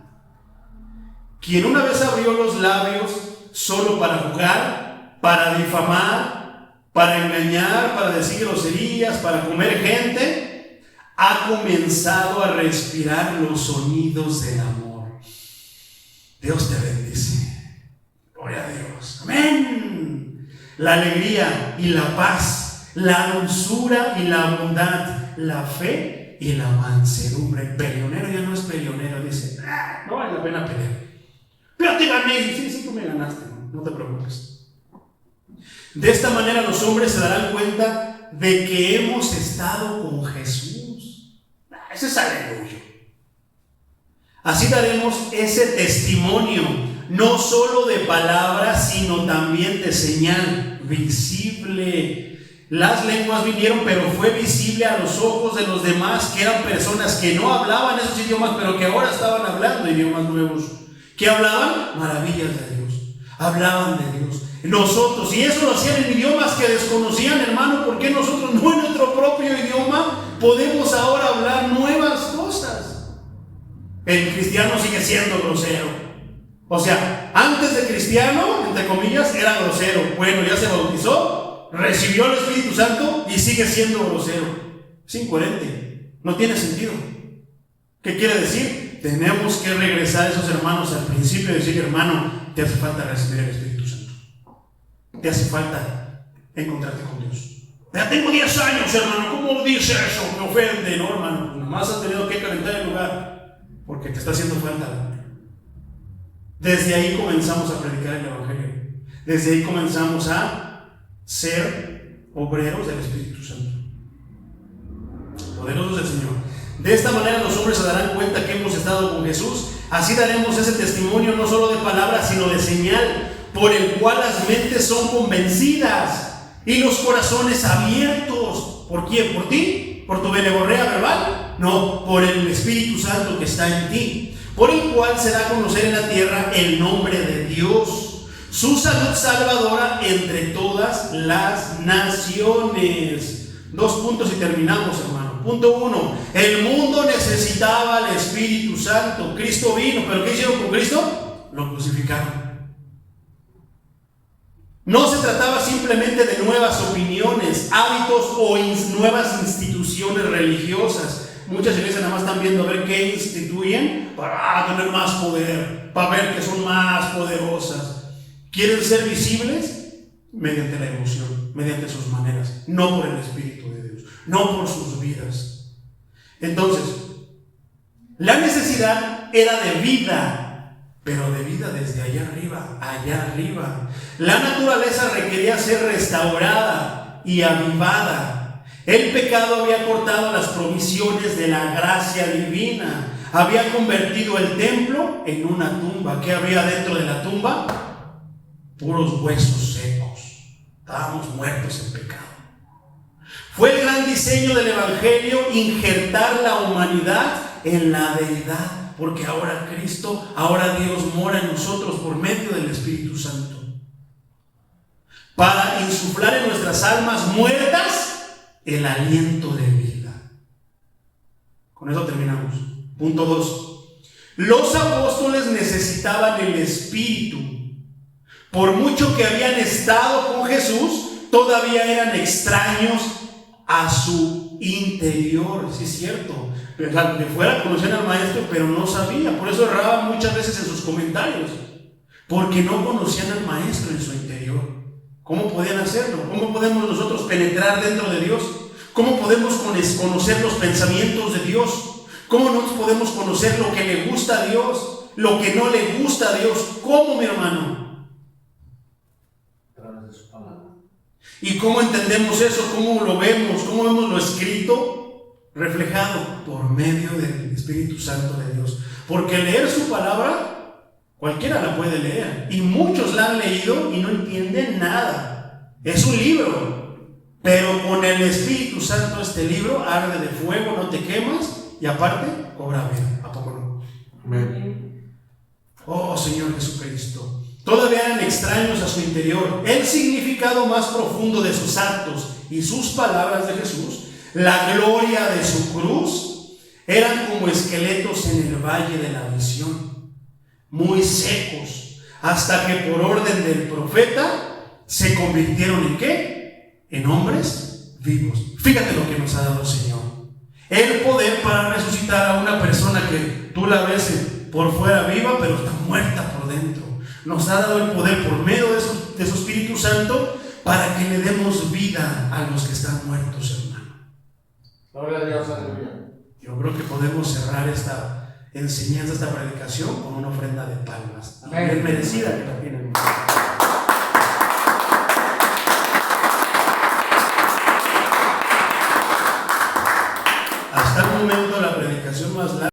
Quien una vez abrió los labios solo para jugar, para difamar, para engañar, para decir groserías, para comer gente, ha comenzado a respirar los sonidos del amor. Dios te bendice. Gloria a Dios. Amén. La alegría y la paz, la dulzura y la bondad, la fe y la mansedumbre. El peleonero ya no es peleonero, dice, no vale la pena pelear. Pero te gané. Sí, tú me ganaste, no te preocupes. De esta manera los hombres se darán cuenta de que hemos estado con Jesús. Ese es aleluya. Así daremos ese testimonio, no solo de palabras, sino también de señal visible. Las lenguas vinieron, pero fue visible a los ojos de los demás, que eran personas que no hablaban esos idiomas, pero que ahora estaban hablando idiomas nuevos. ¿Qué hablaban? Maravillas de Dios. Hablaban de Dios. Nosotros, y eso lo hacían en idiomas que desconocían, hermano, ¿por qué nosotros no en nuestro propio idioma podemos ahora hablar nuevas cosas? El cristiano sigue siendo grosero. O sea, antes de cristiano, entre comillas, era grosero. Bueno, ya se bautizó, recibió el Espíritu Santo y sigue siendo grosero. Es incoherente, no tiene sentido. ¿Qué quiere decir? Tenemos que regresar a esos hermanos al principio y decir, hermano, te hace falta recibir el Espíritu Santo. Te hace falta encontrarte con Dios. Ya tengo 10 años, hermano, ¿cómo dice eso? Me ofende, no, hermano. Nomás has tenido que calentar el lugar porque te está haciendo falta. Desde ahí comenzamos a predicar el Evangelio. Desde ahí comenzamos a ser obreros del Espíritu Santo. Poderoso es el Señor. De esta manera los hombres se darán cuenta que hemos estado con Jesús. Así daremos ese testimonio no solo de palabras, sino de señal, por el cual las mentes son convencidas y los corazones abiertos. ¿Por quién? ¿Por ti? ¿Por tu benevolea verbal? No, por el Espíritu Santo que está en ti, por el cual se da a conocer en la tierra el nombre de Dios, su salud salvadora entre todas las naciones. 2 puntos y terminamos, hermano. Punto 1. El mundo necesitaba al Espíritu Santo. Cristo vino, pero ¿qué hicieron con Cristo? Lo crucificaron. No se trataba simplemente de nuevas opiniones, hábitos o nuevas instituciones religiosas. Muchas iglesias nada más están viendo a ver qué instituyen para tener más poder, para ver que son más poderosas. ¿Quieren ser visibles? Mediante la emoción, mediante sus maneras, no por el Espíritu de Dios, no por sus vidas. Entonces, la necesidad era de vida, pero de vida desde allá arriba. La naturaleza requería ser restaurada y avivada. El pecado había cortado las provisiones de la gracia divina. había convertido el templo en una tumba. ¿Qué había dentro de la tumba? Puros huesos secos. Estábamos muertos en pecado. Fue el gran diseño del Evangelio injertar la humanidad en la deidad, porque ahora Cristo, ahora Dios mora en nosotros por medio del Espíritu Santo, para insuflar en nuestras almas muertas el aliento de vida. Con eso terminamos. Punto 2. Los apóstoles necesitaban el Espíritu. Por mucho que habían estado con Jesús, todavía eran extraños a su interior. Sí, es cierto. De fuera conocían al maestro, pero no sabían. Por eso erraban muchas veces en sus comentarios, porque no conocían al maestro en su interior. ¿Cómo podían hacerlo? ¿Cómo podemos nosotros penetrar dentro de Dios? ¿Cómo podemos conocer los pensamientos de Dios? ¿Cómo nos podemos conocer lo que le gusta a Dios, lo que no le gusta a Dios? ¿Cómo, mi hermano? A través de su palabra. ¿Y cómo entendemos eso? ¿Cómo lo vemos? ¿Cómo vemos lo escrito? Reflejado por medio del Espíritu Santo de Dios. Porque leer su palabra, cualquiera la puede leer. Y muchos la han leído y no entienden nada. Es un libro. Pero con el Espíritu Santo este libro arde de fuego, no te quemas. Y aparte, cobra vida. ¿A poco no? Amén. Oh Señor Jesucristo. Todavía eran extraños a su interior. El significado más profundo de sus actos y sus palabras de Jesús, la gloria de su cruz, eran como esqueletos en el valle de la visión, muy secos, hasta que por orden del profeta se convirtieron ¿en qué? En hombres vivos. Fíjate lo que nos ha dado el Señor. El poder para resucitar a una persona que tú la ves por fuera viva, pero está muerta por dentro. Nos ha dado el poder por medio de su Espíritu Santo para que le demos vida a los que están muertos, hermano. Gloria a Dios, aleluya. Yo creo que podemos cerrar esta enseñanza, esta predicación, con una ofrenda de palmas. Amén. Bien merecida que la tienen. Hasta el momento la predicación más larga